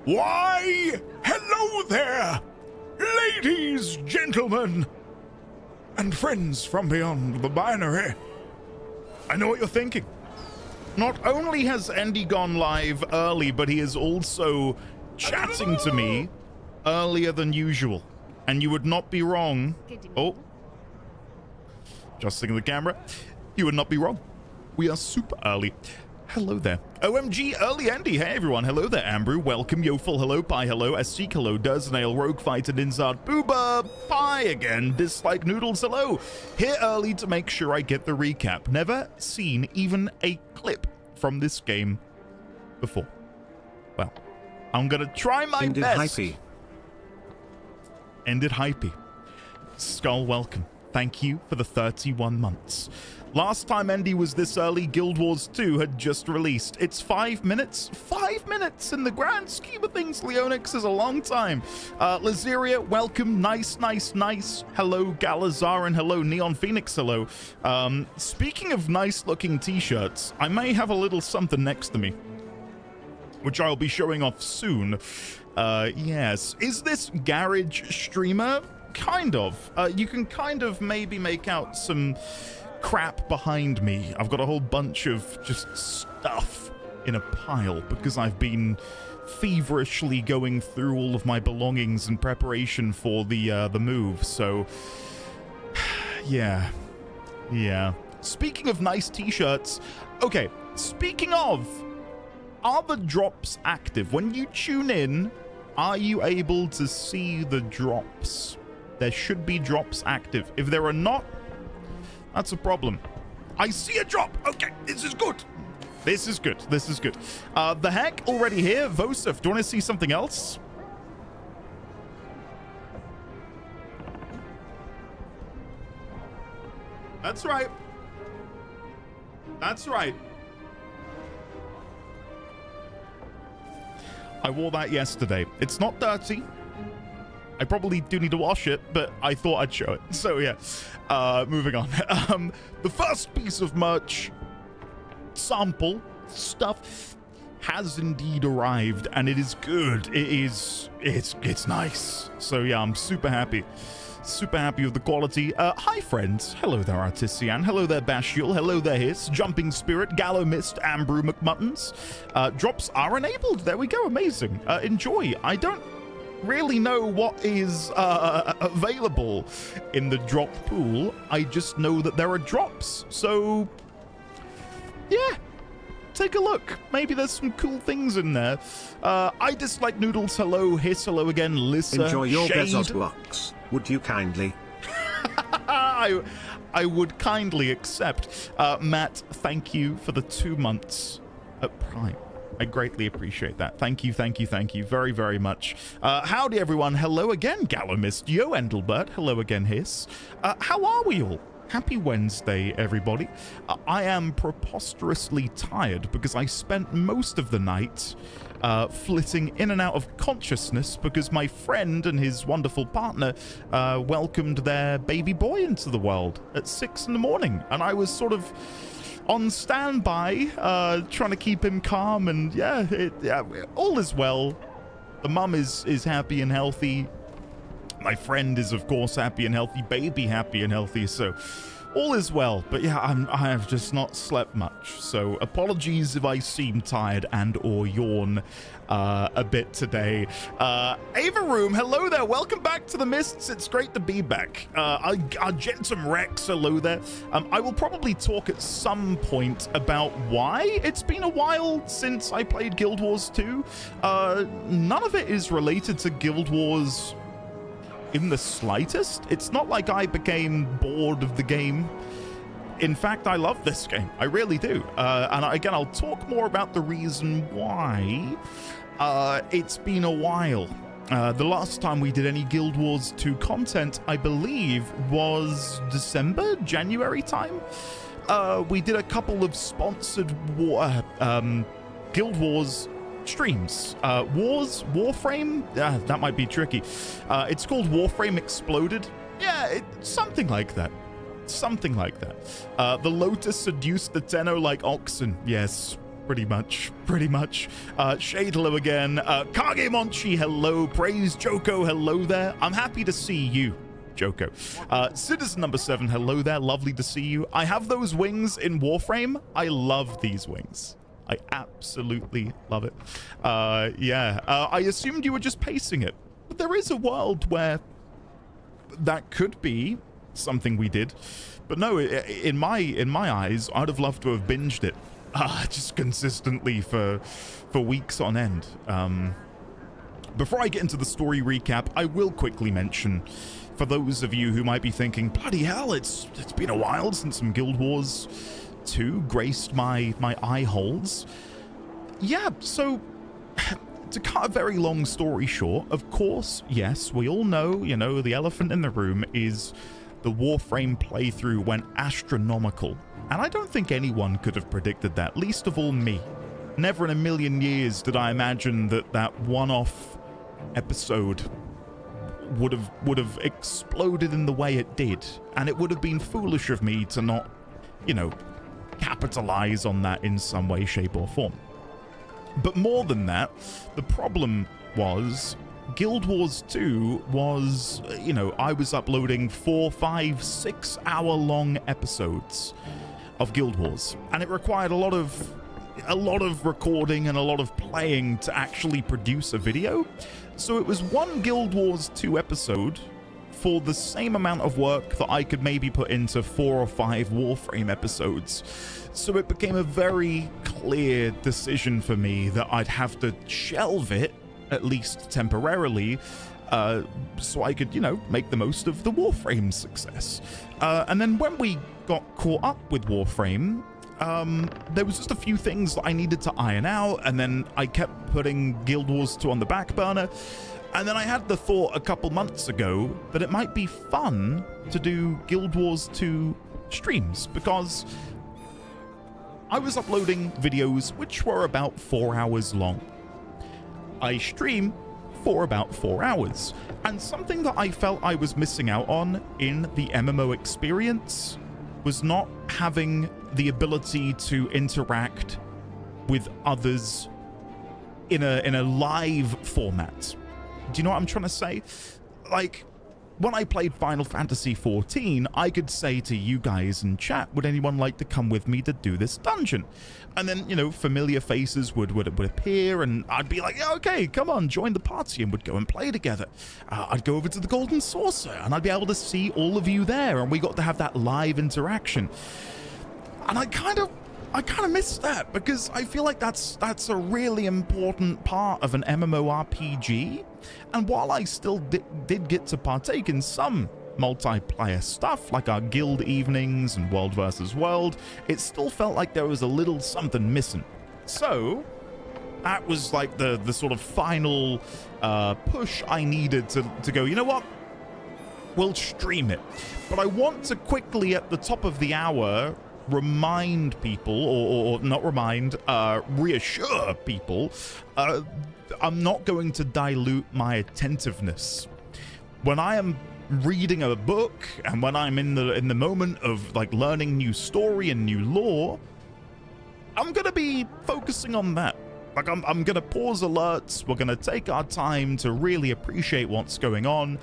Why, hello there, ladies, gentlemen, and friends from beyond the binary. I know what you're thinking. Not only has Andy gone live early, but he is also chatting to me earlier than usual. And you would not be wrong. Oh, adjusting the camera. You would not be wrong. We are super early. Hello there. OMG, early Andy. Hey, everyone. Hello there, Ambrew. Welcome. Yoful. Hello. Pi. Hello. Asik. Hello. Dursnail. Rogue Fighter. Ninzard. Booba. Pi again. Dislike Noodles. Hello. Here early to make sure I get the recap. Never seen even a clip from this game before. Well, I'm going to try my best. Ended hypey. Skull, welcome. Thank you for the 31 months. Last time Andy was this early, Guild Wars 2 had just released. It's 5 minutes. 5 minutes in the grand scheme of things. Leonix is a long time. Lazeria, welcome. Nice, nice, nice. Hello, Galazar, and hello, Neon Phoenix. Hello. Speaking of nice-looking t-shirts, I may have a little something next to me, which I'll be showing off soon. Yes. Is this Garage Streamer? Kind of. You can kind of maybe make out some crap behind me. I've got a whole bunch of just stuff in a pile because I've been feverishly going through all of my belongings in preparation for the move. So yeah. Speaking of nice t-shirts, okay, speaking of, are the drops active? When you tune in, are you able to see the drops? There should be drops active. If there are not, that's a problem. I see a drop. Okay, this is good. This is good. This is good. The heck already here. Vosif, do you want to see something else? That's right. That's right. I wore that yesterday. It's not dirty. I probably do need to wash it, but I thought I'd show it. So yeah, moving on. The first piece of merch sample stuff has indeed arrived, and it is good. It's nice. So yeah, I'm super happy. Super happy with the quality. Hi friends. Hello there, Artisian. Hello there, Bashiel. Hello there, Hiss. Jumping Spirit, Gallo Mist, Ambrew McMuttons. Drops are enabled. There we go. Amazing. Enjoy. I don't really know what is available in the drop pool. I just know that there are drops. So yeah, take a look. Maybe there's some cool things in there. I dislike Noodles. Hello, Hiss. Hello again, Lissa. Enjoy your Shade. Bezos blocks. Would you kindly? I would kindly accept. Matt, thank you for the 2 months at Prime. I greatly appreciate that. Thank you, thank you, thank you very, very much. Howdy, everyone. Hello again, Galomist. Yo, Endelbert. Hello again, Hiss. How are we all? Happy Wednesday, everybody. I am preposterously tired because I spent most of the night flitting in and out of consciousness because my friend and his wonderful partner welcomed their baby boy into the world at 6 in the morning. And I was sort of on standby, trying to keep him calm, and yeah, all is well. The mum is happy and healthy. My friend is, of course, happy and healthy. Baby happy and healthy. So all is well. But yeah, I have just not slept much. So apologies if I seem tired and or yawn a bit today. Ava Room, hello there. Welcome back to the Mists. It's great to be back. Argentum Rex, hello there. I will probably talk at some point about why it's been a while since I played Guild Wars 2. None of it is related to Guild Wars in the slightest. It's not like I became bored of the game. In fact, I love this game. I really do. And again, I'll talk more about the reason why. It's been a while. The last time we did any Guild Wars 2 content, I believe, was December, January time. We did a couple of sponsored Guild Wars streams. Warframe? That might be tricky. It's called Warframe Exploded. Yeah, something like that. Something like that. The Lotus seduced the Tenno like oxen. Yes. Pretty much. Shade, hello again. Kage Monchi, hello. Praise Joko, hello there. I'm happy to see you, Joko. Citizen number 7, hello there. Lovely to see you. I have those wings in Warframe. I love these wings. I absolutely love it. Yeah. I assumed you were just pacing it. But there is a world where that could be something we did. But no, in my eyes, I'd have loved to have binged it. Just consistently for weeks on end. Before I get into the story recap, I will quickly mention, for those of you who might be thinking, bloody hell, it's been a while since some Guild Wars 2 graced my eye holes. Yeah, so to cut a very long story short, of course, yes, we all know, you know, the elephant in the room is the Warframe playthrough went astronomical. And I don't think anyone could have predicted that, least of all me. Never in a million years did I imagine that one-off episode would have exploded in the way it did. And it would have been foolish of me to not, you know, capitalize on that in some way, shape, or form. But more than that, the problem was Guild Wars 2 was, you know, I was uploading 4, 5, 6 hour long episodes of Guild Wars, and it required a lot of recording and a lot of playing to actually produce a video. So it was one Guild Wars 2 episode for the same amount of work that I could maybe put into 4 or 5 Warframe episodes. So it became a very clear decision for me that I'd have to shelve it, at least temporarily, so I could, you know, make the most of the Warframe success. And then when we got caught up with Warframe, there was just a few things that I needed to iron out, and then I kept putting Guild Wars 2 on the back burner. And then I had the thought a couple months ago that it might be fun to do Guild Wars 2 streams, because I was uploading videos which were about 4 hours long. I stream for about 4 hours, and something that I felt I was missing out on in the MMO experience was not having the ability to interact with others in a live format. Do you know what I'm trying to say? Like, when I played Final Fantasy XIV, I could say to you guys in chat, would anyone like to come with me to do this dungeon? And then, you know, familiar faces would appear, and I'd be like, yeah, okay, come on, join the party, and we'd go and play together. I'd go over to the Golden Saucer, and I'd be able to see all of you there, and we got to have that live interaction. And I kind of miss that, because I feel like that's a really important part of an MMORPG. And while I still did get to partake in some multiplayer stuff, like our guild evenings and World versus World, it still felt like there was a little something missing. So that was like the sort of final push I needed to go, you know what? We'll stream it. But I want to quickly, at the top of the hour, remind people, or not remind, reassure people, I'm not going to dilute my attentiveness. When I am reading a book, and when I'm in the moment of like learning new story and new lore, I'm gonna be focusing on that. Like, I'm gonna pause alerts, we're gonna take our time to really appreciate what's going on.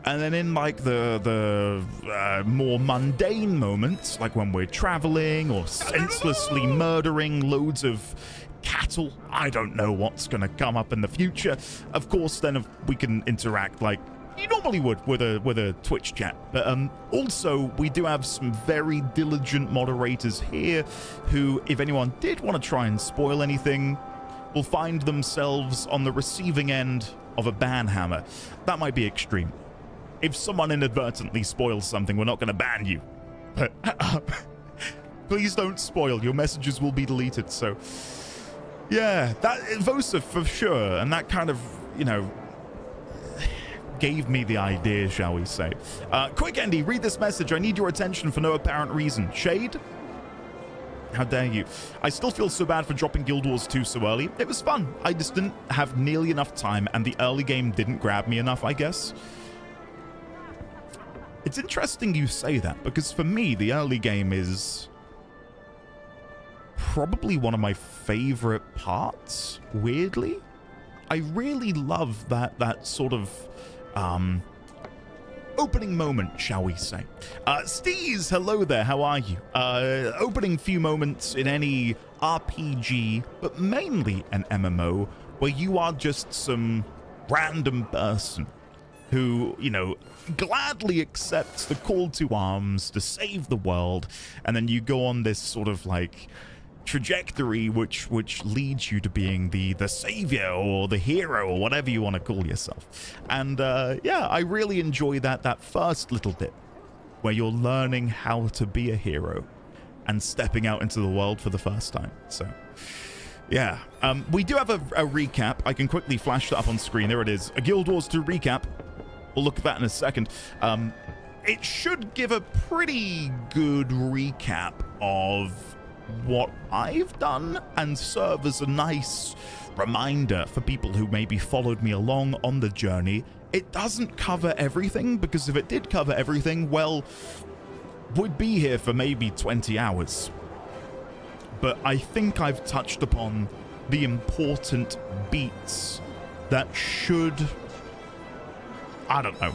And then in like the more mundane moments, like when we're traveling or senselessly murdering loads of cattle, I don't know what's going to come up in the future. Of course, then we can interact like you normally would with a Twitch chat. But also, we do have some very diligent moderators here who, if anyone did want to try and spoil anything, will find themselves on the receiving end of a ban hammer. That might be extreme. If someone inadvertently spoils something, we're not going to ban you. But please don't spoil. Your messages will be deleted. So, yeah, that Vosa for sure. And that kind of, you know, gave me the idea, shall we say. Quick, Andy, read this message. I need your attention for no apparent reason. Shade? How dare you? I still feel so bad for dropping Guild Wars 2 so early. It was fun. I just didn't have nearly enough time, and the early game didn't grab me enough, I guess. It's interesting you say that, because for me, the early game is... probably one of my favorite parts, weirdly. I really love that sort of opening moment, shall we say. Steez, hello there, how are you? Opening few moments in any RPG, but mainly an MMO, where you are just some random person who, you know, gladly accepts the call to arms to save the world, and then you go on this sort of like trajectory which leads you to being the savior or the hero or whatever you want to call yourself. And yeah, I really enjoy that first little bit where you're learning how to be a hero and stepping out into the world for the first time. So yeah, we do have a recap. I can quickly flash that up on screen. There it is, a Guild Wars 2 recap. We'll look at that in a second. It should give a pretty good recap of what I've done and serve as a nice reminder for people who maybe followed me along on the journey. It doesn't cover everything, because if it did cover everything, well, we'd be here for maybe 20 hours. But I think I've touched upon the important beats that should, I don't know,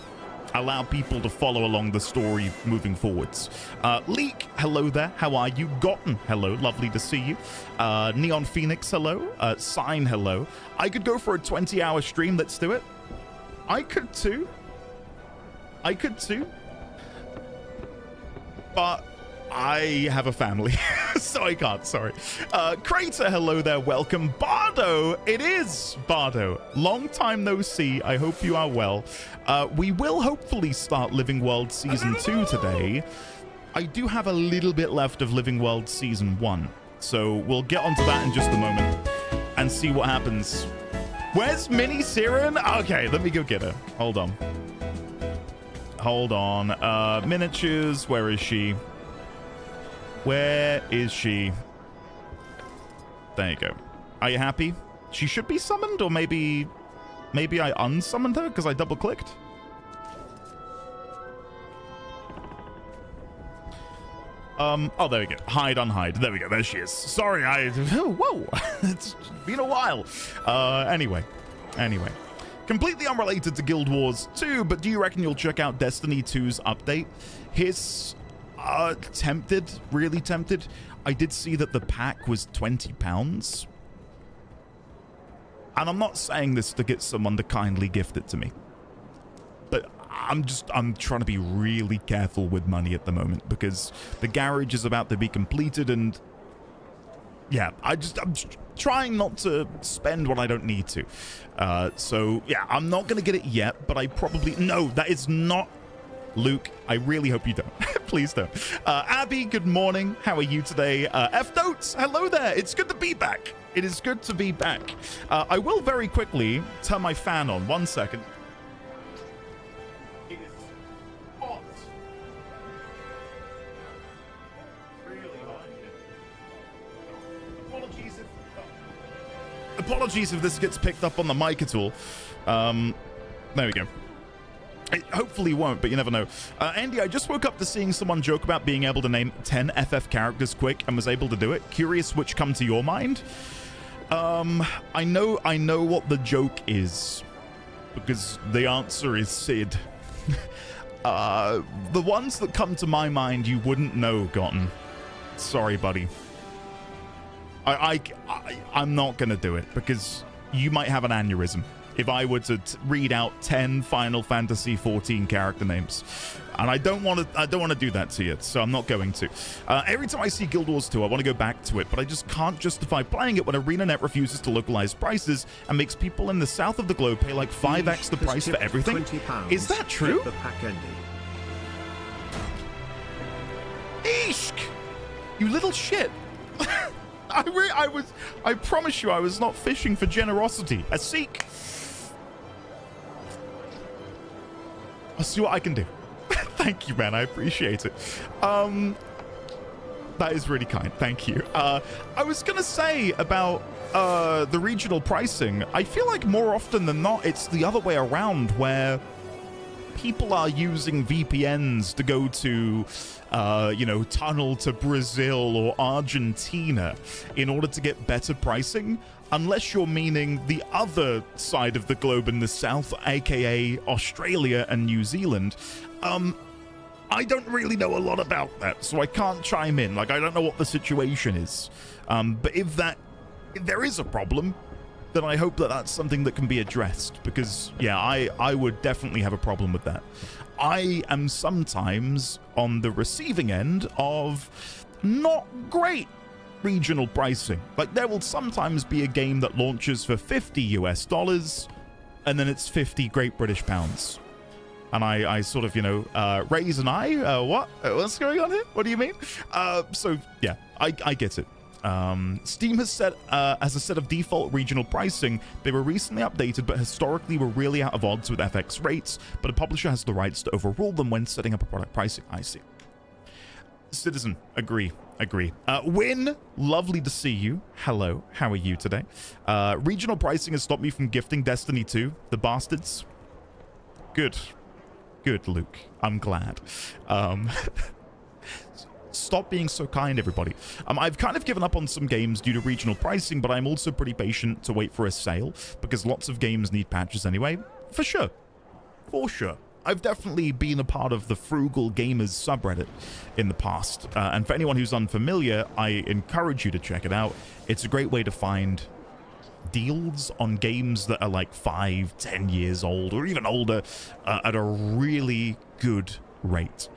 allow people to follow along the story moving forwards. Leek, hello there. How are you? Gotten, hello. Lovely to see you. Neon Phoenix, hello. Sign, hello. I could go for a 20-hour stream. Let's do it. I could too. But I have a family, so I can't, sorry. Crater, hello there, welcome. Bardo, it is Bardo. Long time no see, I hope you are well. We will hopefully start Living World Season 2 today. I do have a little bit left of Living World Season 1, so we'll get onto that in just a moment and see what happens. Where's Mini Siren? Okay, let me go get her. Hold on. Miniatures, where is she? Where is she? There you go. Are you happy? She should be summoned, or maybe I unsummoned her because I double clicked. Oh, there we go. Hide, unhide. There we go. There she is. Sorry, whoa. It's been a while. Anyway. Completely unrelated to Guild Wars 2, but do you reckon you'll check out Destiny 2's update? Tempted, really tempted. I did see that the pack was £20. And I'm not saying this to get someone to kindly gift it to me, but I'm trying to be really careful with money at the moment because the garage is about to be completed, and yeah, I'm trying not to spend what I don't need to. So yeah, I'm not gonna get it yet, but I probably, no, that is not Luke. I really hope you don't. Please don't. Abby, good morning. How are you today? F-Notes, hello there. It's good to be back. It is good to be back. I will very quickly turn my fan on. 1 second. It is hot. Really hot. Apologies if this gets picked up on the mic at all. There we go. It hopefully won't, but you never know. Andy, I just woke up to seeing someone joke about being able to name 10 FF characters quick and was able to do it. Curious which come to your mind. I know what the joke is, because the answer is Sid. The ones that come to my mind you wouldn't know, Gotten. Sorry, buddy. I'm not gonna do it because you might have an aneurysm if I were to read out 10 Final Fantasy 14 character names. And I don't want to do that to you, so I'm not going to. Every time I see Guild Wars 2, I want to go back to it, but I just can't justify playing it when ArenaNet refuses to localize prices and makes people in the south of the globe pay like 5x the price for everything. Is that true? Eeshk! You little shit. I promise you I was not fishing for generosity. A seek. I'll see what I can do. Thank you, man. I appreciate it. That is really kind. Thank you. I was going to say about the regional pricing. I feel like more often than not, it's the other way around, where people are using VPNs to go to, tunnel to Brazil or Argentina in order to get better pricing, unless you're meaning the other side of the globe in the south, aka Australia and New Zealand, I don't really know a lot about that, so I can't chime in. Like, I don't know what the situation is. But if there is a problem, then I hope that that's something that can be addressed, because, yeah, I would definitely have a problem with that. I am sometimes on the receiving end of not great regional pricing. Like, there will sometimes be a game that launches for $50 and then it's 50 Great British Pounds. And I sort of, raise an eye. What? What's going on here? What do you mean? So, yeah, I get it. Steam has a set of default regional pricing. They were recently updated, but historically were really out of odds with FX rates, but a publisher has the rights to overrule them when setting up a product pricing. I see. Citizen, agree. Win, lovely to see you. Hello, how are you today? Regional pricing has stopped me from gifting Destiny 2, the bastards. Good, Luke. I'm glad. Stop being so kind, everybody. I've kind of given up on some games due to regional pricing, but I'm also pretty patient to wait for a sale, because lots of games need patches anyway. For sure. I've definitely been a part of the Frugal Gamers subreddit in the past, and for anyone who's unfamiliar, I encourage you to check it out. It's a great way to find deals on games that are like 5-10 years old or even older at a really good rate.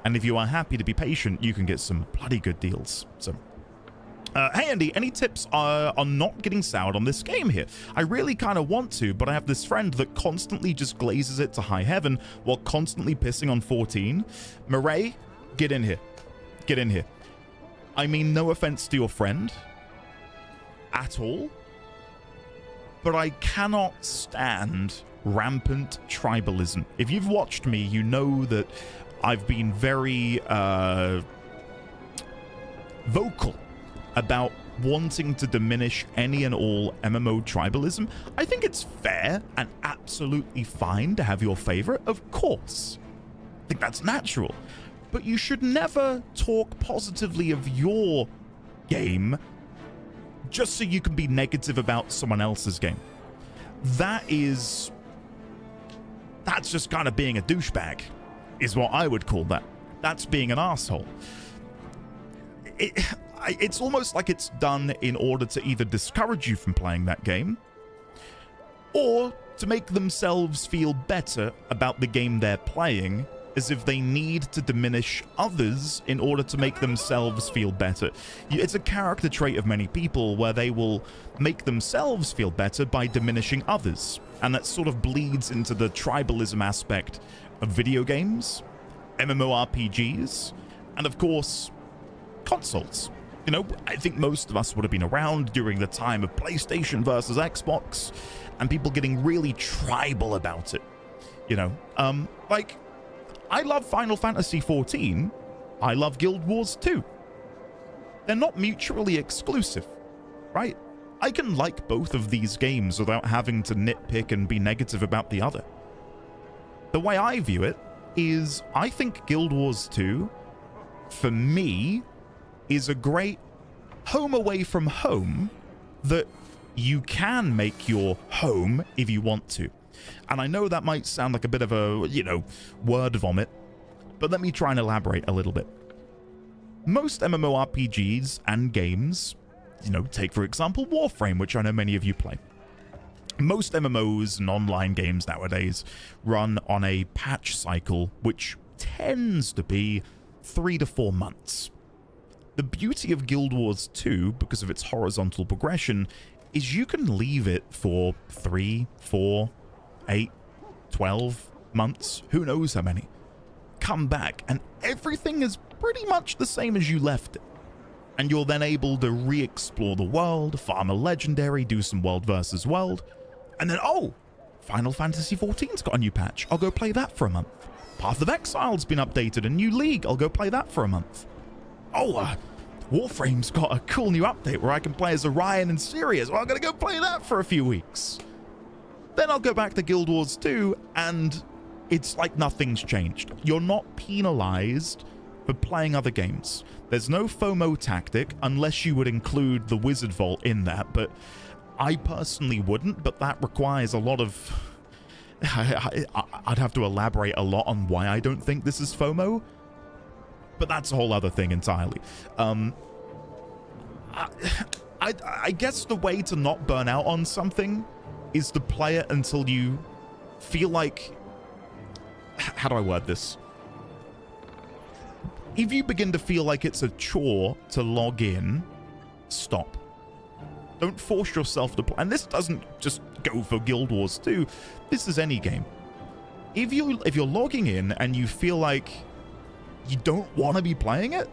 And if you are happy to be patient, you can get some bloody good deals. So, hey Andy, any tips on not getting soured on this game here? I really kind of want to, but I have this friend that constantly just glazes it to high heaven while constantly pissing on 14. Murray, get in here. I mean, no offense to your friend at all, but I cannot stand rampant tribalism. If you've watched me, you know that I've been very vocal about wanting to diminish any and all MMO tribalism. I think it's fair and absolutely fine to have your favorite, of course. I think that's natural. But you should never talk positively of your game just so you can be negative about someone else's game. That's just kind of being a douchebag, is what I would call that. That's being an asshole. It's almost like it's done in order to either discourage you from playing that game or to make themselves feel better about the game they're playing, as if they need to diminish others in order to make themselves feel better. It's a character trait of many people where they will make themselves feel better by diminishing others. And that sort of bleeds into the tribalism aspect of video games, MMORPGs, and of course, consoles. I think most of us would have been around during the time of PlayStation versus Xbox, and people getting really tribal about it. I love Final Fantasy XIV. I love Guild Wars 2. They're not mutually exclusive, right? I can like both of these games without having to nitpick and be negative about the other. The way I view it is I think Guild Wars 2, for me, is a great home away from home that you can make your home if you want to. And I know that might sound like a bit of a, word vomit, but let me try and elaborate a little bit. Most MMORPGs and games, take for example Warframe, which I know many of you play. Most MMOs and online games nowadays run on a patch cycle, which tends to be 3 to 4 months. The beauty of Guild Wars 2, because of its horizontal progression, is you can leave it for 3, 4, 8, 12 months, who knows how many. Come back, and everything is pretty much the same as you left it. And you're then able to re-explore the world, farm a legendary, do some world versus world, and then, Final Fantasy XIV's got a new patch. I'll go play that for a month. Path of Exile's been updated, a new league. I'll go play that for a month. Warframe's got a cool new update where I can play as Orion and Sirius. Well, I'm going to go play that for a few weeks. Then I'll go back to Guild Wars 2, and it's like nothing's changed. You're not penalized for playing other games. There's no FOMO tactic unless you would include the Wizard Vault in that, but I personally wouldn't, but that requires a lot of... I'd have to elaborate a lot on why I don't think this is FOMO, but that's a whole other thing entirely. I guess the way to not burn out on something is to play it until you feel like... How do I word this? If you begin to feel like it's a chore to log in, stop. Don't force yourself to play. And this doesn't just go for Guild Wars 2. This is any game. If you're logging in and you feel like you don't want to be playing it,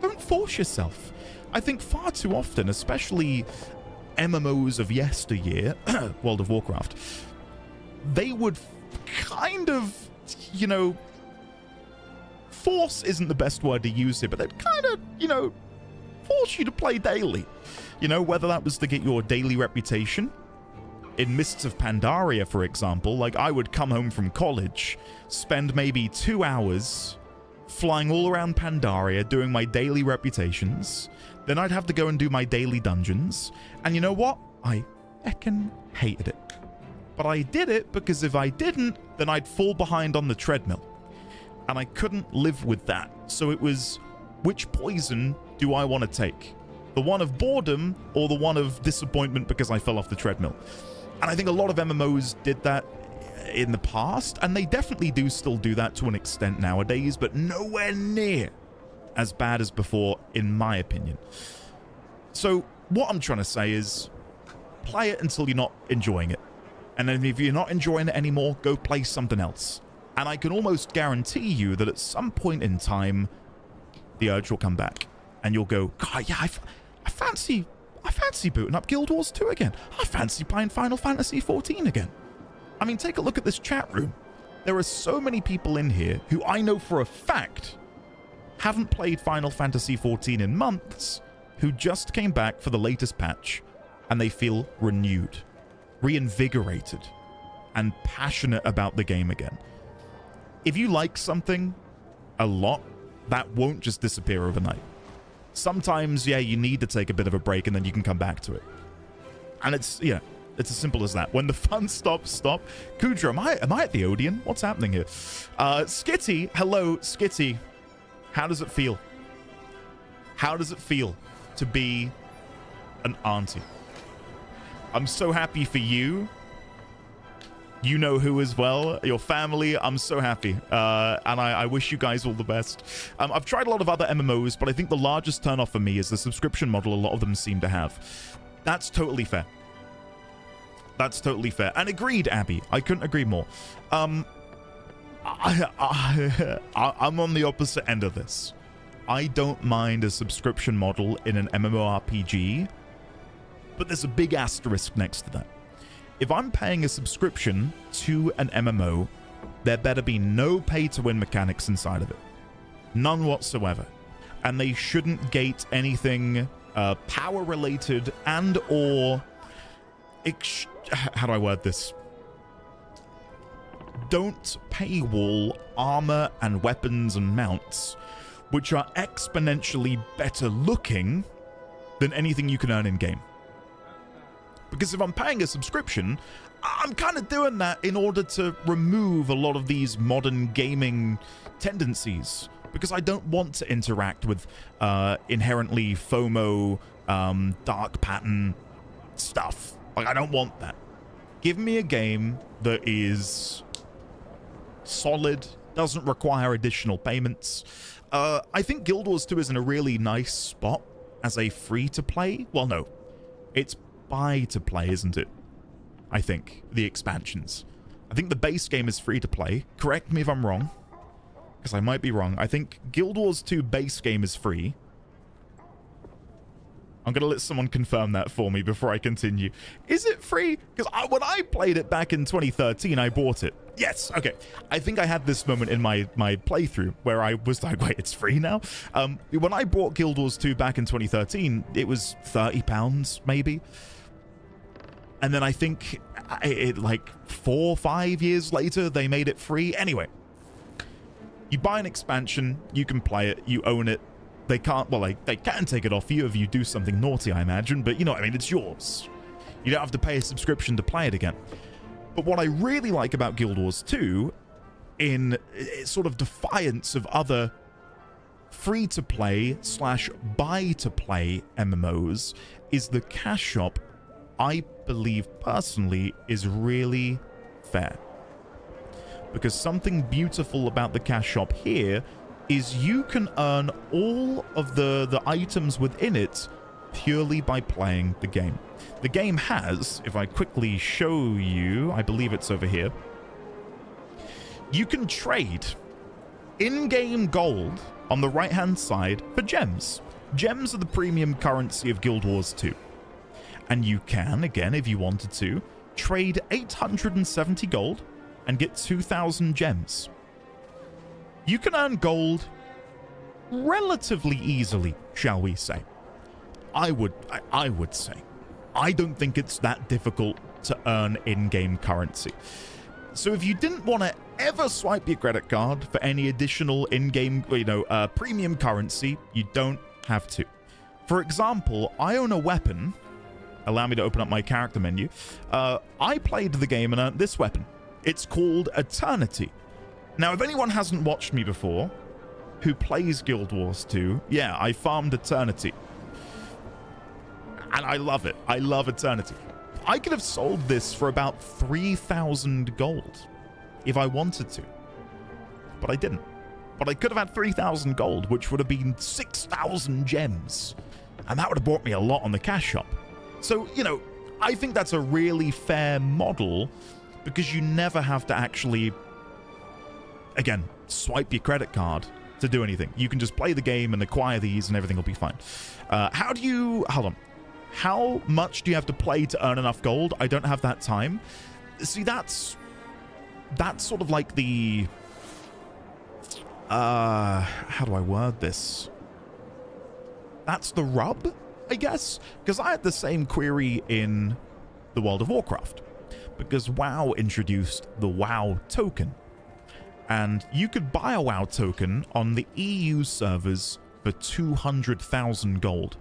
don't force yourself. I think far too often, especially MMOs of yesteryear, World of Warcraft, they would kind of, you know, force isn't the best word to use here, but they'd kind of, you know, force you to play daily. You know, whether that was to get your daily reputation. In Mists of Pandaria, for example, like I would come home from college, spend maybe 2 hours flying all around Pandaria doing my daily reputations. Then I'd have to go and do my daily dungeons. And you know what? I heckin' hated it. But I did it because if I didn't, then I'd fall behind on the treadmill. And I couldn't live with that. So it was, which poison do I want to take? The one of boredom or the one of disappointment because I fell off the treadmill? And I think a lot of MMOs did that in the past, and they definitely do still do that to an extent nowadays, but nowhere near as bad as before, in my opinion. So what I'm trying to say is, play it until you're not enjoying it. And then if you're not enjoying it anymore, go play something else. And I can almost guarantee you that at some point in time, the urge will come back. And you'll go, God, yeah, I fancy booting up Guild Wars 2 again. I fancy playing Final Fantasy 14 again. I mean, take a look at this chat room. There are so many people in here who I know for a fact haven't played Final Fantasy 14 in months, who just came back for the latest patch, and they feel renewed, reinvigorated, and passionate about the game again. If you like something a lot, that won't just disappear overnight. Sometimes, yeah, you need to take a bit of a break and then you can come back to it. And it's, yeah, it's as simple as that. When the fun stops, stop. Kudra, am I at the Odeon? What's happening here? Skitty, hello, Skitty. How does it feel? How does it feel to be an auntie? I'm so happy for you. You know who as well, your family. I'm so happy, and I wish you guys all the best. I've tried a lot of other MMOs, but I think the largest turnoff for me is the subscription model a lot of them seem to have. That's totally fair. That's totally fair. And agreed, Abby. I couldn't agree more. I'm on the opposite end of this. I don't mind a subscription model in an MMORPG, but there's a big asterisk next to that. If I'm paying a subscription to an MMO, there better be no pay-to-win mechanics inside of it. None whatsoever. And they shouldn't gate anything power-related and or... how do I word this? Don't paywall armor and weapons and mounts, which are exponentially better looking than anything you can earn in-game. Because if I'm paying a subscription, I'm kind of doing that in order to remove a lot of these modern gaming tendencies. Because I don't want to interact with inherently FOMO, dark pattern stuff. Like, I don't want that. Give me a game that is solid, doesn't require additional payments. I think Guild Wars 2 is in a really nice spot as a free-to-play. Well, no. It's buy-to-play, isn't it? I think. The expansions. I think the base game is free-to-play. Correct me if I'm wrong, because I might be wrong. I think Guild Wars 2 base game is free. I'm going to let someone confirm that for me before I continue. Is it free? Because when I played it back in 2013, I bought it. Yes, okay. I think I had this moment in my playthrough where I was like, wait, it's free now? When I bought Guild Wars 2 back in 2013, it was £30, maybe. And then I think like 4 or 5 years later, they made it free. Anyway, you buy an expansion, you can play it, you own it. They can't, well, they can take it off you if you do something naughty, I imagine, but you know what I mean, it's yours. You don't have to pay a subscription to play it again. But what I really like about Guild Wars 2, in sort of defiance of other free-to-play / buy-to-play MMOs, is the cash shop, I believe personally, is really fair. Because something beautiful about the cash shop here is you can earn all of the items within it purely by playing the game. The game has, if I quickly show you, I believe it's over here, you can trade in-game gold on the right-hand side for gems. Gems are the premium currency of Guild Wars 2. And you can, again, if you wanted to, trade 870 gold and get 2,000 gems. You can earn gold relatively easily, shall we say. I would say. I don't think it's that difficult to earn in-game currency. So if you didn't want to ever swipe your credit card for any additional in-game, premium currency, you don't have to. For example, I own a weapon. Allow me to open up my character menu. I played the game and earned this weapon. It's called Eternity. Now, if anyone hasn't watched me before, who plays Guild Wars 2, yeah, I farmed Eternity. And I love it. I love Eternity. I could have sold this for about 3,000 gold if I wanted to. But I didn't. But I could have had 3,000 gold, which would have been 6,000 gems. And that would have brought me a lot on the cash shop. So, I think that's a really fair model because you never have to actually, again, swipe your credit card to do anything. You can just play the game and acquire these and everything will be fine. Hold on. How much do you have to play to earn enough gold? I don't have that time. See, that's sort of like the, how do I word this? That's the rub, I guess? Because I had the same query in the World of Warcraft. Because WoW introduced the WoW token. And you could buy a WoW token on the EU servers for 200,000 gold.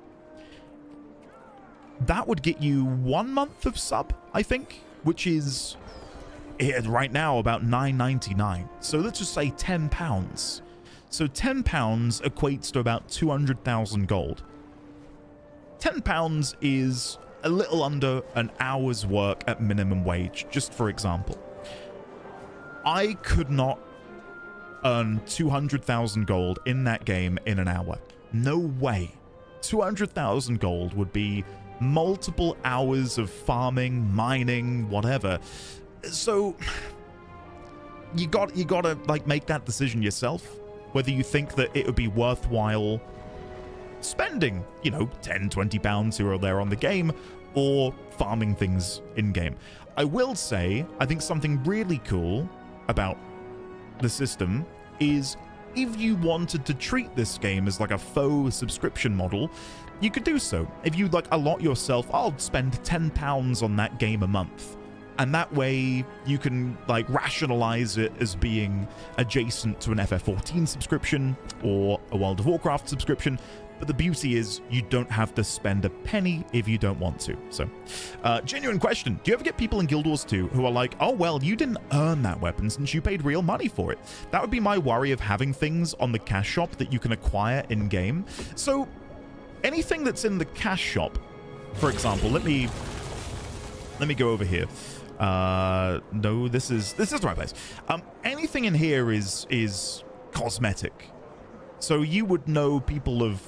That would get you 1 month of sub, I think, which is right now about $9.99. So let's just say £10. So £10 equates to about 200,000 gold. £10 is a little under an hour's work at minimum wage, just for example. I could not earn 200,000 gold in that game in an hour. No way. 200,000 gold would be multiple hours of farming, mining, whatever. So you gotta like make that decision yourself, whether you think that it would be worthwhile spending, 10, 20 pounds here or there on the game, or farming things in game. I will say, I think something really cool about the system is if you wanted to treat this game as like a faux subscription model, you could do so. If you allot yourself, I'll spend £10 on that game a month. And that way you can rationalize it as being adjacent to an FF14 subscription or a World of Warcraft subscription. But the beauty is you don't have to spend a penny if you don't want to. So, genuine question. Do you ever get people in Guild Wars 2 who are like, oh, well, you didn't earn that weapon since you paid real money for it? That would be my worry of having things on the cash shop that you can acquire in-game. So, anything that's in the cash shop, for example, let me go over here. No, this is the right place. Anything in here is cosmetic. So you would know people have,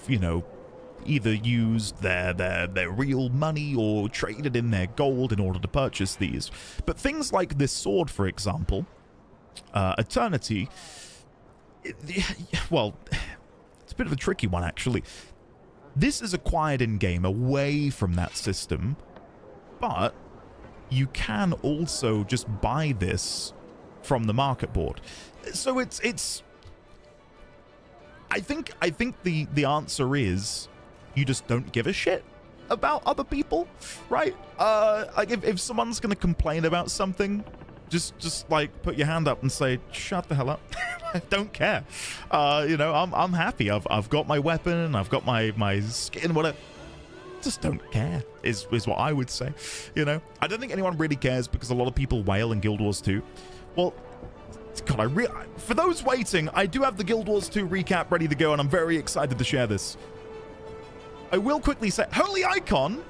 either used their real money or traded in their gold in order to purchase these. But things like this sword, for example, Eternity, well, it's a bit of a tricky one, actually. This is acquired in-game away from that system, but you can also just buy this from the market board. So it's I think the answer is you just don't give a shit about other people, right? Like if someone's gonna complain about something, just like put your hand up and say, shut the hell up. I don't care. You know, I'm happy. I've got my weapon, I've got my skin, whatever. Just don't care is what I would say. You know, I don't think anyone really cares because a lot of people wail in Guild Wars 2. Well, God, for those waiting, I do have the Guild Wars 2 recap ready to go, and I'm very excited to share this. I will quickly say, Holy Icon,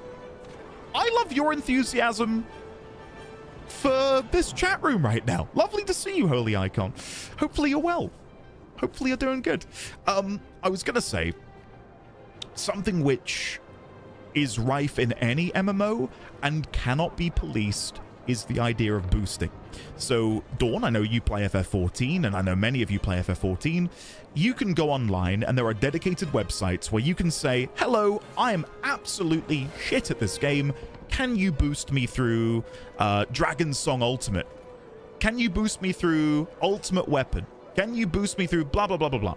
I love your enthusiasm for this chat room right now. Lovely to see you, Holy Icon. Hopefully you're well. Hopefully you're doing good. I was gonna say something which is rife in any MMO and cannot be policed is the idea of boosting. So Dawn, I know you play FF14, and I know many of you play FF14. You can go online and there are dedicated websites where you can say, hello, I am absolutely shit at this game. Can you boost me through Dragon Song Ultimate? Can you boost me through Ultimate Weapon? Can you boost me through blah, blah, blah, blah, blah?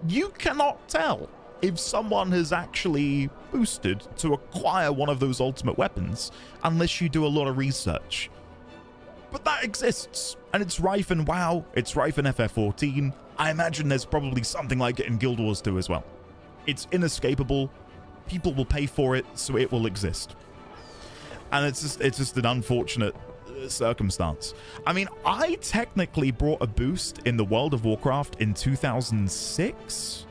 You cannot tell if someone has actually boosted to acquire one of those ultimate weapons unless you do a lot of research. But that exists, and it's rife in WoW, it's rife in FF14. I imagine there's probably something like it in Guild Wars 2 as well. It's inescapable. People will pay for it, so it will exist. And it's just an unfortunate circumstance. I mean, I technically brought a boost in the World of Warcraft in 2006.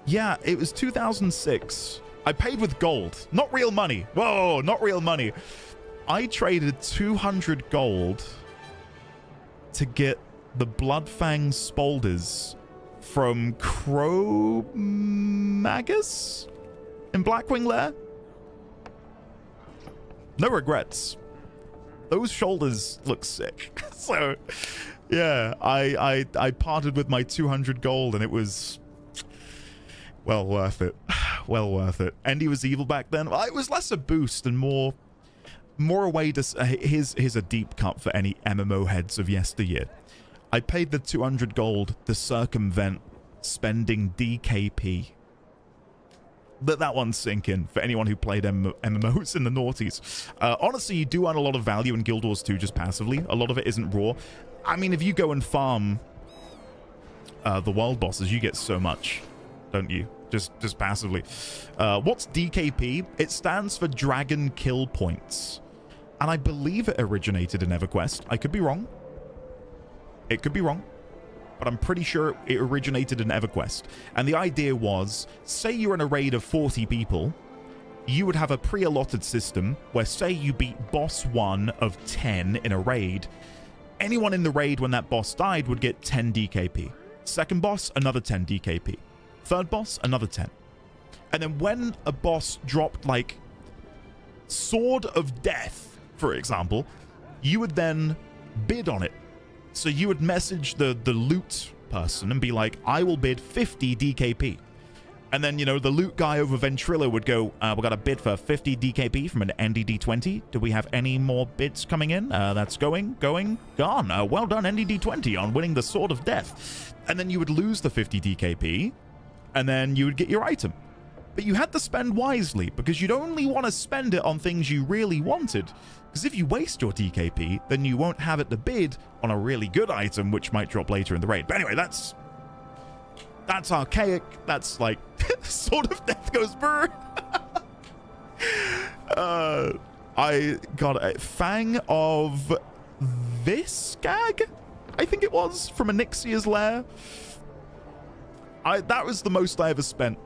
Yeah, it was 2006. I paid with gold, not real money. Whoa, not real money. I traded 200 gold to get the Bloodfang Spolders from Cro-Magus in Blackwing Lair. No regrets. Those shoulders look sick. So, yeah, I parted with my 200 gold, and it was well worth it. Well worth it. Endy was evil back then. Well, it was less a boost and more a way to... here's a deep cut for any MMO heads of yesteryear. I paid the 200 gold to circumvent spending DKP. Let that one sink in for anyone who played MMOs in the noughties. Honestly, you do earn a lot of value in Guild Wars 2 just passively. A lot of it isn't raw. I mean, if you go and farm the world bosses, you get so much, don't you? Just passively. What's DKP? It stands for Dragon Kill Points. And I believe it originated in EverQuest. I could be wrong. It could be wrong. But I'm pretty sure it originated in EverQuest. And the idea was, say you're in a raid of 40 people, you would have a pre-allotted system where, say you beat boss 1 of 10 in a raid, anyone in the raid when that boss died would get 10 DKP. Second boss, another 10 DKP. Third boss, another 10. And then when a boss dropped, like, Sword of Death, for example, you would then bid on it. So you would message the loot person and be like, I will bid 50 DKP. And then, you know, the loot guy over Ventrilo would go, we got a bid for 50 DKP from an NDD20. Do we have any more bids coming in? That's going, gone. Well done, NDD20, on winning the Sword of Death. And then you would lose the 50 DKP, and then you would get your item. But you had to spend wisely, because you'd only want to spend it on things you really wanted. Because if you waste your DKP, then you won't have it to bid on a really good item, which might drop later in the raid. But anyway, that's archaic. That's like Sword of Death goes brr. I got a Fang of Viscag, I think it was, from Onyxia's lair. That was the most I ever spent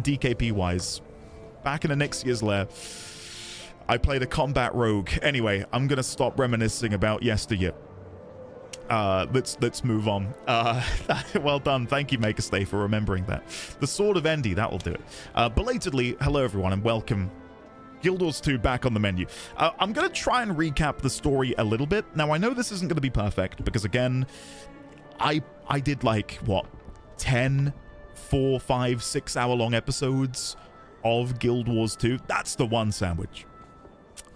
DKP wise. Back in Onyxia's lair. I played a combat rogue. Anyway, I'm gonna stop reminiscing about yesteryear. Let's move on. Well done. Thank you, MakerStay, for remembering that. The Sword of Endy, that will do it. Belatedly, hello everyone and welcome. Guild Wars 2 back on the menu. I'm gonna try and recap the story a little bit. Now, I know this isn't gonna be perfect because, again, I did like, what, 10, 4, 5, 6 hour long episodes of Guild Wars 2. That's the one, Sandwich.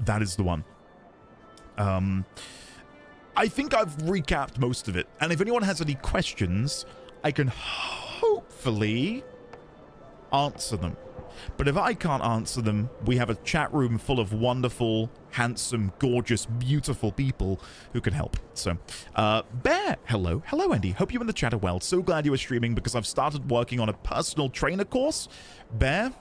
That is the one. I think I've recapped most of it. And if anyone has any questions, I can hopefully answer them. But if I can't answer them, we have a chat room full of wonderful, handsome, gorgeous, beautiful people who can help. So, Bear, hello. Hello, Andy. Hope you and the chat are well. So glad you were streaming because I've started working on a personal trainer course. Bear,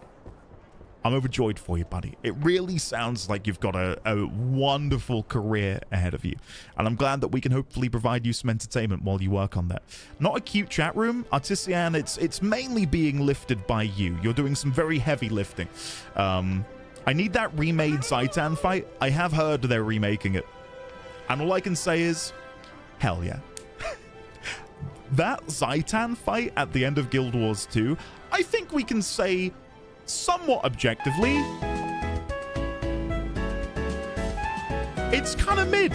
I'm overjoyed for you, buddy. It really sounds like you've got a wonderful career ahead of you. And I'm glad that we can hopefully provide you some entertainment while you work on that. Not a cute chat room. Artisian, it's mainly being lifted by you. You're doing some very heavy lifting. I need that remade Zaitan fight. I have heard they're remaking it. And all I can say is, hell yeah. That Zaitan fight at the end of Guild Wars 2, I think we can say somewhat objectively, it's kind of mid.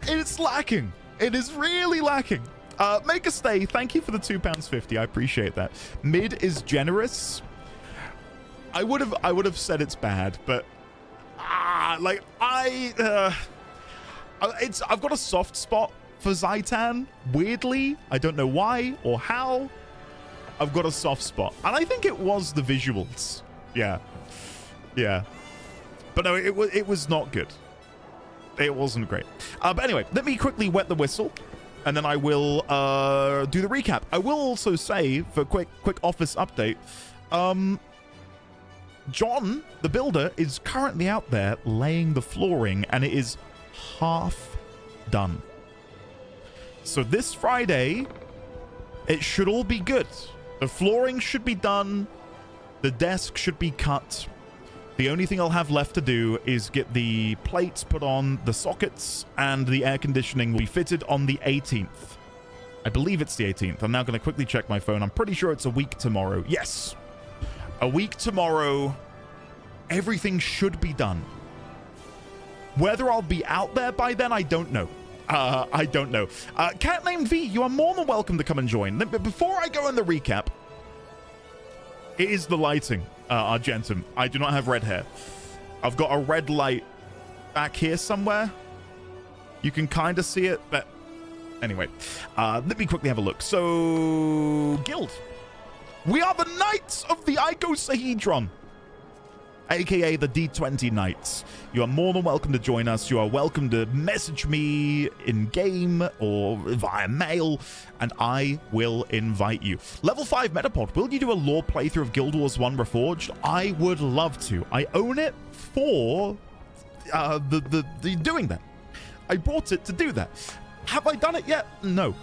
It's lacking. It is really lacking. Make a stay. Thank you for the £2.50. I appreciate that. Mid is generous. I would have said it's bad, but I've got a soft spot for Zaitan. Weirdly, I don't know why or how. I've got a soft spot. And I think it was the visuals. Yeah. Yeah. But no, it was not good. It wasn't great. But anyway, let me quickly wet the whistle. And then I will do the recap. I will also say, for quick office update, John, the builder, is currently out there laying the flooring. And it is half done. So this Friday, it should all be good. The flooring should be done. The desk should be cut. The only thing I'll have left to do is get the plates put on, the sockets, and the air conditioning will be fitted on the 18th. I believe it's the 18th. I'm now going to quickly check my phone. I'm pretty sure it's a week tomorrow. Yes. A week tomorrow. Everything should be done. Whether I'll be out there by then, I don't know. I don't know. Cat named V, you are more than welcome to come and join. But before I go in the recap, it is the lighting, Argentum. I do not have red hair. I've got a red light back here somewhere. You can kind of see it, but anyway. Let me quickly have a look. So, Guild. We are the Knights of the Icosahedron, aka the D20 Knights. You are more than welcome to join us. You are welcome to message me in game or via mail, and I will invite you. Level 5 Metapod, will you do a lore playthrough of Guild Wars 1 Reforged? I would love to. I own it for the doing that. I bought it to do that. Have I done it yet? No.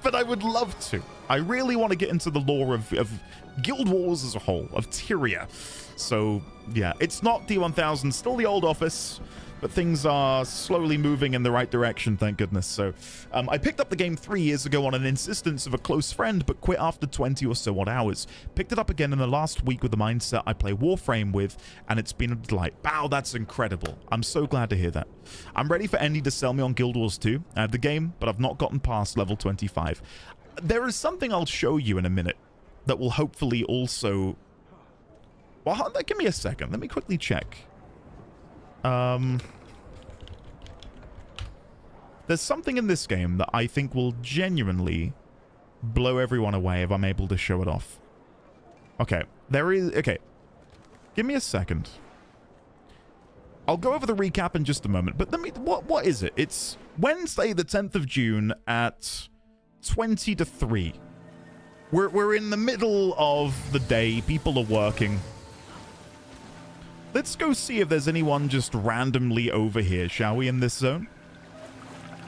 But I would love to. I really want to get into the lore of Guild Wars as a whole, of Tyria. So, yeah, it's not D1000, still the old office, but things are slowly moving in the right direction, thank goodness. So, I picked up the game 3 years ago on an insistence of a close friend, but quit after 20 or so odd hours. Picked it up again in the last week with the mindset I play Warframe with, and it's been a delight. Wow, that's incredible. I'm so glad to hear that. I'm ready for Andy to sell me on Guild Wars 2. I have the game, but I've not gotten past level 25. There is something I'll show you in a minute that will hopefully also... Well, give me a second. Let me quickly check. There's something in this game that I think will genuinely blow everyone away if I'm able to show it off. Okay. There is... Okay. Give me a second. I'll go over the recap in just a moment. But let me... What is it? It's Wednesday, the 10th of June at 20 to 3. We're in the middle of the day. People are working. Let's go see if there's anyone just randomly over here, shall we, in this zone?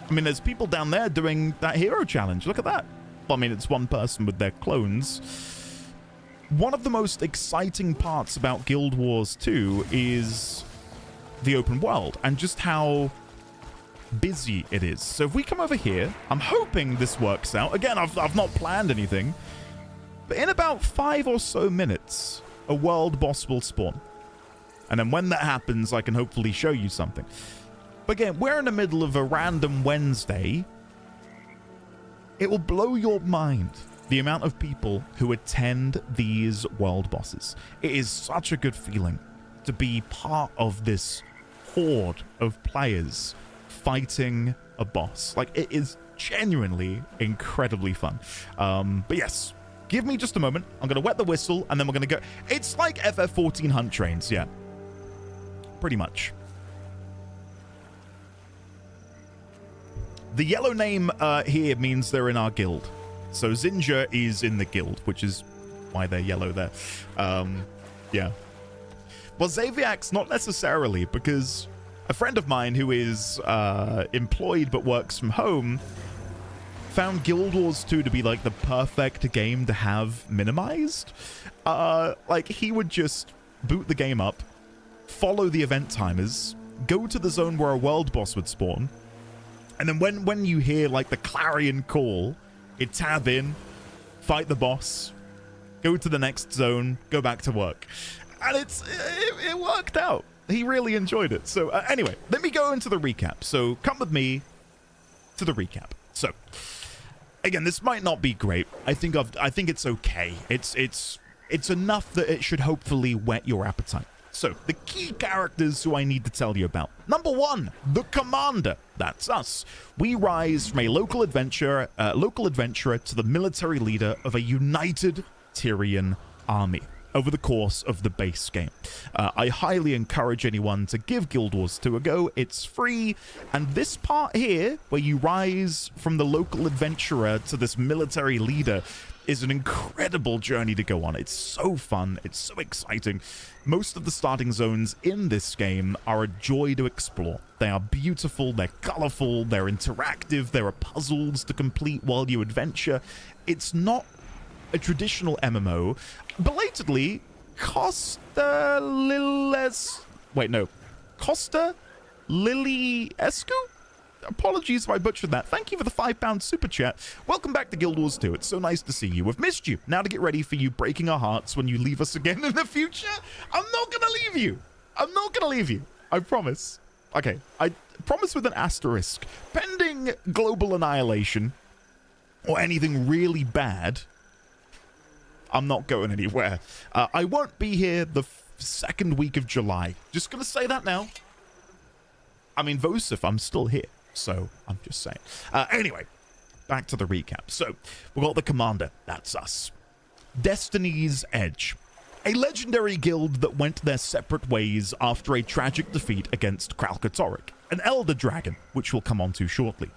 I mean, there's people down there doing that hero challenge. Look at that. Well, I mean, it's one person with their clones. One of the most exciting parts about Guild Wars 2 is the open world and just how busy it is. So if we come over here, I'm hoping this works out. Again, I've not planned anything. But in about 5 or so minutes, a world boss will spawn. And then when that happens, I can hopefully show you something. But again, we're in the middle of a random Wednesday. It will blow your mind, the amount of people who attend these world bosses. It is such a good feeling to be part of this horde of players fighting a boss. Like, it is genuinely incredibly fun. But yes, Give me just a moment. I'm going to wet the whistle, and then we're going to go. It's like FF14 hunt trains, yeah. Pretty much. The yellow name here means they're in our guild. So Zinja is in the guild, which is why they're yellow there. Yeah. Well, Xaviax, not necessarily, because a friend of mine who is employed but works from home found Guild Wars 2 to be like the perfect game to have minimized. Like, he would just boot the game up, follow the event timers, go to the zone where a world boss would spawn, and then when you hear like the clarion call, he'd tab in, fight the boss, go to the next zone, go back to work. And it worked out. He really enjoyed it. So anyway, let me go into the recap. So come with me to the recap. So again, this might not be great. I think it's okay. It's enough that it should hopefully whet your appetite. So the key characters who I need to tell you about. Number 1, the Commander. That's us. We rise from a local adventurer to the military leader of a united Tyrian army over the course of the base game. I highly encourage anyone to give Guild Wars 2 a go. It's free, and this part here, where you rise from the local adventurer to this military leader, is an incredible journey to go on. It's so fun. It's so exciting. Most of the starting zones in this game are a joy to explore. They are beautiful, they're colorful, they're interactive, there are puzzles to complete while you adventure. It's not a traditional MMO. Belatedly, Costa Liliescu? Apologies if I butchered that. Thank you for the £5 super chat. Welcome back to Guild Wars 2. It's so nice to see you. We've missed you. Now to get ready for you breaking our hearts when you leave us again in the future. I'm not going to leave you. I'm not going to leave you. I promise. Okay, I promise with an asterisk. Pending global annihilation or anything really bad, I'm not going anywhere. I won't be here the second week of July. Just going to say that now. I mean, Vosif, I'm still here. So, I'm just saying. Anyway, back to the recap. So, we've got the Commander. That's us. Destiny's Edge. A legendary guild that went their separate ways after a tragic defeat against Kralkatorrik, an elder dragon, which we'll come on to shortly.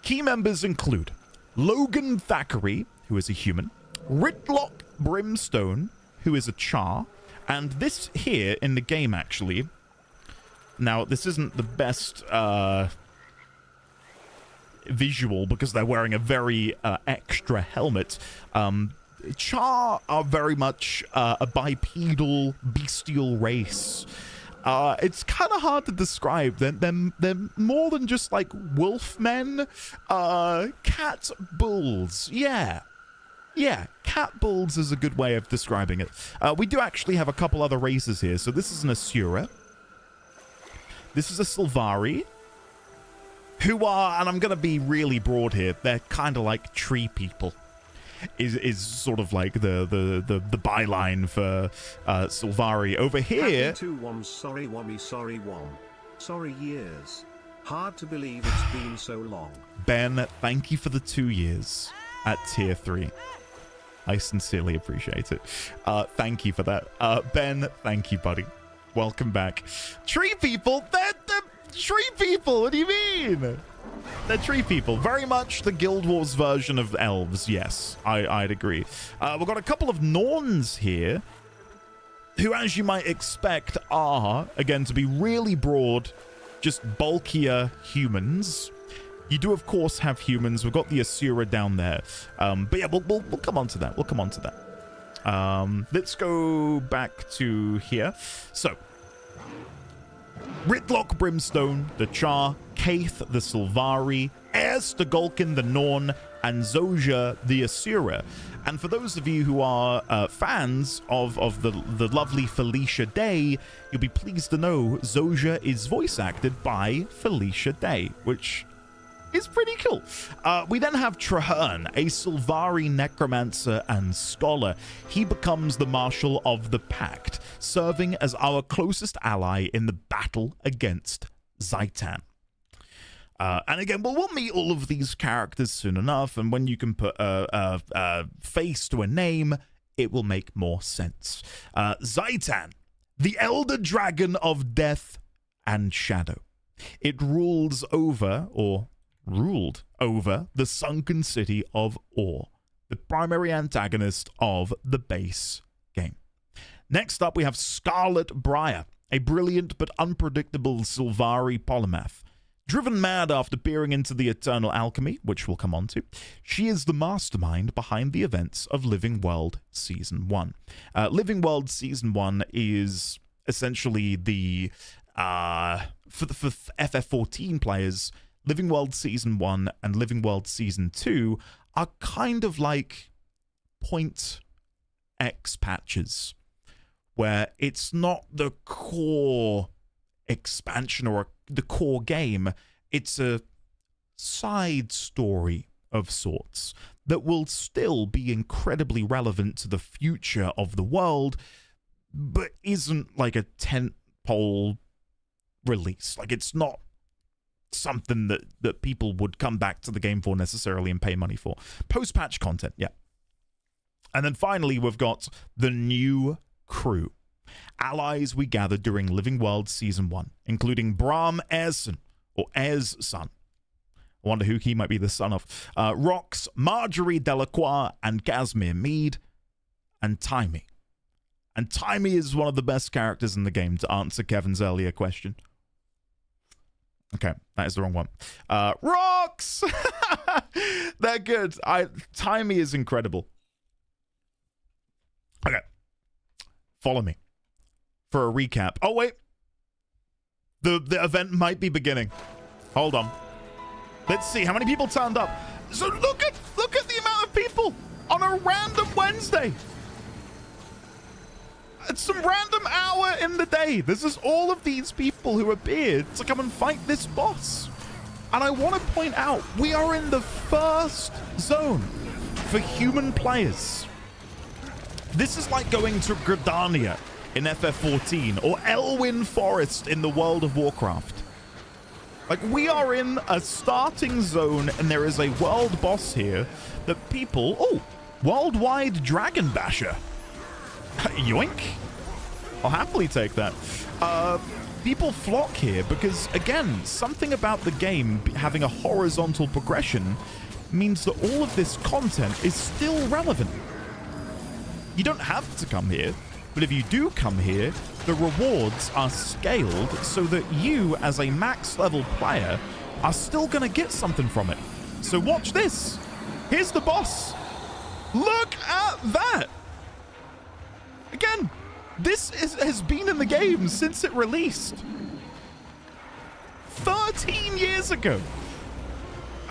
Key members include Logan Thackeray, who is a human, Ritlock Brimstone, who is a char, and this here in the game, actually. Now, this isn't the best visual because they're wearing a very extra helmet. Char are very much a bipedal, bestial race. It's kind of hard to describe. They're more than just like wolfmen. Cat bulls. Yeah, cat bulls is a good way of describing it. We do actually have a couple other races here. So this is an Asura. This is a Sylvari. Who are, and I'm going to be really broad here, they're kind of like tree people. Is sort of like the byline for Sylvari. Over here... 2-1, sorry, Wommy, sorry, Wom. Sorry, years. Hard to believe it's been so long. Ben, thank you for the 2 years at tier 3. I sincerely appreciate it. Thank you for that. Ben, thank you, buddy. Welcome back. Tree people? They're tree people! What do you mean? They're tree people. Very much the Guild Wars version of elves, yes. I'd agree. We've got a couple of Norns here, who, as you might expect, are, again, to be really broad, just bulkier humans. You do, of course, have humans. We've got the Asura down there. But yeah, we'll come on to that. We'll come on to that. Let's go back to here. So, Ritlock Brimstone, the Char, Kaith, the Sylvari, Erstagulkin, the Norn, and Zoja, the Asura. And for those of you who are fans of the lovely Felicia Day, you'll be pleased to know Zoja is voice acted by Felicia Day, which is pretty cool. We then have Traherne, a Sylvari necromancer and scholar. He becomes the Marshal of the Pact, serving as our closest ally in the battle against Zhaitan. And again, we'll meet all of these characters soon enough, and when you can put a face to a name, it will make more sense. Zhaitan, the Elder Dragon of Death and Shadow. It rules over, or ruled over, the sunken city of Or, the primary antagonist of the base game. Next up, we have Scarlet Briar, a brilliant but unpredictable Sylvari polymath. Driven mad after peering into the eternal alchemy, which we'll come on to, she is the mastermind behind the events of Living World Season 1. Living World Season 1 is essentially the... for FF14 players, Living World Season 1 and Living World Season 2 are kind of like Point X patches, where it's not the core expansion or the core game, it's a side story of sorts that will still be incredibly relevant to the future of the world, but isn't like a tentpole release. Like, it's not something that people would come back to the game for necessarily and pay money for. Post-patch content, yeah. And then finally, we've got the new crew. Allies we gathered during Living World Season 1, including Brahm Airson, or Air's son. I wonder who he might be the son of. Rox, Marjorie Delacroix, and Casimir Mead, and Timey. And Timey is one of the best characters in the game, to answer Kevin's earlier question. Okay, that is the wrong one. Rox! They're good. Timey is incredible. Okay. Follow me for a recap. Oh, wait. The event might be beginning. Hold on. Let's see how many people turned up. So look at the amount of people on a random Wednesday. It's some random hour in the day. This is all of these people who appeared to come and fight this boss. And I want to point out, we are in the first zone for human players. This is like going to Gridania in FF14 or Elwyn Forest in the World of Warcraft. Like, we are in a starting zone and there is a world boss here that people... Oh, Worldwide Dragon Basher. Yoink. I'll happily take that. People flock here because, again, something about the game having a horizontal progression means that all of this content is still relevant. You don't have to come here, but if you do come here, the rewards are scaled so that you, as a max level player, are still going to get something from it. So watch this. Here's the boss. Look at that. Again, this has been in the game since it released 13 years ago.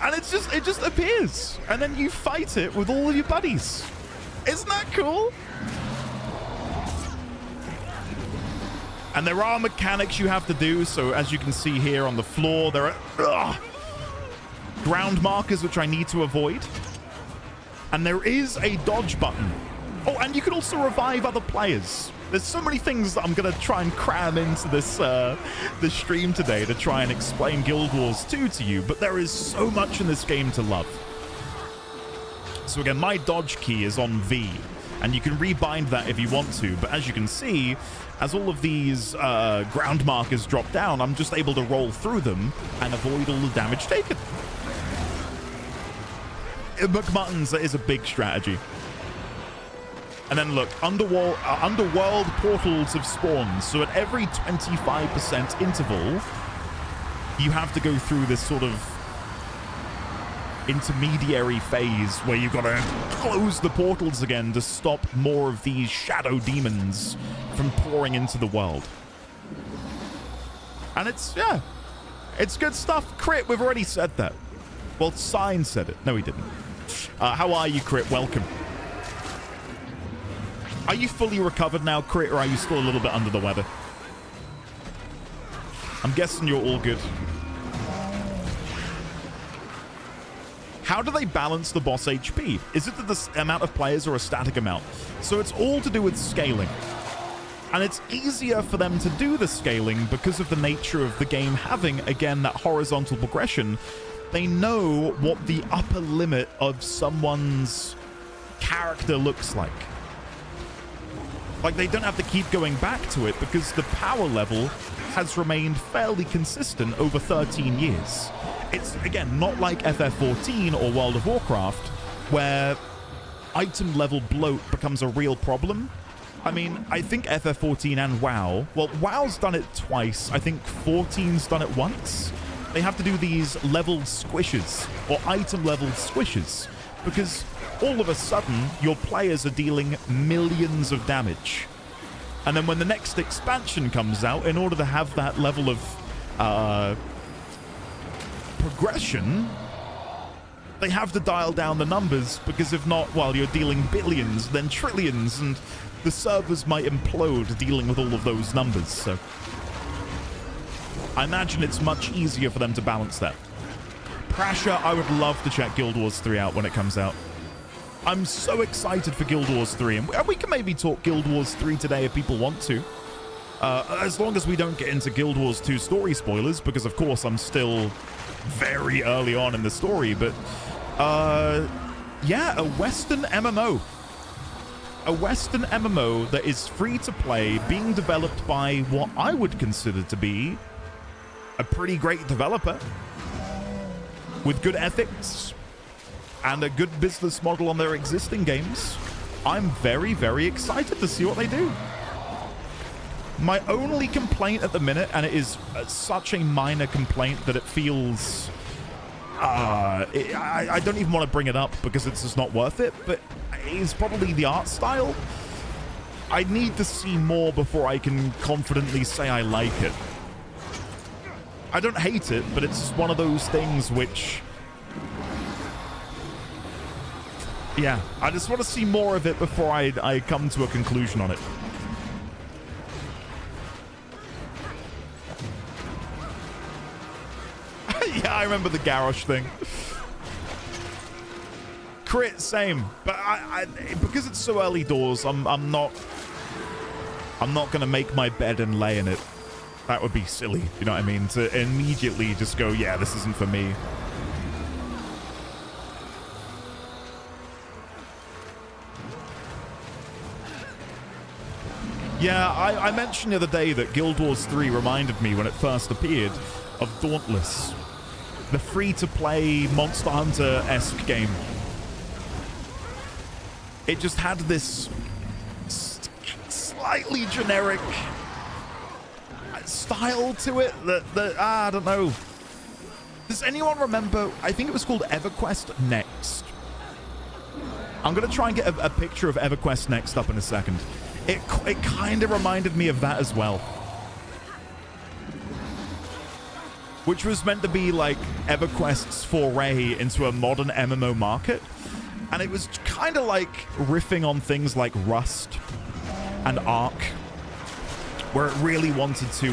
And it just appears. And then you fight it with all of your buddies. Isn't that cool? And there are mechanics you have to do. So as you can see here on the floor, there are ground markers which I need to avoid. And there is a dodge button. Oh, and you can also revive other players. There's so many things that I'm going to try and cram into this stream today to try and explain Guild Wars 2 to you. But there is so much in this game to love. So again, my dodge key is on V, and you can rebind that if you want to. But as you can see, as all of these ground markers drop down, I'm just able to roll through them and avoid all the damage taken. McMuttons is a big strategy. And then look, underworld portals have spawned. So at every 25% interval, you have to go through this sort of intermediary phase where you've got to close the portals again to stop more of these shadow demons from pouring into the world. And it's good stuff. Crit, we've already said that. Well, Sign said it. No, he didn't. How are you, Crit? Welcome. Are you fully recovered now, Crit, or are you still a little bit under the weather? I'm guessing you're all good. How do they balance the boss HP? Is it the amount of players or a static amount? So it's all to do with scaling. And it's easier for them to do the scaling because of the nature of the game having, again, that horizontal progression. They know what the upper limit of someone's character looks like. Like, they don't have to keep going back to it because the power level has remained fairly consistent over 13 years. It's, again, not like FF14 or World of Warcraft, where item level bloat becomes a real problem. I mean, I think FF14 and WoW, well, WoW's done it twice. I think 14's done it once. They have to do these leveled squishes, or item leveled squishes, because all of a sudden, your players are dealing millions of damage. And then when the next expansion comes out, in order to have that level of progression, they have to dial down the numbers, because if not, well, you're dealing billions, then trillions, and the servers might implode dealing with all of those numbers. So I imagine it's much easier for them to balance that. Prasha, I would love to check Guild Wars 3 out when it comes out. I'm so excited for Guild Wars 3, and we can maybe talk Guild Wars 3 today if people want to. As long as we don't get into Guild Wars 2 story spoilers, because of course I'm still very early on in the story, but yeah, a Western MMO. A Western MMO that is free to play, being developed by what I would consider to be a pretty great developer with good ethics and a good business model on their existing games. I'm very, very excited to see what they do. My only complaint at the minute, and it is such a minor complaint that it feels... I don't even want to bring it up because it's just not worth it, but it's probably the art style. I need to see more before I can confidently say I like it. I don't hate it, but it's just one of those things which... yeah, I just want to see more of it before I come to a conclusion on it. Yeah, I remember the Garrosh thing. Crit, same. But I because it's so early doors, I'm not gonna make my bed and lay in it. That would be silly, you know what I mean? To immediately just go, yeah, this isn't for me. Yeah, I mentioned the other day that Guild Wars 3 reminded me when it first appeared of Dauntless, the free-to-play Monster Hunter-esque game. It just had this slightly generic style to it that I don't know. Does anyone remember? I think it was called EverQuest Next. I'm going to try and get a picture of EverQuest Next up in a second. It kind of reminded me of that as well. Which was meant to be like EverQuest's foray into a modern MMO market. And it was kind of like riffing on things like Rust and Ark, where it really wanted to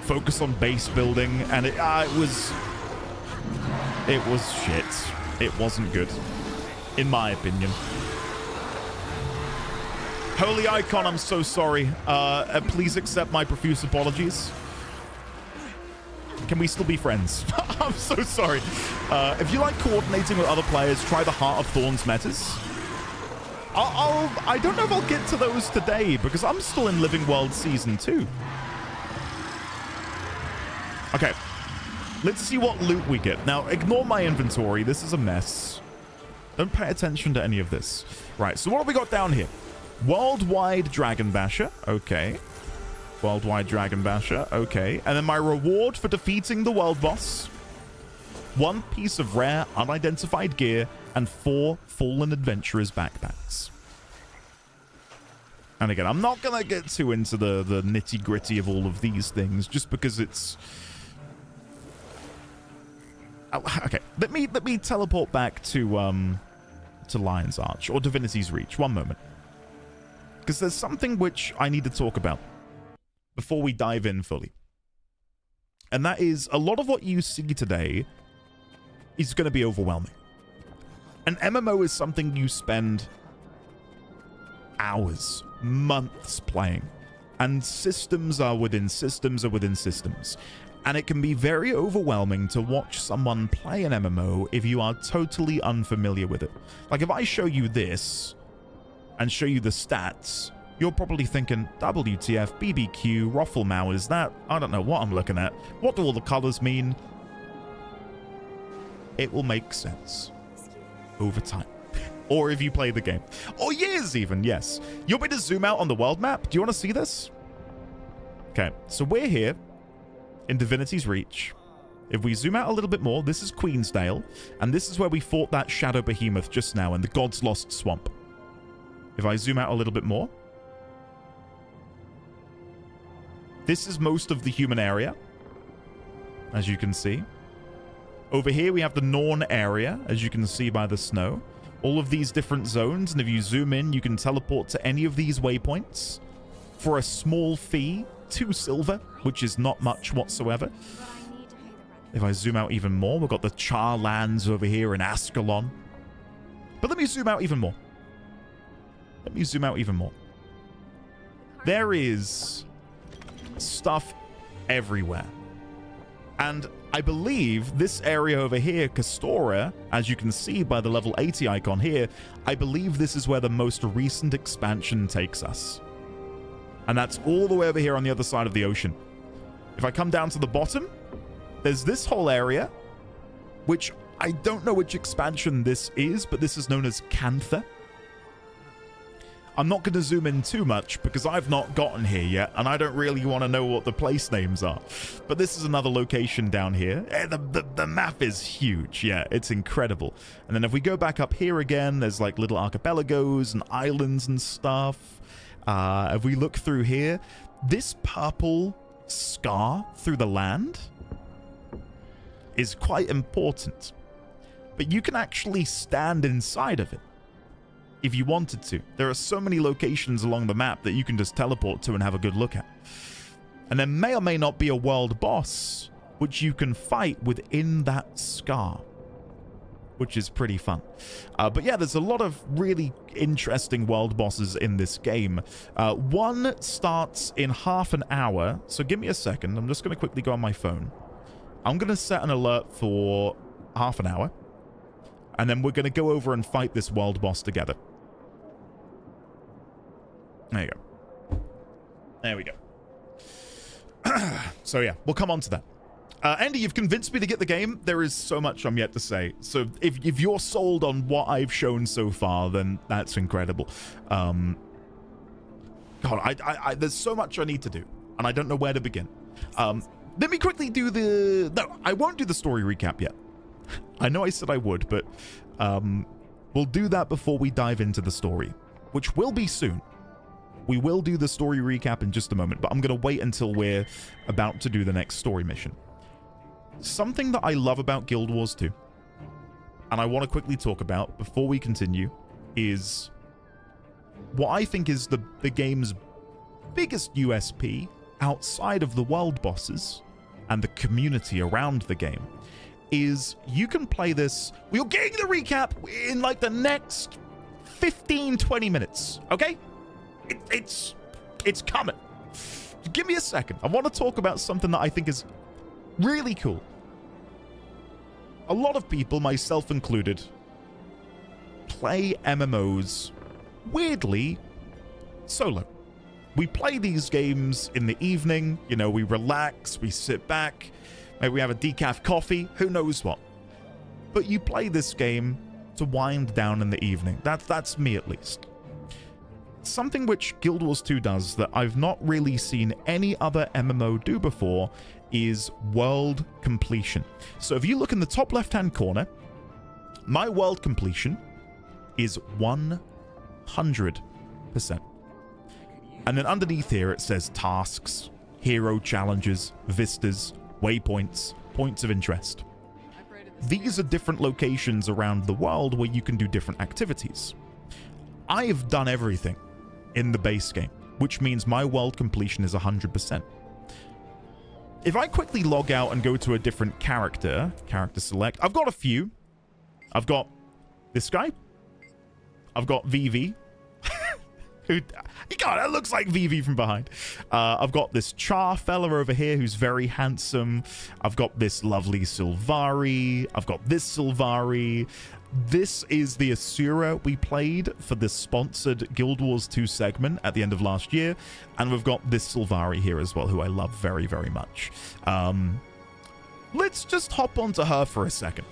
focus on base building, and it was shit. It wasn't good, in my opinion. Holy Icon, I'm so sorry. Please accept my profuse apologies. Can we still be friends? I'm so sorry. If you like coordinating with other players, try the Heart of Thorns metas. I don't know if I'll get to those today because I'm still in Living World Season 2. Okay. Let's see what loot we get. Now, ignore my inventory. This is a mess. Don't pay attention to any of this. Right, so what have we got down here? Worldwide Dragon Basher. Okay. Worldwide Dragon Basher. Okay. And then my reward for defeating the world boss. 1 piece of rare, unidentified gear, and 4 Fallen Adventurers backpacks. And again, I'm not going to get too into the nitty-gritty of all of these things, just because it's... Oh, okay, let me teleport back to Lion's Arch, or Divinity's Reach. One moment. Because there's something which I need to talk about before we dive in fully. And that is, a lot of what you see today is going to be overwhelming. An MMO is something you spend hours, months playing. And systems are within systems are within systems. And it can be very overwhelming to watch someone play an MMO if you are totally unfamiliar with it. Like if I show you this and show you the stats, you're probably thinking, WTF, BBQ, Roffelmau, is that? I don't know what I'm looking at. What do all the colors mean? It will make sense over time. Or if you play the game. Or years even, yes. You want me to zoom out on the world map? Do you want to see this? Okay, so we're here in Divinity's Reach. If we zoom out a little bit more, this is Queensdale. And this is where we fought that Shadow Behemoth just now in the God's Lost Swamp. If I zoom out a little bit more, this is most of the human area, as you can see. Over here, we have the Norn area, as you can see by the snow. All of these different zones, and if you zoom in, you can teleport to any of these waypoints for a small fee, 2 silver, which is not much whatsoever. If I zoom out even more, we've got the Char lands over here in Ascalon. But let me zoom out even more. Let me zoom out even more. There is stuff everywhere. And I believe this area over here, Kastora, as you can see by the level 80 icon here, I believe this is where the most recent expansion takes us. And that's all the way over here on the other side of the ocean. If I come down to the bottom, there's this whole area, which I don't know which expansion this is, but this is known as Cantha. I'm not going to zoom in too much because I've not gotten here yet, and I don't really want to know what the place names are. But this is another location down here. The map is huge. Yeah, it's incredible. And then if we go back up here again, there's like little archipelagos and islands and stuff. If we look through here, this purple scar through the land is quite important. But you can actually stand inside of it if you wanted to. There are so many locations along the map that you can just teleport to and have a good look at. And there may or may not be a world boss which you can fight within that scar, which is pretty fun. But yeah, there's a lot of really interesting world bosses in this game. One starts in half an hour, so give me a second. I'm just going to quickly go on my phone. I'm going to set an alert for half an hour, and then we're going to go over and fight this world boss together. There you go. There we go. So yeah, we'll come on to that. Andy, you've convinced me to get the game. There is so much I'm yet to say. So if you're sold on what I've shown so far, then that's incredible. God, there's so much I need to do, and I don't know where to begin. Let me quickly do the... No, I won't do the story recap yet. I know I said I would, but we'll do that before we dive into the story, which will be soon. We will do the story recap in just a moment, but I'm going to wait until we're about to do the next story mission. Something that I love about Guild Wars 2, and I want to quickly talk about before we continue, is what I think is the game's biggest USP outside of the world bosses and the community around the game, is you can play this... We're getting the recap in like the next 15-20 minutes, okay? It's coming. Give me a second. I want to talk about something that I think is really cool. A lot of people, myself included, play MMOs weirdly solo. We play these games in the evening, you know, we relax, we sit back, maybe we have a decaf coffee, who knows what. But you play this game to wind down in the evening. That's me at least. Something which Guild Wars 2 does that I've not really seen any other MMO do before is world completion. So if you look in the top left-hand corner, my world completion is 100%. And then underneath here it says tasks, hero challenges, vistas, waypoints, points of interest. These are different locations around the world where you can do different activities. I have done everything in the base game, which means my world completion is 100%. If I quickly log out and go to a different character select, I've got a few. I've got this guy. I've got Vivi. God, that looks like Vivi from behind. I've got this Char fella over here who's very handsome. I've got this lovely Sylvari. I've got this Sylvari. This is the Asura we played for the sponsored Guild Wars 2 segment at the end of last year. And we've got this Sylvari here as well, who I love very, very much. Let's just hop onto her for a second.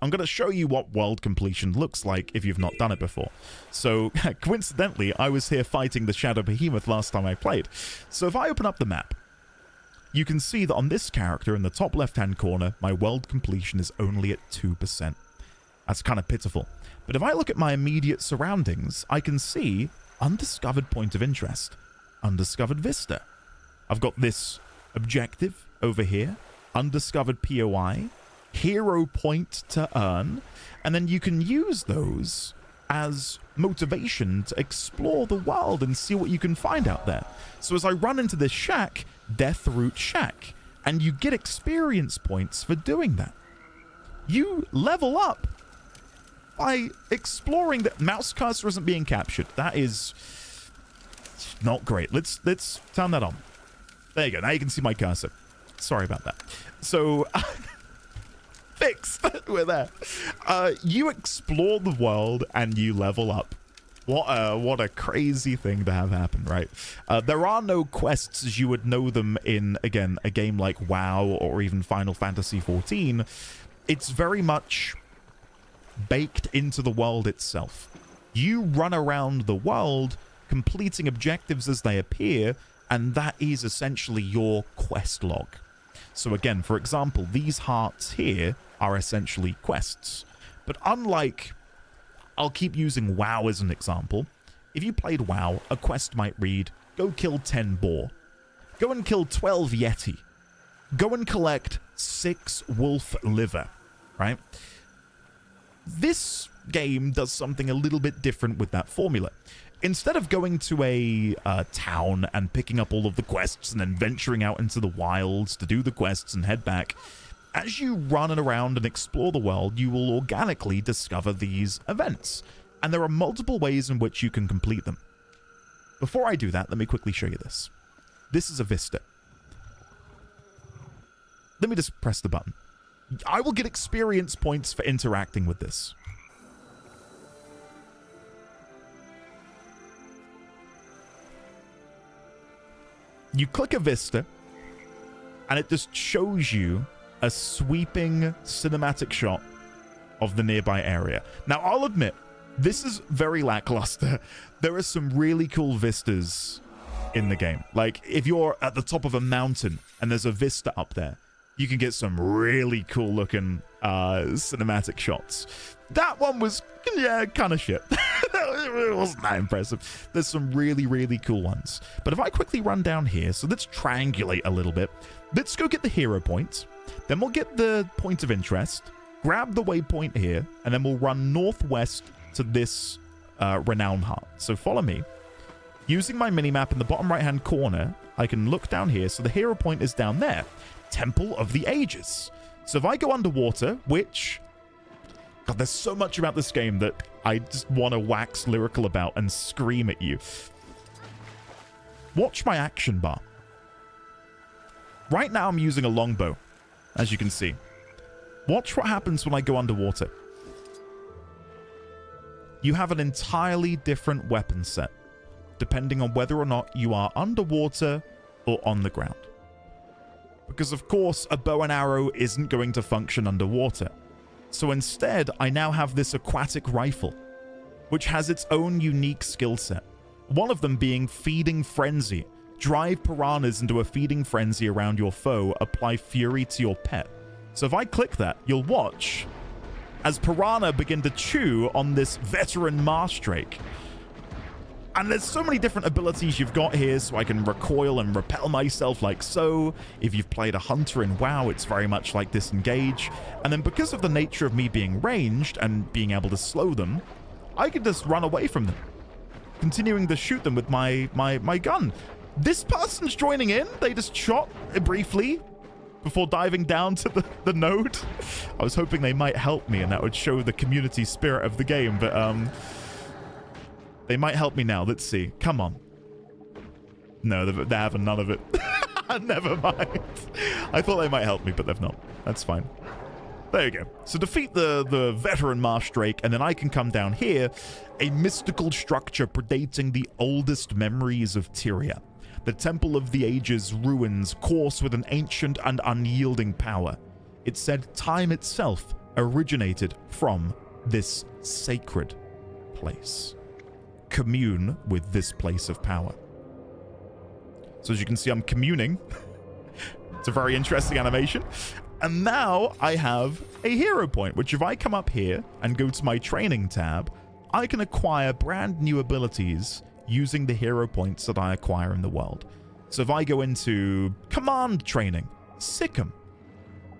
I'm going to show you what world completion looks like if you've not done it before. So, coincidentally, I was here fighting the Shadow Behemoth last time I played. So if I open up the map, you can see that on this character in the top left-hand corner, my world completion is only at 2%. That's kind of pitiful. But if I look at my immediate surroundings, I can see undiscovered point of interest, undiscovered vista. I've got this objective over here, undiscovered POI, hero point to earn, and then you can use those as motivation to explore the world and see what you can find out there. So as I run into this shack, Deathroot Shack, and you get experience points for doing that. You level up by exploring. The mouse cursor isn't being captured. That is not great. Let's turn that on. There you go. Now you can see my cursor. Sorry about that. So fixed. We're there. You explore the world and you level up. What a crazy thing to have happen, right? There are no quests as you would know them in, again, a game like WoW or even Final Fantasy XIV. It's very much baked into the world itself. You run around the world completing objectives as they appear, and that is essentially your quest log. So again, for example, these hearts here are essentially quests. But unlike, I'll keep using WoW as an example. If you played WoW, a quest might read, go kill 10 boar. Go and kill 12 yeti. Go and collect 6 wolf liver, right? This game does something a little bit different with that formula. Instead of going to a town and picking up all of the quests and then venturing out into the wilds to do the quests and head back, as you run around and explore the world, you will organically discover these events. And there are multiple ways in which you can complete them. Before I do that, let me quickly show you this. This is a vista. Let me just press the button. I will get experience points for interacting with this. You click a vista, and it just shows you a sweeping cinematic shot of the nearby area. Now, I'll admit, this is very lackluster. There are some really cool vistas in the game. Like, if you're at the top of a mountain and there's a vista up there, you can get some really cool looking cinematic shots. That one was, yeah, kind of shit. It wasn't that impressive. There's some really, really cool ones. But if I quickly run down here, so let's triangulate a little bit. Let's go get the hero point. Then we'll get the point of interest, grab the waypoint here, and then we'll run northwest to this renown heart. So follow me. Using my minimap in the bottom right-hand corner, I can look down here. So the hero point is down there. Temple of the Ages. So if I go underwater, which... God, there's so much about this game that I just want to wax lyrical about and scream at you. Watch my action bar. Right now I'm using a longbow, as you can see. Watch what happens when I go underwater. You have an entirely different weapon set, depending on whether or not you are underwater or on the ground. Because of course, a bow and arrow isn't going to function underwater. So instead, I now have this aquatic rifle, which has its own unique skill set. One of them being Feeding Frenzy. Drive piranhas into a feeding frenzy around your foe, apply fury to your pet. So if I click that, you'll watch as piranha begin to chew on this veteran marsh drake. And there's so many different abilities you've got here, so I can recoil and repel myself like so. If you've played a hunter in WoW, it's very much like disengage. And then because of the nature of me being ranged and being able to slow them, I can just run away from them, continuing to shoot them with my gun. This person's joining in. They just shot briefly before diving down to the node. I was hoping they might help me and that would show the community spirit of the game, but They might help me now. Let's see. Come on. No, they're having none of it. Never mind. I thought they might help me, but they've not. That's fine. There you go. So defeat the veteran Marsh Drake, and then I can come down here. A mystical structure predating the oldest memories of Tyria. The Temple of the Ages ruins course with an ancient and unyielding power. It said time itself originated from this sacred place. Commune with this place of power. So as you can see, I'm communing. It's a very interesting animation. And now I have a hero point, which if I come up here and go to my training tab, I can acquire brand new abilities using the hero points that I acquire in the world. So if I go into command training, Sikkim.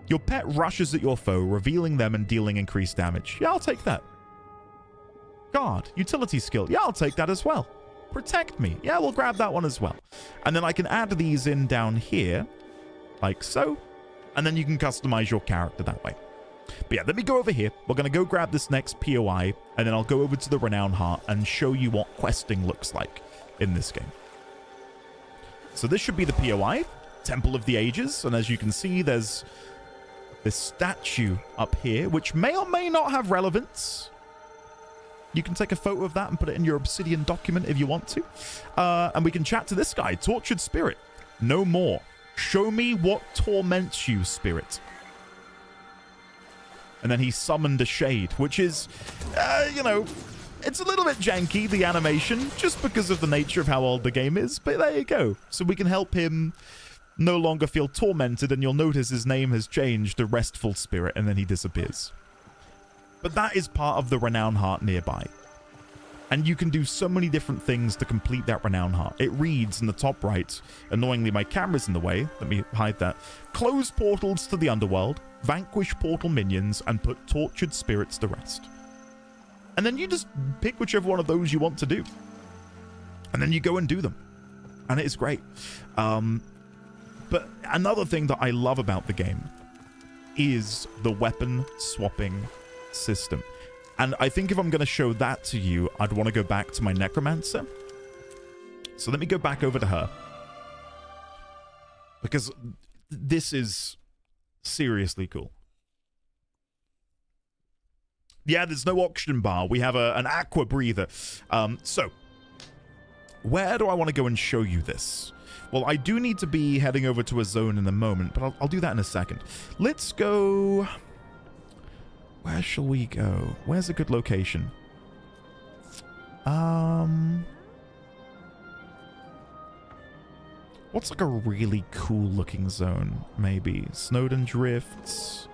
Your pet rushes at your foe, revealing them and dealing increased damage. Yeah, I'll take that. Guard, utility skill. Yeah, I'll take that as well. Protect me. Yeah, we'll grab that one as well. And then I can add these in down here, like so. And then you can customize your character that way. But yeah, let me go over here. We're going to go grab this next POI, and then I'll go over to the Renown Heart and show you what questing looks like in this game. So this should be the POI, Temple of the Ages. And as you can see, there's this statue up here, which may or may not have relevance. You can take a photo of that and put it in your Obsidian document if you want to. And we can chat to this guy, Tortured Spirit. No more. Show me what torments you, spirit. And then he summoned a shade, which is, you know, it's a little bit janky, the animation, just because of the nature of how old the game is. But there you go. So we can help him no longer feel tormented, and you'll notice his name has changed to Restful Spirit, and then he disappears. But that is part of the Renown Heart nearby. And you can do so many different things to complete that Renown Heart. It reads in the top right. Annoyingly, my camera's in the way. Let me hide that. Close portals to the underworld, vanquish portal minions, and put tortured spirits to rest. And then you just pick whichever one of those you want to do. And then you go and do them. And it is great. But another thing that I love about the game is the weapon swapping system. And I think if I'm going to show that to you, I'd want to go back to my Necromancer. So let me go back over to her. Because this is seriously cool. Yeah, there's no oxygen bar. We have an aqua breather. So, where do I want to go and show you this? Well, I do need to be heading over to a zone in a moment, but I'll do that in a second. Let's go... Where shall we go? Where's a good location? What's like a really cool looking zone? Maybe Snowden Drifts.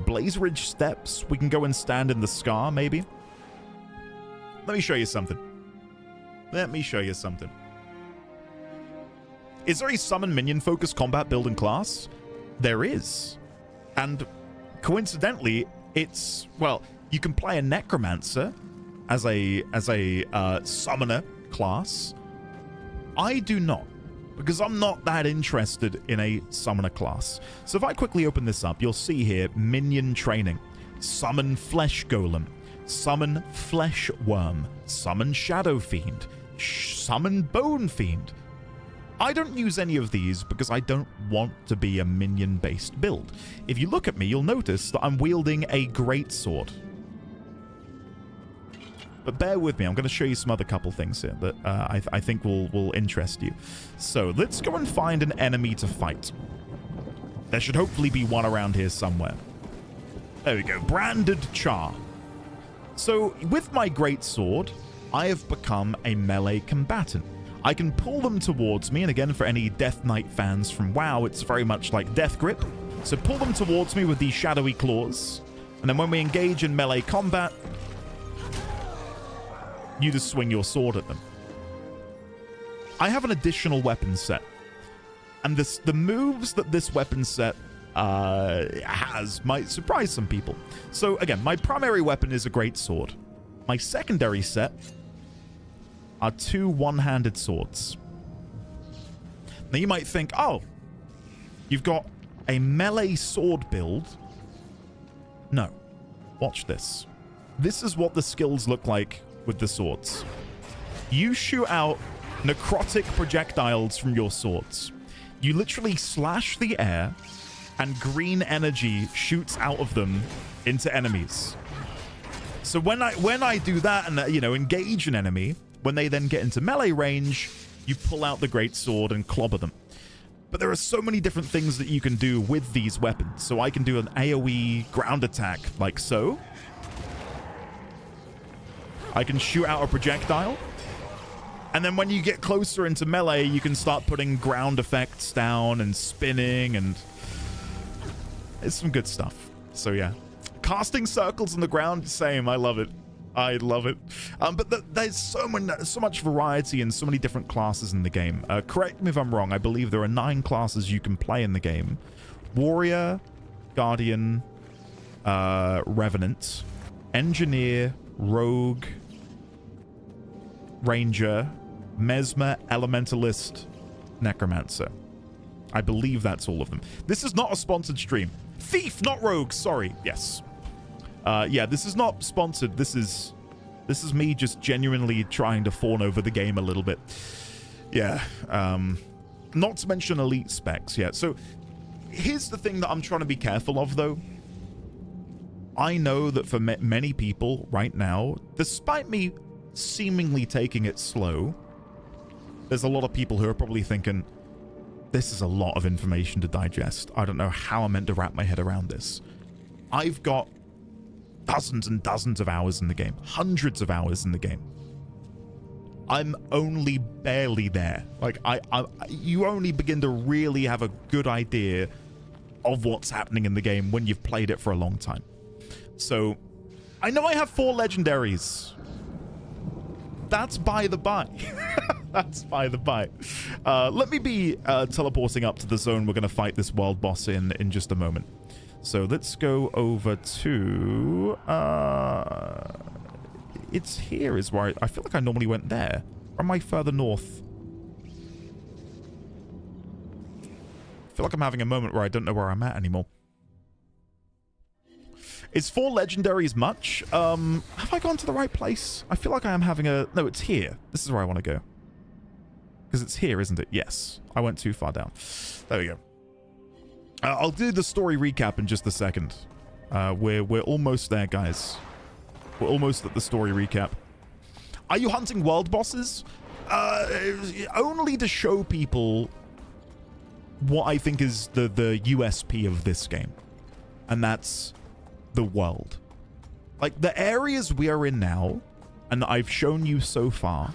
Blaze Ridge Steps. We can go and stand in the Scar, maybe. Let me show you something. Let me show you something. Is there a summon minion focused combat building class? There is. And coincidentally, it's, well, you can play a Necromancer as a summoner class. I do not, because I'm not that interested in a summoner class. So if I quickly open this up, you'll see here minion training, summon Flesh Golem, summon Flesh Worm, summon Shadow Fiend, summon Bone Fiend. I don't use any of these because I don't want to be a minion-based build. If you look at me, you'll notice that I'm wielding a greatsword. But bear with me, I'm going to show you some other couple things here that I think will interest you. So let's go and find an enemy to fight. There should hopefully be one around here somewhere. There we go, Branded Char. So with my greatsword, I have become a melee combatant. I can pull them towards me, and again, for any Death Knight fans from WoW, it's very much like Death Grip. So pull them towards me with these shadowy claws, and then when we engage in melee combat, you just swing your sword at them. I have an additional weapon set, and the moves that this weapon set has might surprise some people. So again, my primary weapon is a greatsword. My secondary set are two one-handed swords. Now you might think, oh, you've got a melee sword build. No. Watch this. This is what the skills look like with the swords. You shoot out necrotic projectiles from your swords. You literally slash the air, and green energy shoots out of them into enemies. So when I do that and, you know, engage an enemy, when they then get into melee range, you pull out the great sword and clobber them. But there are so many different things that you can do with these weapons. So I can do an AoE ground attack like so. I can shoot out a projectile. And then when you get closer into melee, you can start putting ground effects down and spinning, and it's some good stuff. So yeah. Casting circles on the ground, same. I love it. I love it. But there's so much variety and so many different classes in the game. Correct me if I'm wrong. I believe there are 9 classes you can play in the game. Warrior, Guardian, Revenant, Engineer, Rogue, Ranger, Mesmer, Elementalist, Necromancer. I believe that's all of them. This is not a sponsored stream. Thief, not Rogue. Sorry. Yes. Yeah, this is not sponsored. This is me just genuinely trying to fawn over the game a little bit. Yeah. Not to mention elite specs. Yeah. So here's the thing that I'm trying to be careful of, though. I know that for many people right now, despite me seemingly taking it slow, there's a lot of people who are probably thinking, this is a lot of information to digest. I don't know how I'm meant to wrap my head around this. I've got dozens and dozens of hours in the game, hundreds of hours in the game. I'm only barely there. Like, you only begin to really have a good idea of what's happening in the game when you've played it for a long time. So, I know I have 4 legendaries. That's by the by. That's by the by. Let me be teleporting up to the zone we're going to fight this world boss in just a moment. So let's go over to... it's here is where I feel like I normally went there. Or am I further north? I feel like I'm having a moment where I don't know where I'm at anymore. Is 4 legendaries much? Have I gone to the right place? I feel like I am having a... No, it's here. This is where I want to go. Because it's here, isn't it? Yes. I went too far down. There we go. I'll do the story recap in just a second. We're almost there, guys. We're almost at the story recap. Are you hunting world bosses? Only to show people what I think is the USP of this game. And that's the world. Like, the areas we are in now, and I've shown you so far,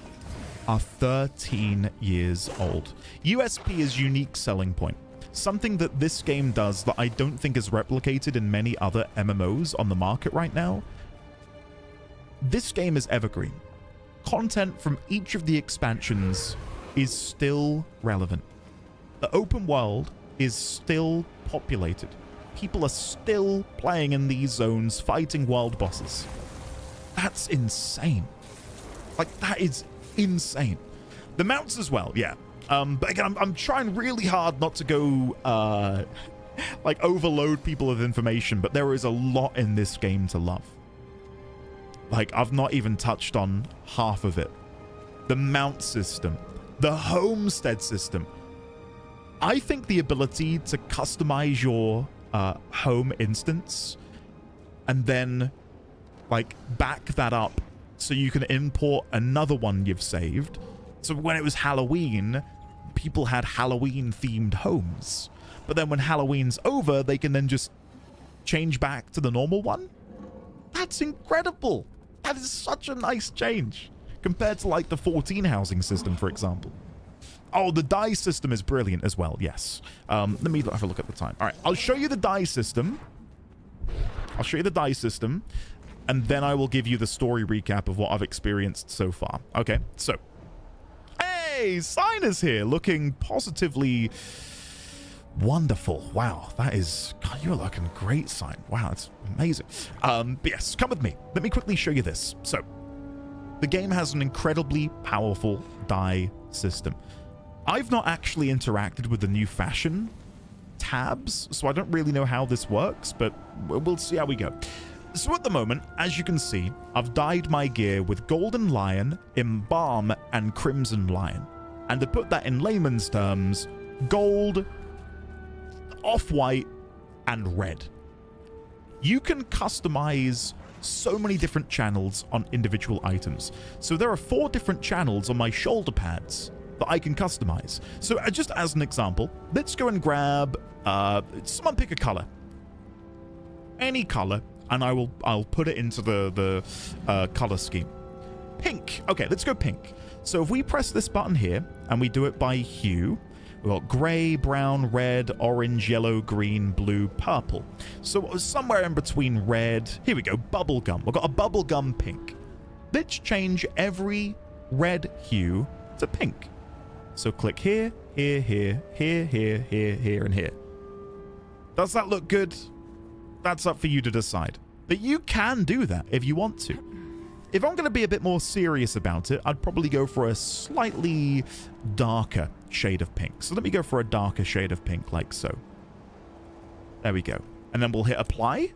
are 13 years old. USP is unique selling point. Something that this game does that I don't think is replicated in many other MMOs on the market right now. This game is evergreen. Content from each of the expansions is still relevant. The open world is still populated. People are still playing in these zones, fighting world bosses. That's insane. Like, that is insane. The mounts as well, yeah. But again, I'm trying really hard not to go, like, overload people with information, but there is a lot in this game to love. Like, I've not even touched on half of it. The mount system, the homestead system. I think the ability to customize your home instance and then, like, back that up so you can import another one you've saved. So when it was Halloween, people had Halloween-themed homes. But then when Halloween's over, they can then just change back to the normal one. That's incredible. That is such a nice change compared to, like, the 14 housing system, for example. Oh, the die system is brilliant as well, yes. Let me have a look at the time. All right, I'll show you the die system. And then I will give you the story recap of what I've experienced so far. Okay, so. Hey, Sign is here, looking positively wonderful. Wow, that is... God, you're looking great, Sign. Wow, that's amazing. But yes, come with me. Let me quickly show you this. So, the game has an incredibly powerful die system. I've not actually interacted with the new fashion tabs, so I don't really know how this works, but we'll see how we go. So at the moment, as you can see, I've dyed my gear with Golden Lion, Embalm, and Crimson Lion. And to put that in layman's terms, gold, off-white, and red. You can customize so many different channels on individual items. So there are 4 different channels on my shoulder pads that I can customize. So just as an example, let's go and grab, someone pick a color. Any color, and I'll put it into the color scheme. Pink. Okay, let's go pink. So if we press this button here, and we do it by hue, we've got gray, brown, red, orange, yellow, green, blue, purple. So somewhere in between red. Here we go, bubblegum. We've got a bubblegum pink. Let's change every red hue to pink. So click here, here, here, here, here, here, here, and here. Does that look good? That's up for you to decide. But you can do that if you want to. If I'm going to be a bit more serious about it, I'd probably go for a slightly darker shade of pink. So let me go for a darker shade of pink like so. There we go. And then we'll hit apply.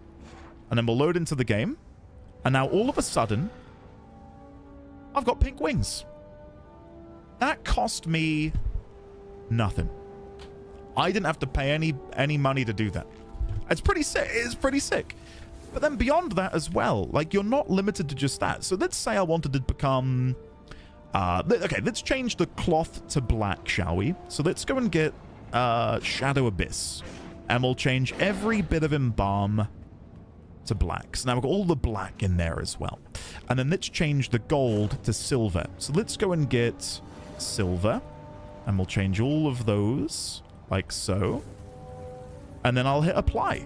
And then we'll load into the game. And now all of a sudden, I've got pink wings. That cost me nothing. I didn't have to pay any money to do that. It's pretty sick. It's pretty sick. But then beyond that as well, like, you're not limited to just that. So let's say I wanted to become... okay, let's change the cloth to black, shall we? So let's go and get Shadow Abyss. And we'll change every bit of Embalm to black. So now we've got all the black in there as well. And then let's change the gold to silver. So let's go and get silver. And we'll change all of those like so. And then I'll hit apply.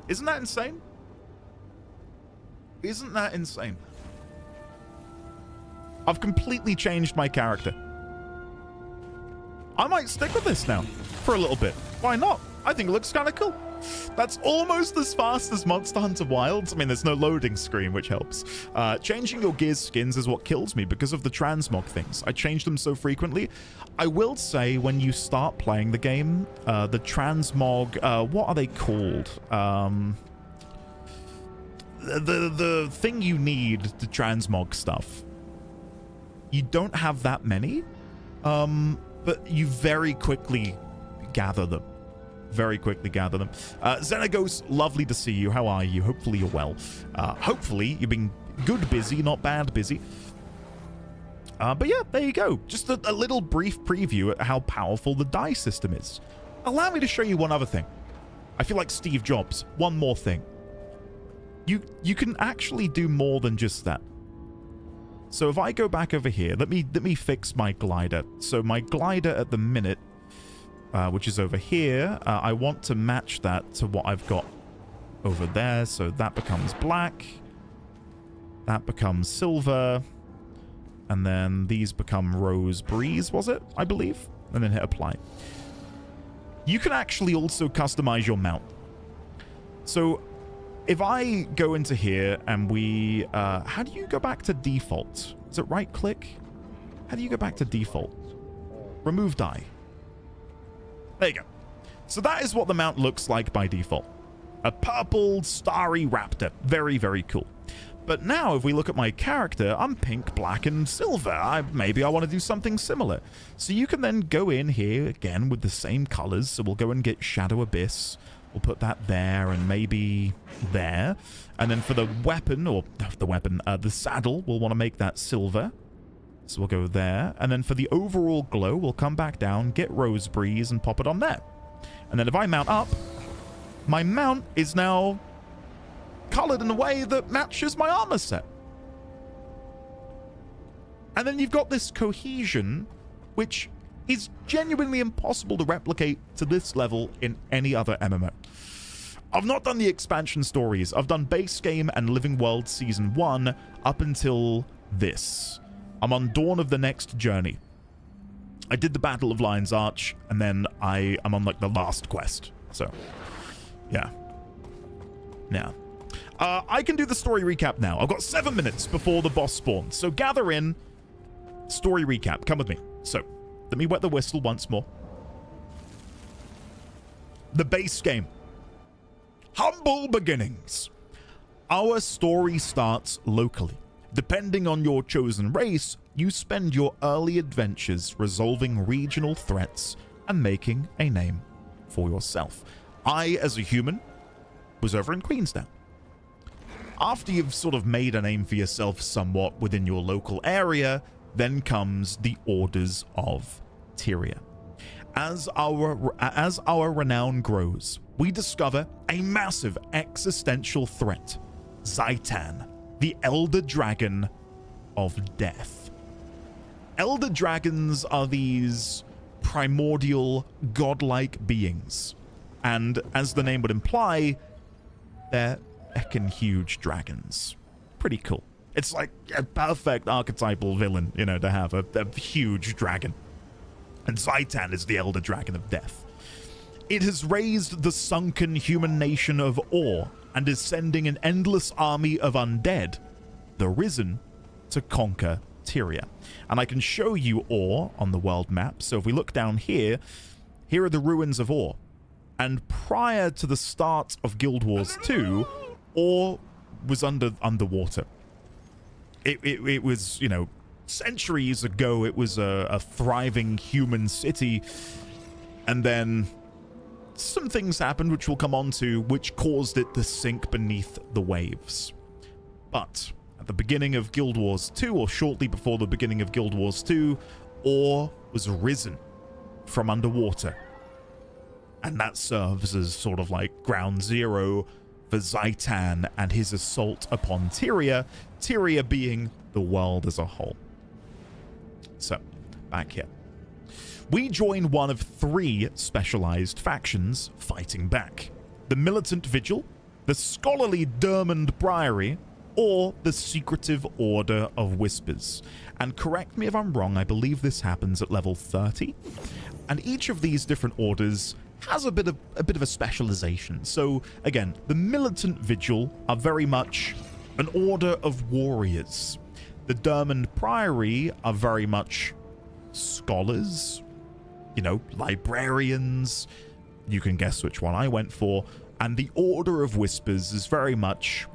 Isn't that insane? Isn't that insane? I've completely changed my character. I might stick with this now for a little bit. Why not? I think it looks kind of cool. That's almost as fast as Monster Hunter Wilds. I mean, there's no loading screen, which helps. Changing your gear's skins is what kills me because of the transmog things. I change them so frequently. I will say, when you start playing the game, the transmog, what are they called? The thing you need to transmog stuff. You don't have that many, but you very quickly gather them. Very quickly gather them. Xenagos, lovely to see you. How are you? Hopefully you're well. Hopefully you've been good busy, not bad busy. But yeah, there you go. Just a little brief preview at how powerful the die system is. Allow me to show you one other thing. I feel like Steve Jobs. One more thing. You can actually do more than just that. So if I go back over here, let me fix my glider. So my glider at the minute, which is over here, I want to match that to what I've got over there. So that becomes black. That becomes silver. And then these become Rose Breeze, was it? I believe. And then hit apply. You can actually also customize your mount. So if I go into here and we... how do you go back to default? Is it right click? How do you go back to default? Remove die. There you go. So that is what the mount looks like by default. A purple starry raptor. Very, very cool. But now if we look at my character, I'm pink, black, and silver. Maybe I want to do something similar. So you can then go in here again with the same colors. So we'll go and get Shadow Abyss. We'll put that there and maybe there. And then for the weapon, or the saddle, we'll want to make that silver. So we'll go there. And then for the overall glow, we'll come back down, get Rose Breeze, and pop it on there. And then if I mount up, my mount is now colored in a way that matches my armor set. And then you've got this cohesion, which is genuinely impossible to replicate to this level in any other MMO. I've not done the expansion stories. I've done base game and Living World Season 1 up until this. I'm on Dawn of the Next Journey. I did the Battle of Lion's Arch, and then I'm on, like, the last quest. So, yeah. Now, I can do the story recap now. I've got 7 minutes before the boss spawns. So gather in. Story recap. Come with me. So, let me wet the whistle once more. the base game. Humble beginnings. Our story starts locally. Depending on your chosen race, you spend your early adventures resolving regional threats and making a name for yourself. I, as a human, was over in Queenstown. After you've sort of made a name for yourself somewhat within your local area, then comes the Orders of Tyria. As our renown grows, we discover a massive existential threat, Zhaitan, the Elder Dragon of Death. Elder dragons are these primordial, godlike beings, and as the name would imply, they're heckin' huge dragons. Pretty cool. It's like a perfect archetypal villain, you know, to have a huge dragon. And Zhaitan is the Elder Dragon of Death. It has raised the sunken human nation of Or and is sending an endless army of undead, the Risen, to conquer Tyria. And I can show you Or on the world map. So if we look down here, here are the ruins of Or. And prior to the start of Guild Wars 2, Or was underwater. It was, you know, centuries ago, it was a thriving human city. And then some things happened, which we'll come on to, which caused it to sink beneath the waves. But at the beginning of Guild Wars 2, or shortly before the beginning of Guild Wars 2, Or was risen from underwater. And that serves as sort of like ground zero for Zhaitan and his assault upon Tyria, Tyria being the world as a whole. So, back here. We join one of 3 specialized factions fighting back. The Militant Vigil, the Scholarly Dermond Priory, or the Secretive Order of Whispers. And correct me if I'm wrong, I believe this happens at level 30. And each of these different orders has a bit of a specialization. So again, the Militant Vigil are very much an order of warriors. The Dermond Priory are very much scholars, you know, librarians. You can guess which one I went for. And the Order of Whispers is very much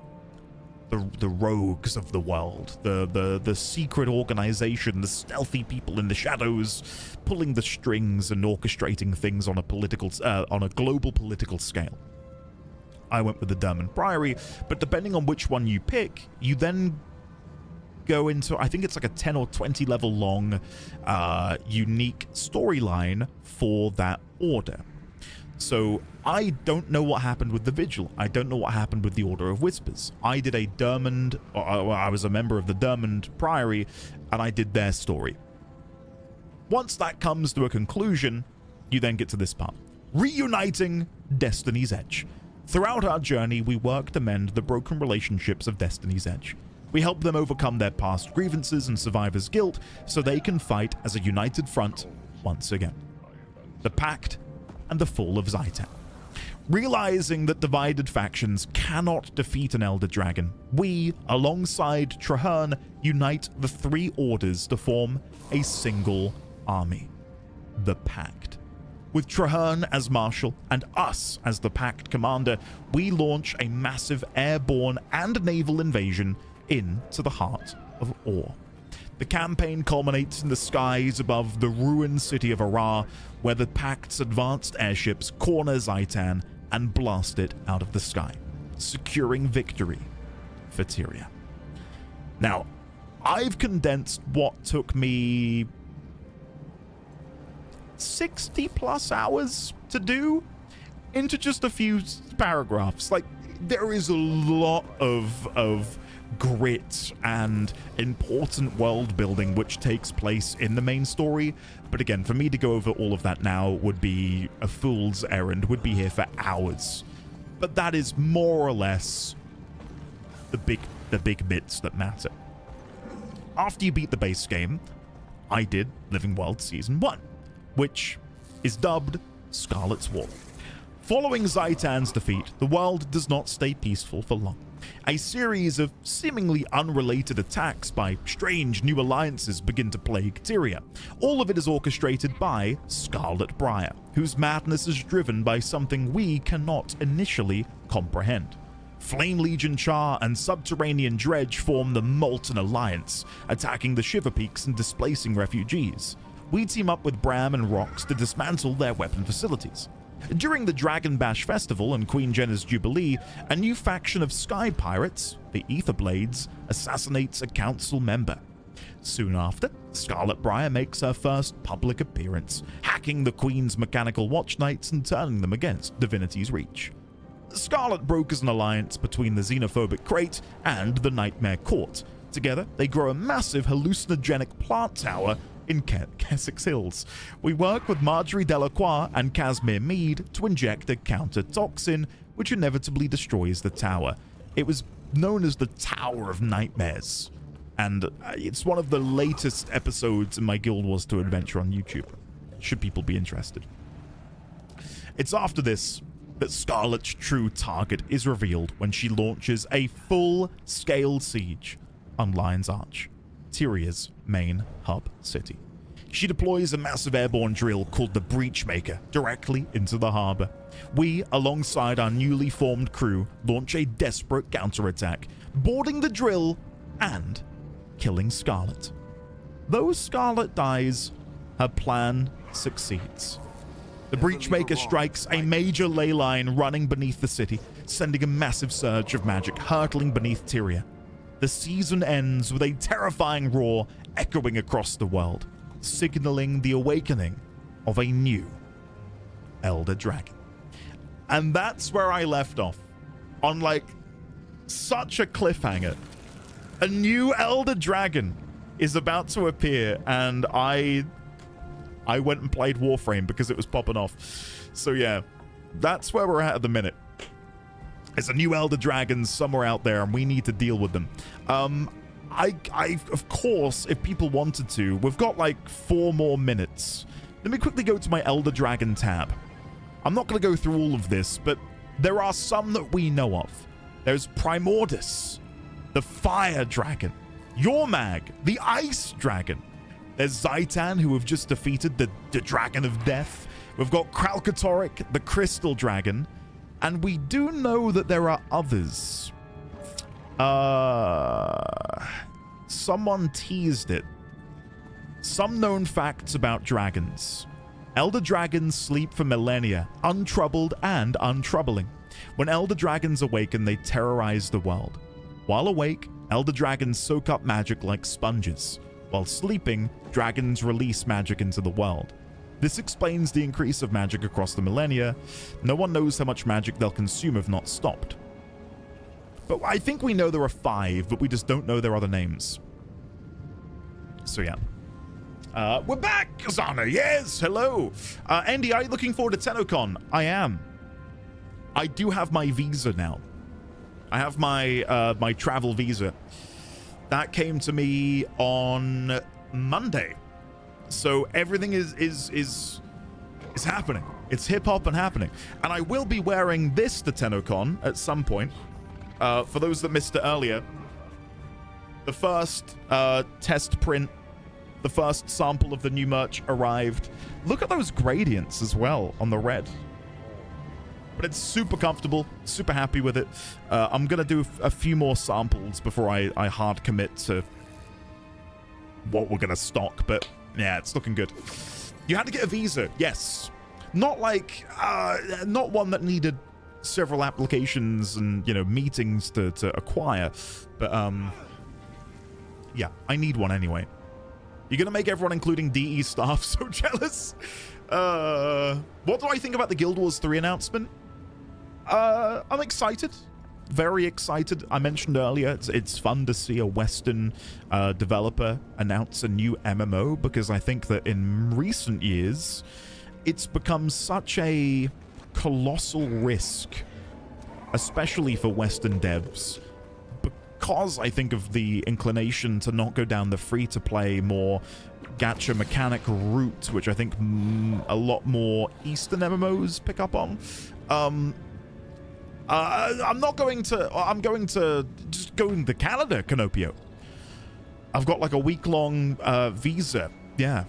the rogues of the world, the secret organization, the stealthy people in the shadows, pulling the strings and orchestrating things on a global political scale. I went with the Dermond Priory, but depending on which one you pick, you then go into, I think it's like a 10 or 20 level long unique storyline for that order. So I don't know what happened with the Vigil. I don't know what happened with the Order of Whispers. I did a Dermond, or I was a member of the Dermond Priory, and I did their story. Once that comes to a conclusion, you then get to this part. Reuniting Destiny's Edge. Throughout our journey, we work to mend the broken relationships of Destiny's Edge. We help them overcome their past grievances and survivor's guilt so they can fight as a united front once again. The Pact and the fall of Zhaitan. Realizing that divided factions cannot defeat an Elder Dragon, we, alongside Trahearne, unite the 3 orders to form a single army, the Pact. With Trahearne as Marshal and us as the Pact Commander, we launch a massive airborne and naval invasion into the heart of Or. The campaign culminates in the skies above the ruined city of Arar, where the Pact's advanced airships corner Zhaitan and blast it out of the sky, securing victory for Tyria. Now, I've condensed what took me 60 plus hours to do into just a few paragraphs. Like, there is a lot of grit and important world building which takes place in the main story, but again, for me to go over all of that now would be a fool's errand, would be here for hours. But that is more or less the big bits that matter. After you beat the base game, I did Living World Season 1, which is dubbed Scarlet's War. Following Zhaitan's defeat, the world does not stay peaceful for long. A series of seemingly unrelated attacks by strange new alliances begin to plague Tyria. All of it is orchestrated by Scarlet Briar, whose madness is driven by something we cannot initially comprehend. Flame Legion Char and Subterranean Dredge form the Molten Alliance, attacking the Shiver Peaks and displacing refugees. We team up with Bram and Rox to dismantle their weapon facilities. During the Dragon Bash Festival and Queen Jenna's Jubilee, a new faction of Sky Pirates, the Etherblades, assassinates a council member. Soon after, Scarlet Briar makes her first public appearance, hacking the Queen's mechanical watch knights and turning them against Divinity's Reach. Scarlet brokers an alliance between the xenophobic Crate and the Nightmare Court. Together, they grow a massive hallucinogenic plant tower in Kessex Hills. We work with Marjorie Delacroix and Casimir Mead to inject a counter-toxin which inevitably destroys the tower. It was known as the Tower of Nightmares, and it's one of the latest episodes in my Guild Wars 2 adventure on YouTube, should people be interested. It's after this that Scarlet's true target is revealed when she launches a full-scale siege on Lion's Arch, Tyria's main hub city. She deploys a massive airborne drill called the Breachmaker directly into the harbor. We, alongside our newly formed crew, launch a desperate counterattack, boarding the drill and killing Scarlet. Though Scarlet dies, her plan succeeds. The Breachmaker strikes a major ley line running beneath the city, sending a massive surge of magic hurtling beneath Tyria. The season ends with a terrifying roar echoing across the world, signaling the awakening of a new Elder Dragon. And that's where I left off, on like such a cliffhanger. A new Elder Dragon is about to appear, and I went and played Warframe because it was popping off. So yeah, that's where we're at the minute. There's a new Elder Dragon somewhere out there, and we need to deal with them. Of course, if people wanted to, we've got like 4 more minutes. Let me quickly go to my Elder Dragon tab. I'm not going to go through all of this, but there are some that we know of. There's Primordus, the Fire Dragon, Yormag, the Ice Dragon. There's Zaitan, who have just defeated the Dragon of Death. We've got Kralkatorrik, the Crystal Dragon. And we do know that there are others. Someone teased it. Some known facts about dragons. Elder dragons sleep for millennia, untroubled and untroubling. When elder dragons awaken, they terrorize the world. While awake, elder dragons soak up magic like sponges. While sleeping, dragons release magic into the world. This explains the increase of magic across the millennia. No one knows how much magic they'll consume if not stopped. But I think we know there are 5, but we just don't know their other names. So yeah. We're back, Zana. Yes, hello. Andy, are you looking forward to TennoCon? I am. I do have my visa now. I have my my travel visa. That came to me on Monday. So everything is happening. It's hip hop and happening. And I will be wearing this to TennoCon at some point. For those that missed it earlier, the first test print, the first sample of the new merch arrived. Look at those gradients as well on the red. But it's super comfortable, super happy with it. I'm going to do a few more samples before I hard commit to what we're going to stock. But yeah, it's looking good. You had to get a visa, yes. Not like, not one that needed several applications and, you know, meetings to acquire. But yeah, I need one anyway. You're going to make everyone, including DE staff, so jealous. What do I think about the Guild Wars 3 announcement? I'm excited. Very excited. I mentioned earlier, it's fun to see a Western developer announce a new MMO, because I think that in recent years, it's become such a colossal risk, especially for Western devs, because I think of the inclination to not go down the free-to-play, more gacha mechanic route, which I think a lot more Eastern MMOs pick up on. I'm going to just go into Canada, Canopio. I've got like a week-long visa. Yeah.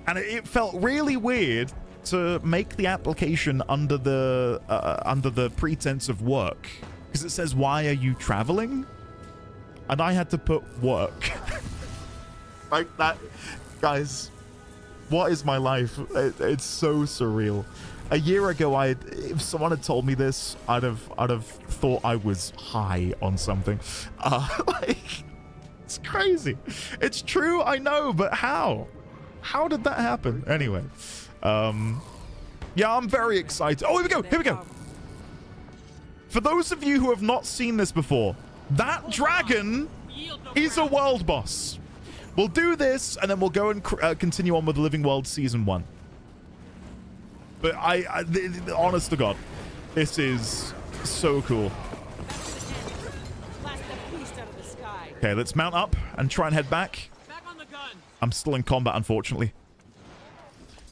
And it felt really weird to make the application under the pretense of work, because it says, why are you traveling? And I had to put work. Like that. Guys, what is my life? It's so surreal. A year ago, if someone had told me this, I'd have thought I was high on something. Like, it's crazy. It's true, I know, but how? How did that happen? Anyway, yeah, I'm very excited. Oh, here we go. Here we go. For those of you who have not seen this before, that dragon is a world boss. We'll do this, and then we'll go and continue on with Living World Season 1. But honest to God, this is so cool. Okay, let's mount up and try and head back. I'm still in combat, unfortunately.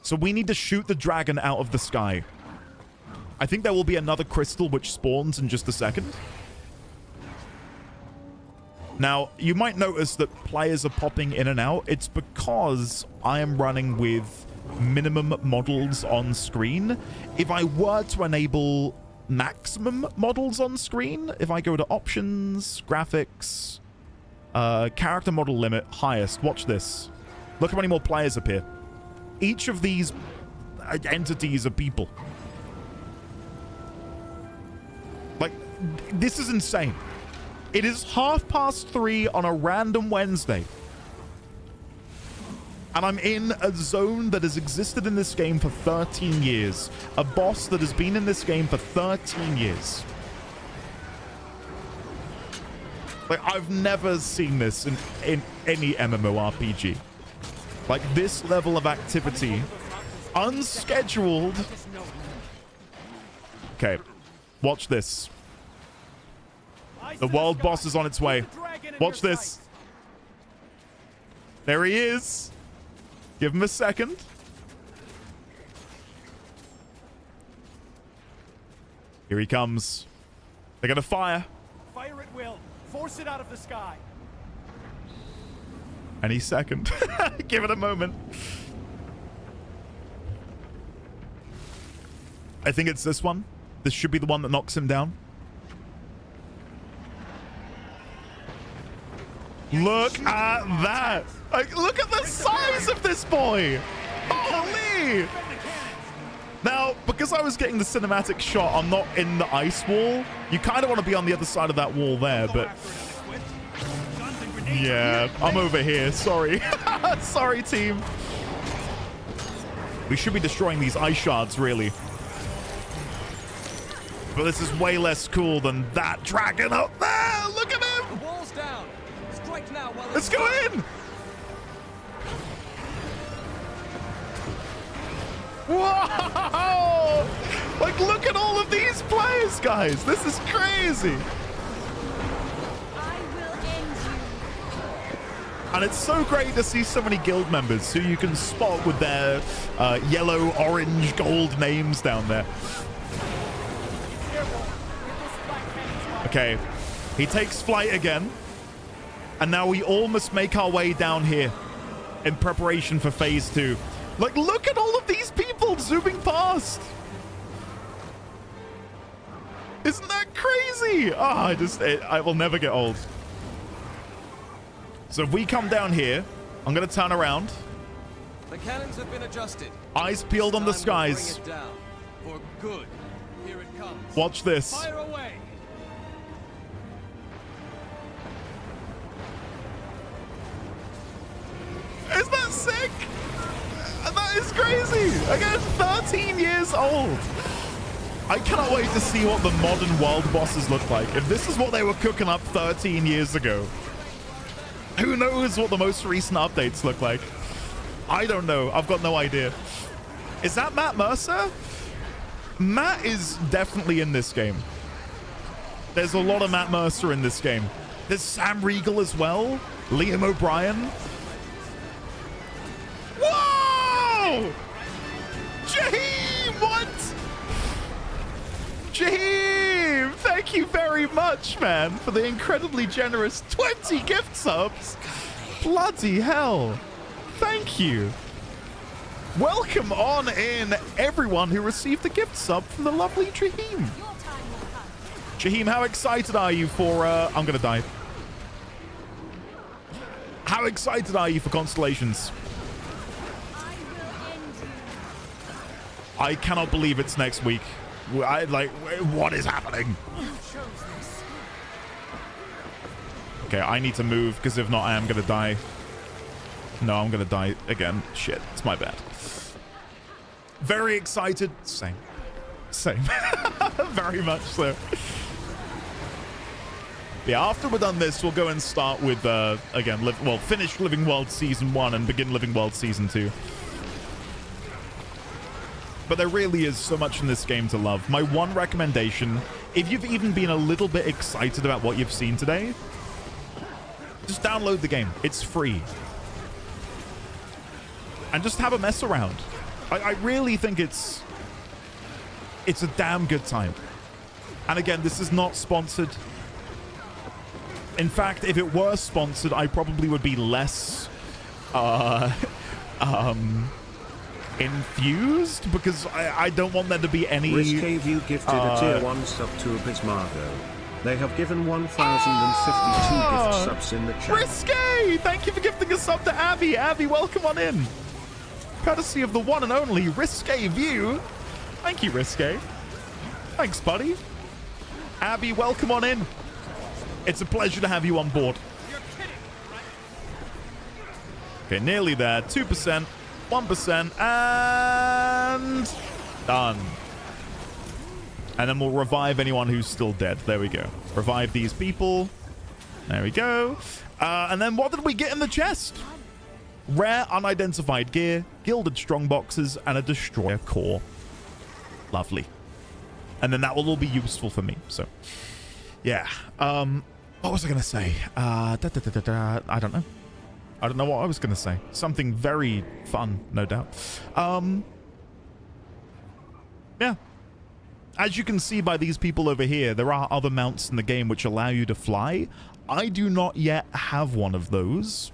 So we need to shoot the dragon out of the sky. I think there will be another crystal which spawns in just a second. Now, you might notice that players are popping in and out. It's because I am running with minimum models on screen. If I were to enable maximum models on screen, if I go to options, graphics, character model limit, highest, watch this. Look how many more players appear. Each of these entities are people. Like, this is insane. It is 3:30 on a random Wednesday. And I'm in a zone that has existed in this game for 13 years. A boss that has been in this game for 13 years. Like, I've never seen this in any MMORPG. Like, this level of activity, unscheduled. Okay, watch this. The world boss is on its way. Watch this. There he is. Give him a second. Here he comes. They're gonna fire. Fire at will. Force it out of the sky. Any second. Give it a moment. I think it's this one. This should be the one that knocks him down. Look at that. Like, look at the size of this boy. Holy. Now, because I was getting the cinematic shot, I'm not in the ice wall. You kind of want to be on the other side of that wall there, but yeah, I'm over here. Sorry. Sorry, team. We should be destroying these ice shards, really. But this is way less cool than that dragon up there. Look at him. The wall's down. Strike now while Let's go in. Whoa! Like, look at all of these players, guys. This is crazy. I will end you. And it's so great to see so many guild members who you can spot with their yellow, orange, gold names down there. Okay, he takes flight again. And now we all must make our way down here in preparation for phase 2. Like, look at all of these people zooming past. Isn't that crazy? Oh, I will never get old. So if we come down here, I'm going to turn around. The cannons have been adjusted. Eyes peeled on the skies. Bring it down. For good. Here it comes. Watch this. Fire away. Is that sick? That is crazy. Again, 13 years old. I cannot wait to see what the modern world bosses look like. If this is what they were cooking up 13 years ago, who knows what the most recent updates look like? I don't know. I've got no idea. Is that Matt Mercer? Matt is definitely in this game. There's a lot of Matt Mercer in this game. There's Sam Riegel as well. Liam O'Brien. Jaheim, what? Jaheim! Thank you very much, man, for the incredibly generous 20 gift subs. Bloody hell. Thank you. Welcome on in everyone who received a gift sub from the lovely Jaheim. Your time will come. Jaheim, how excited are you for, I'm gonna die. How excited are you for Constellations? I will end you. I cannot believe it's next week. What is happening? You chose this. Okay, I need to move, because if not, I am gonna die. No, I'm gonna die again. Shit, it's my bad. Very excited. Same. Very much so. Yeah, after we're done this, we'll go and start with, again, finish Living World Season 1 and begin Living World Season 2. But there really is so much in this game to love. My one recommendation, if you've even been a little bit excited about what you've seen today, just download the game. It's free. And just have a mess around. I really think it's a damn good time. And again, this is not sponsored. In fact, if it were sponsored, I probably would be less infused, because I don't want there to be any... Risque View gifted a tier 1 sub to Bismargo. They have given 1,052 gift subs in the chat. Risque! Thank you for gifting a sub to Abby. Abby, welcome on in. Courtesy of the one and only Risque View. Thank you, Risque. Thanks, buddy. Abby, welcome on in. It's a pleasure to have you on board. Okay, nearly there. 2%, 1%, and done. And then we'll revive anyone who's still dead. There we go. Revive these people. There we go. And then what did we get in the chest? Rare unidentified gear, gilded strongboxes, and a destroyer core. Lovely. And then that will all be useful for me. So, yeah. What was I going to say? I don't know. I don't know what I was going to say. Something very fun, no doubt. Yeah. As you can see by these people over here, there are other mounts in the game which allow you to fly. I do not yet have one of those,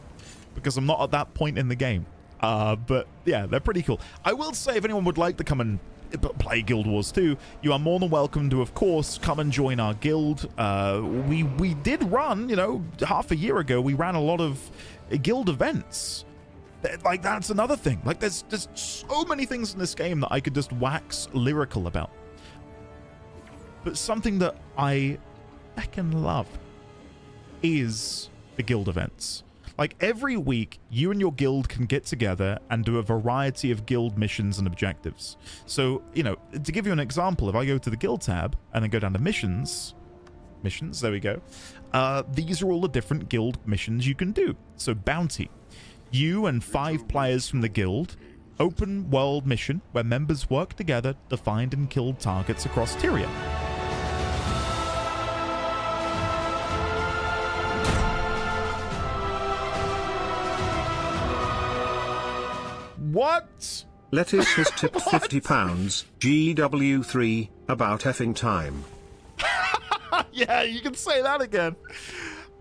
because I'm not at that point in the game. But yeah, they're pretty cool. I will say, if anyone would like to come and play Guild Wars 2, you are more than welcome to, of course, come and join our guild. We did run, half a year ago, we ran a lot of guild events. Like, that's another thing. Like, there's so many things in this game that I could just wax lyrical about. But something that I heckin' love is the guild events. Like, every week, you and your guild can get together and do a variety of guild missions and objectives. So, to give you an example, if I go to the guild tab and then go down to missions, there we go. These are all the different guild missions you can do. So, bounty. You and 5 players from the guild. Open world mission where members work together to find and kill targets across Tyria. What? Lettuce has tipped £50. GW3, about effing time. Yeah, you can say that again.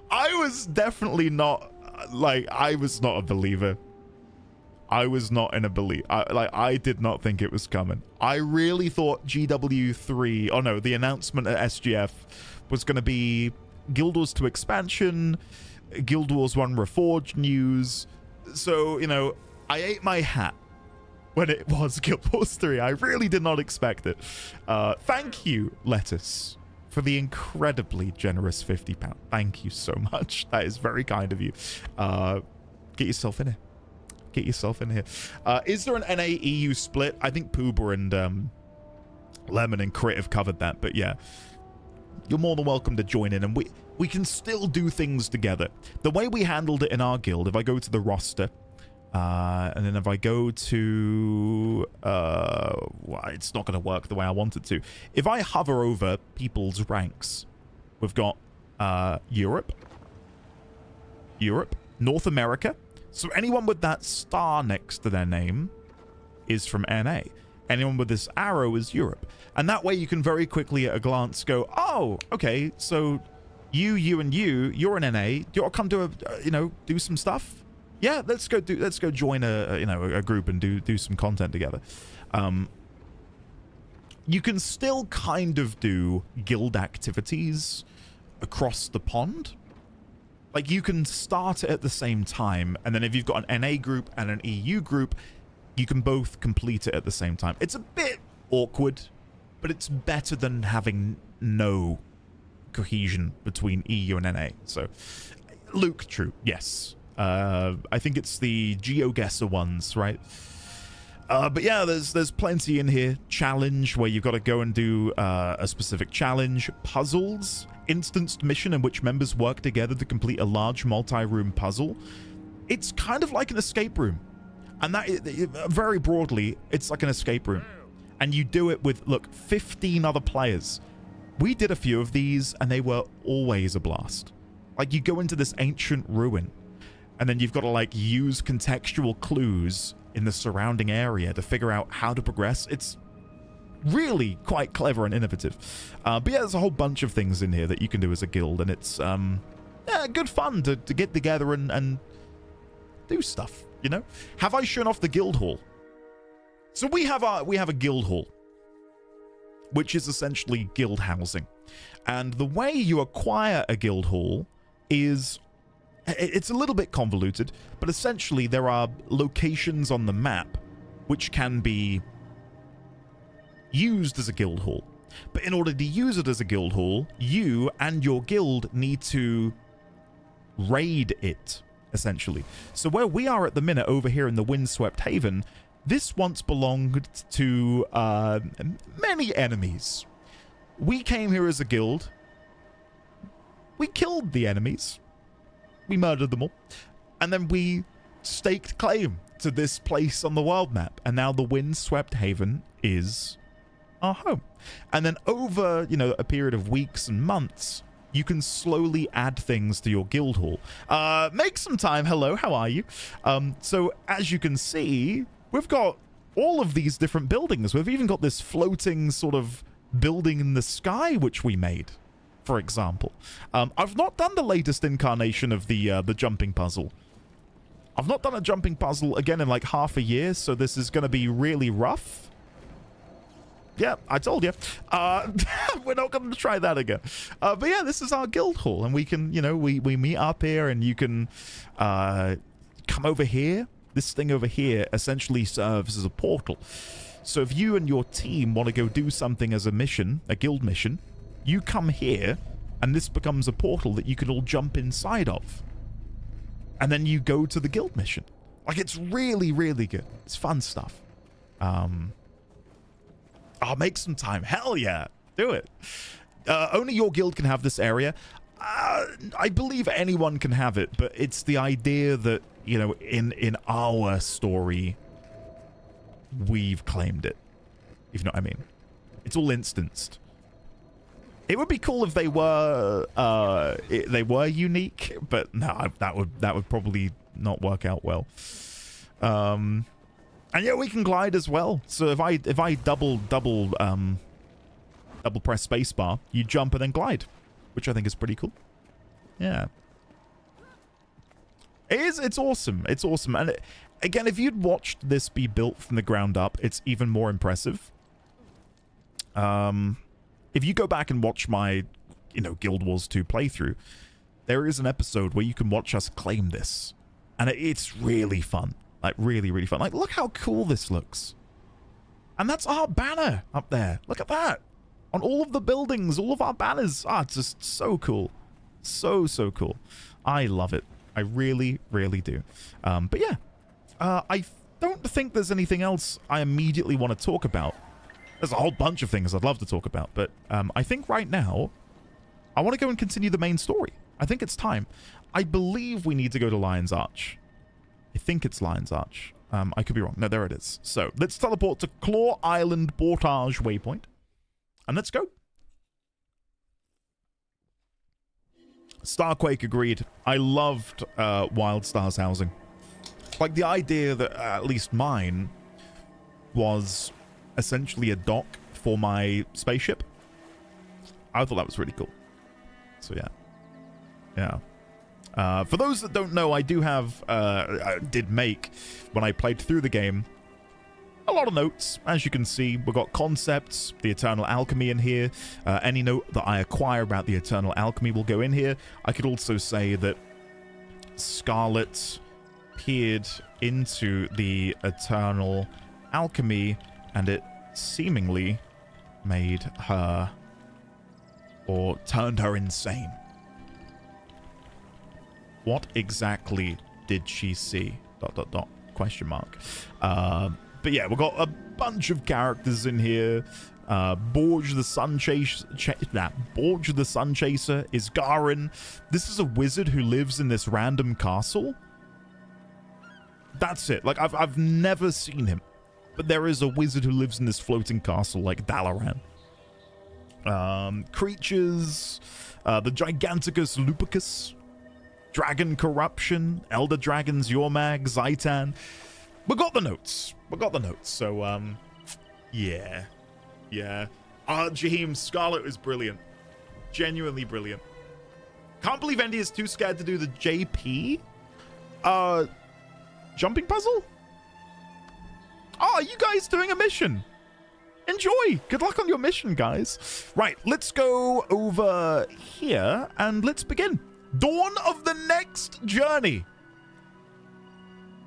I was definitely not, I was not a believer. I was not in a belief. I did not think it was coming. I really thought GW3, oh no, the announcement at SGF was going to be Guild Wars 2 expansion, Guild Wars 1 Reforged news. So, I ate my hat when it was Guild Wars 3. I really did not expect it. Thank you, Lettuce, for the incredibly generous £50. Thank you so much. That is very kind of you. Get yourself in here. Get yourself in here. Is there an NA-EU split? I think Pooba and Lemon and Crit have covered that, but yeah. You're more than welcome to join in, and we can still do things together. The way we handled it in our guild, if I go to the roster, and then if I go to... well, it's not going to work the way I want it to. If I hover over people's ranks, we've got Europe, North America. So anyone with that star next to their name is from NA. Anyone with this arrow is Europe. And that way you can very quickly at a glance go, oh, okay, so you, and you're an NA. Do you want to come to do some stuff? Yeah, let's go join a group and do some content together. You can still kind of do guild activities across the pond. Like, you can start it at the same time, and then if you've got an NA group and an EU group, you can both complete it at the same time. It's a bit awkward, but it's better than having no cohesion between EU and NA. So, Luke, true, yes. I think it's the GeoGuessr ones, right? But yeah, there's plenty in here. Challenge, where you've got to go and do a specific challenge. Puzzles, instanced mission in which members work together to complete a large multi-room puzzle. It's kind of like an escape room. And that, very broadly, it's like an escape room. And you do it with, look, 15 other players. We did a few of these, and they were always a blast. Like, you go into this ancient ruin, and then you've got to, like, use contextual clues in the surrounding area to figure out how to progress. It's really quite clever and innovative. But yeah, there's a whole bunch of things in here that you can do as a guild, and it's good fun to get together and do stuff, you know? Have I shown off the guild hall? So we have a guild hall, which is essentially guild housing. And the way you acquire a guild hall is, it's a little bit convoluted, but essentially there are locations on the map which can be used as a guild hall. But in order to use it as a guild hall, you and your guild need to raid it, essentially. So where we are at the minute over here in the Windswept Haven, this once belonged to many enemies. We came here as a guild. We killed the enemies. We murdered them all. And then we staked claim to this place on the world map. And now the Windswept Haven is our home. And then over, a period of weeks and months, you can slowly add things to your guild hall. Make some time. Hello, how are you? So as you can see, we've got all of these different buildings. We've even got this floating sort of building in the sky, which we made, for example. I've not done the latest incarnation of the jumping puzzle. I've not done a jumping puzzle again in like half a year, so this is going to be really rough. Yeah, I told you. We're not going to try that again. But yeah, this is our guild hall, and we can, we meet up here, and you can come over here. This thing over here essentially serves as a portal. So if you and your team want to go do something as a mission, a guild mission, you come here, and this becomes a portal that you can all jump inside of. And then you go to the guild mission. Like, it's really, really good. It's fun stuff. I'll make some time. Hell yeah. Do it. Only your guild can have this area. I believe anyone can have it, but it's the idea that, in our story, we've claimed it. If you know what I mean. It's all instanced. It would be cool if they were unique, but no, that would probably not work out well. And yeah, we can glide as well. So if I double press spacebar, you jump and then glide, which I think is pretty cool. Yeah. It's awesome. It's awesome. And again, if you'd watched this be built from the ground up, it's even more impressive. If you go back and watch my, Guild Wars 2 playthrough, there is an episode where you can watch us claim this. And it's really fun. Like, really, really fun. Like, look how cool this looks. And that's our banner up there. Look at that. On all of the buildings, all of our banners. It's just so cool. So, so cool. I love it. I really, really do. But yeah, I don't think there's anything else I immediately want to talk about. There's a whole bunch of things I'd love to talk about, but I think right now, I want to go and continue the main story. I think it's time. I believe we need to go to Lion's Arch. I think it's Lion's Arch. I could be wrong. No, there it is. So, let's teleport to Claw Island Portage Waypoint. And let's go. Starquake agreed. I loved WildStar's housing. Like, the idea that, at least mine, was essentially a dock for my spaceship. I thought that was really cool. So yeah. For those that don't know, I do have, I did make, when I played through the game, a lot of notes. As you can see, we've got concepts, the Eternal Alchemy in here. Any note that I acquire about the Eternal Alchemy will go in here. I could also say that Scarlet peered into the Eternal Alchemy, and it seemingly made her, or turned her insane. What exactly did she see? ... Question mark. But yeah, we've got a bunch of characters in here. Borge the Sun Chaser. Borge the Sun Chaser is Garin. This is a wizard who lives in this random castle. That's it. Like I've never seen him, but there is a wizard who lives in this floating castle, like Dalaran. Creatures, the Giganticus Lupicus, Dragon Corruption, Elder Dragons, Yormag, Zaitan. We got the notes. So, yeah. Jaheim, Scarlet is brilliant. Genuinely brilliant. Can't believe Andy is too scared to do the JP jumping puzzle. Oh, you guys doing a mission? Enjoy. Good luck on your mission, guys. Right, let's go over here and let's begin. Dawn of the next journey.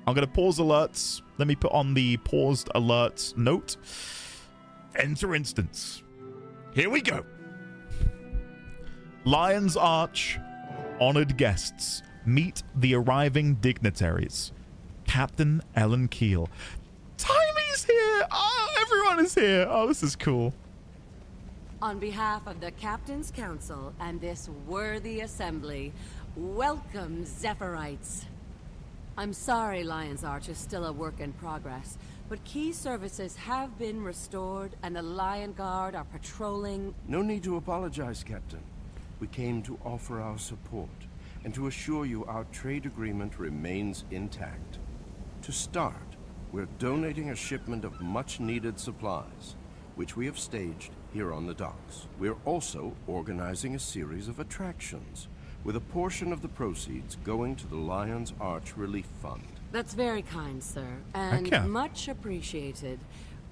I'm going to pause alerts. Let me put on the paused alerts note. Enter instance. Here we go. Lion's Arch. Honored guests. Meet the arriving dignitaries. Captain Ellen Keel. Timey's here. Oh, everyone is here. Oh, this is cool. On behalf of the Captain's Council and this worthy assembly, welcome, Zephyrites. I'm sorry Lion's Arch is still a work in progress, but key services have been restored and the Lion Guard are patrolling. No need to apologize, Captain. We came to offer our support and to assure you our trade agreement remains intact. To start, we're donating a shipment of much-needed supplies, which we have staged here on the docks. We're also organizing a series of attractions, with a portion of the proceeds going to the Lion's Arch Relief Fund. That's very kind, sir, and much appreciated.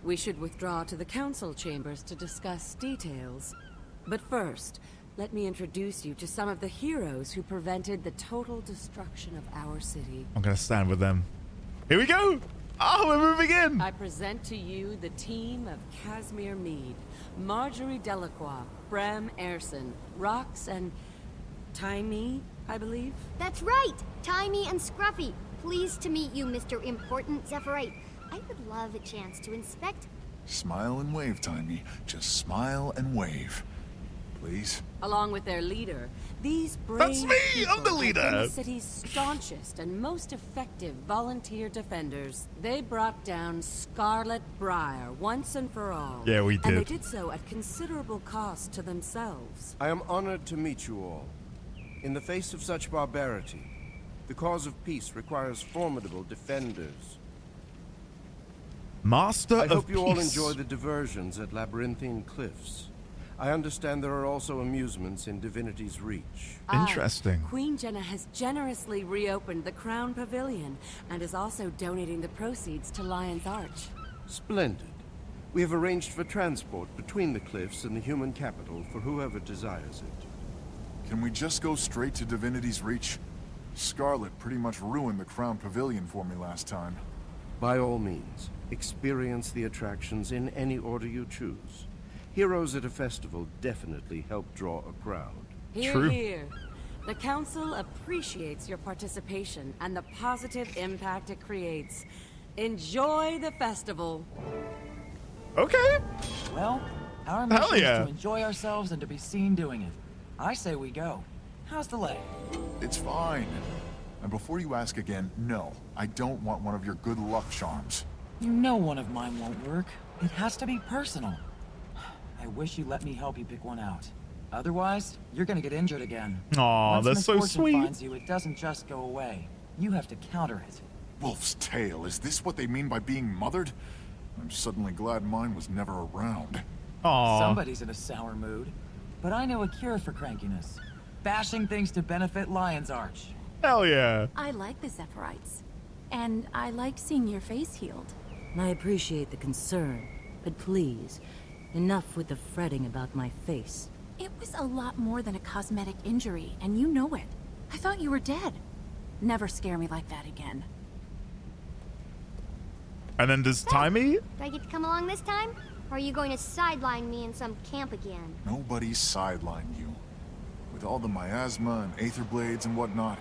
We should withdraw to the council chambers to discuss details. But first, let me introduce you to some of the heroes who prevented the total destruction of our city. I'm going to stand with them. Here we go! Oh, we're moving in! I present to you the team of Casimir Mead, Marjorie Delacroix, Bram Erson, Rox, and Timey, I believe? That's right! Timey and Scruffy. Pleased to meet you, Mr. Important Zephyrite. I would love a chance to inspect... Smile and wave, Timey. Just smile and wave. Please? Along with their leader, these brave That's me! I'm the people leader! have been the city's staunchest and most effective volunteer defenders. They brought down Scarlet Briar once and for all. Yeah, we did. And they did so at considerable cost to themselves. I am honored to meet you all. In the face of such barbarity, the cause of peace requires formidable defenders. Master of I hope you Peace. all enjoy the diversions at Labyrinthine Cliffs. I understand there are also amusements in Divinity's Reach. Interesting. Queen Jenna has generously reopened the Crown Pavilion and is also donating the proceeds to Lion's Arch. Splendid. We have arranged for transport between the cliffs and the human capital for whoever desires it. Can we just go straight to Divinity's Reach? Scarlet pretty much ruined the Crown Pavilion for me last time. By all means, experience the attractions in any order you choose. Heroes at a festival definitely help draw a crowd. Hear, True. hear. The Council appreciates your participation and the positive impact it creates. Enjoy the festival. Okay. Well, our mission is to enjoy ourselves and to be seen doing it. I say we go. How's the leg? It's fine. And before you ask again, no, I don't want one of your good luck charms. You know one of mine won't work. It has to be personal. I wish you let me help you pick one out. Otherwise, you're gonna get injured again. Aw, Once that's so misfortune sweet. finds you, it doesn't just go away. You have to counter it. Wolf's tail, is this what they mean by being mothered? I'm suddenly glad mine was never around. Aw. Somebody's in a sour mood. But I know a cure for crankiness. Bashing things to benefit Lion's Arch. Hell yeah. I like the Zephyrite. And I like seeing your face healed. I appreciate the concern, but please, enough with the fretting about my face. It was a lot more than a cosmetic injury, and you know it. I thought you were dead. Never scare me like that again. And then there's Timey? Do I get to come along this time? Or are you going to sideline me in some camp again? Nobody sidelined you. With all the miasma and aether blades and whatnot,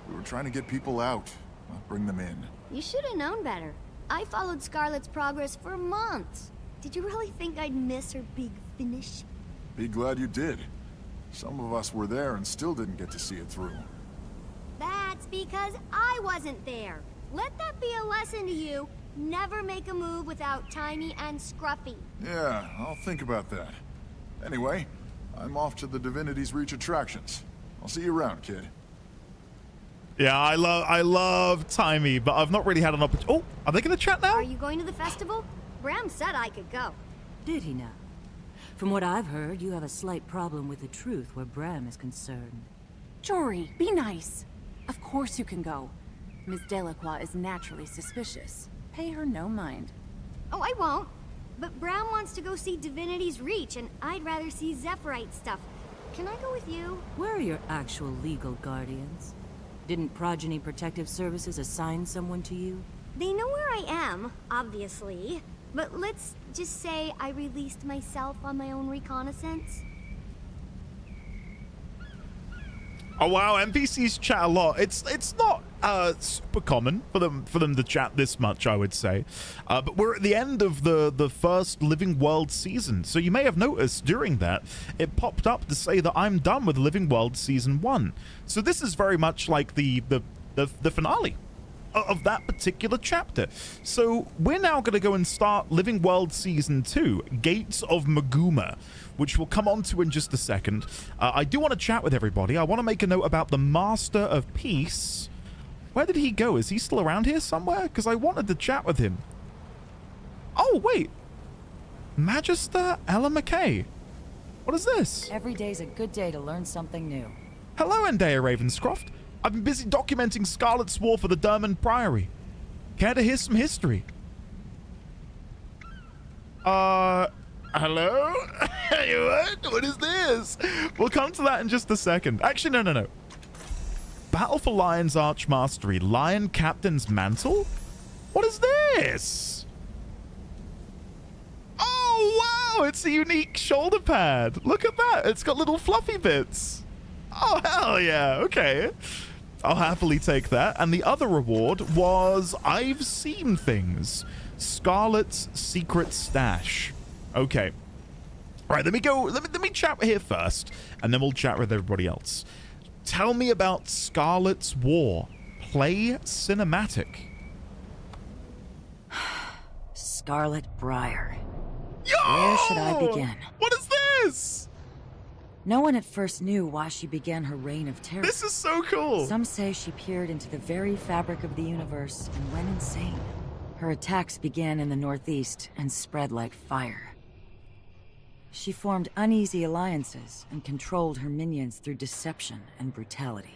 we were trying to get people out, not bring them in. You should have known better. I followed Scarlet's progress for months. Did you really think I'd miss her big finish? Be glad you did. Some of us were there and still didn't get to see it through. That's because I wasn't there. Let that be a lesson to you. Never make a move without Tiny and Scruffy. Yeah, I'll think about that. Anyway, I'm off to the Divinity's Reach attractions. I'll see you around, kid. Yeah, I love Timey, but I've not really had an opportunity. Oh, are they going to chat now? Are you going to the festival? Bram said I could go. Did he now? From what I've heard, you have a slight problem with the truth where Bram is concerned. Jory, be nice. Of course you can go. Ms. Delacroix is naturally suspicious. Pay her no mind. Oh, I won't. But Bram wants to go see Divinity's Reach, and I'd rather see Zephyrite stuff. Can I go with you? Where are your actual legal guardians? Didn't Progeny Protective Services assign someone to you? They know where I am, obviously. But let's just say I released myself on my own reconnaissance. Oh wow, NPCs chat a lot. It's not super common for them to chat this much, I would say. But we're at the end of the first Living World season, so you may have noticed during that it popped up to say that I'm done with Living World Season 1. So this is very much like the finale of that particular chapter. So we're now going to go and start Living World Season 2, Gates of Maguma, which we'll come on to in just a second. I do want to chat with everybody. I want to make a note about the Master of Peace. Where did he go? Is he still around here somewhere? Because I wanted to chat with him. Oh, wait. Magister Ella McKay. What is this? Every day's a good day to learn something new. Hello, Endea Ravenscroft. I've been busy documenting Scarlet's war for the Dermond Priory. Care to hear some history? Hello? What is this? We'll come to that in just a second. Actually, no. Battle for Lion's Arch Mastery. Lion Captain's Mantle? What is this? Oh, wow! It's a unique shoulder pad. Look at that. It's got little fluffy bits. Oh, hell yeah. Okay. I'll happily take that. And the other reward was I've seen things. Scarlet's secret stash. Okay. All right, let me go. Let me chat here first, and then we'll chat with everybody else. Tell me about Scarlet's War. Play cinematic. Scarlet Briar. Yo! Where should I begin? What is this? No one at first knew why she began her reign of terror. This is so cool. Some say she peered into the very fabric of the universe and went insane. Her attacks began in the northeast and spread like fire. She formed uneasy alliances and controlled her minions through deception and brutality.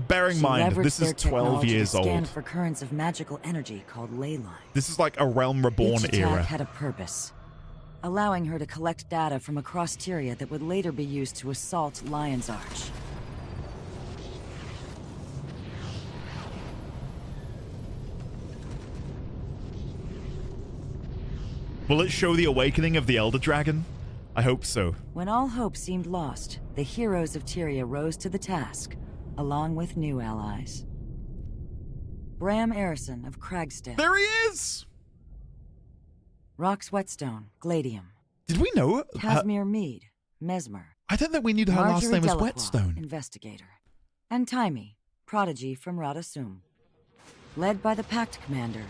Bearing in mind, this is 12 years to scan old. for currents of magical energy called ley lines. This is like a Realm Reborn Each era. attack had a purpose, allowing her to collect data from across Tyria that would later be used to assault Lion's Arch. Will it show the awakening of the Elder Dragon? I hope so. When all hope seemed lost, the heroes of Tyria rose to the task, along with new allies. Bram Arison of Cragstaff. There he is! Rox Whetstone, Gladium. Did we know? Casimir Mead, Mesmer. I don't think we knew her last Marjorie name was Delacroix, Whetstone. Investigator. And Timey, prodigy from Radasum. Led by the Pact Commander,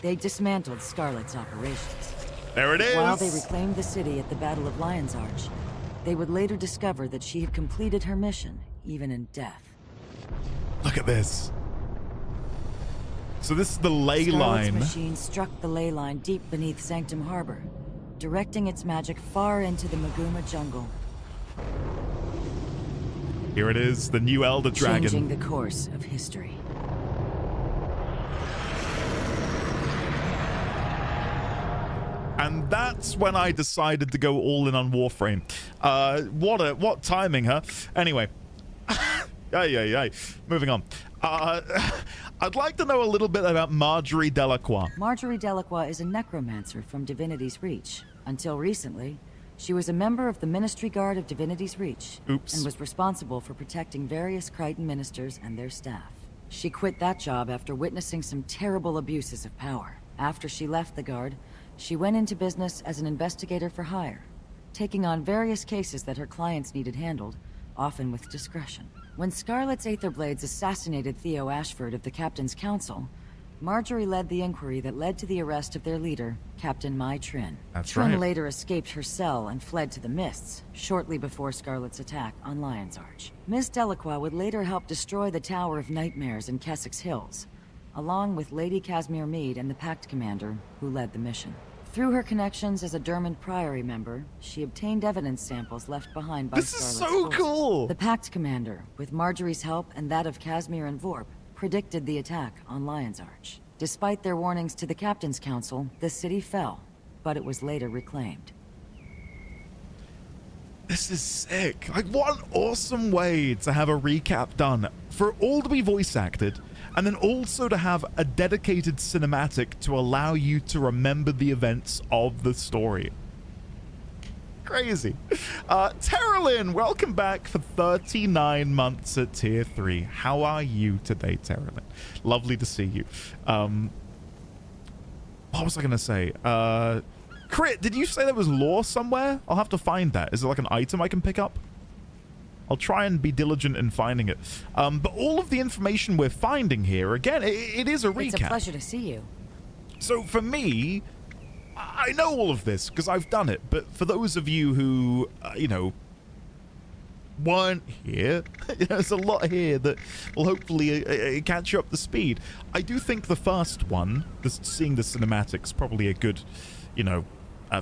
they dismantled Scarlet's operations. There it is! While they reclaimed the city at the Battle of Lion's Arch, they would later discover that she had completed her mission, even in death. Look at this. So this is the ley Scarlet's line. machine struck the ley line deep beneath Sanctum Harbor, directing its magic far into the Maguma jungle, Here it is, the new Elder Dragon. changing the course of history. And that's when I decided to go all in on Warframe. What timing, huh? Anyway. Moving on. I'd like to know a little bit about Marjorie Delacroix. Marjorie Delacroix is a necromancer from Divinity's Reach. Until recently, she was a member of the Ministry Guard of Divinity's Reach. Oops. And was responsible for protecting various Crichton ministers and their staff. She quit that job after witnessing some terrible abuses of power. After she left the Guard, she went into business as an investigator for hire, taking on various cases that her clients needed handled, often with discretion. When Scarlet's Aetherblades assassinated Theo Ashford of the Captain's Council, Marjorie led the inquiry that led to the arrest of their leader, Captain Mai Trin. That's Trin right. later escaped her cell and fled to the Mists, shortly before Scarlet's attack on Lion's Arch. Miss Delacroix would later help destroy the Tower of Nightmares in Kessex Hills, along with Lady Casimir Meade and the Pact Commander, who led the mission. Through her connections as a Dermond Priory member, she obtained evidence samples left behind by This is Scarlet's so forces. cool! The Pact Commander, with Marjorie's help and that of Casimir and Vorp, predicted the attack on Lion's Arch. Despite their warnings to the Captain's Council, the city fell, but it was later reclaimed. This is sick. Like, what an awesome way to have a recap done. For it all to be voice acted, and then also to have a dedicated cinematic to allow you to remember the events of the story. Crazy. Terralyn, welcome back for 39 months at Tier 3. How are you today, Terralyn? Lovely to see you. What was I going to say? Crit, did you say there was lore somewhere? I'll have to find that. Is it like an item I can pick up? I'll try and be diligent in finding it. But all of the information we're finding here, again, it is a recap. It's a pleasure to see you. So for me, I know all of this because I've done it. But for those of you who, you know, weren't here, there's a lot here that will hopefully catch you up to speed. I do think the first one, seeing the cinematics, probably a good, you know,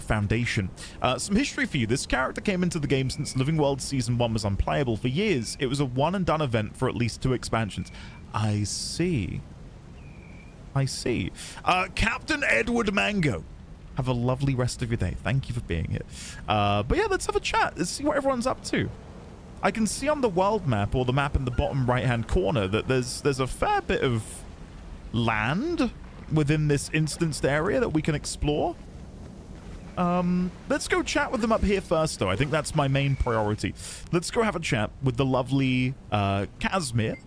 foundation. Some history for you. This character came into the game since Living World Season 1 was unplayable. For years, it was a one-and-done event for at least 2 expansions. I see. I see. Captain Edward Mango. Have a lovely rest of your day. Thank you for being here. But yeah, let's have a chat. Let's see what everyone's up to. I can see on the world map, or the map in the bottom right-hand corner, that there's a fair bit of land within this instanced area that we can explore. Let's go chat with them up here first, though. I think that's my main priority. Let's go have a chat with the lovely Casimir.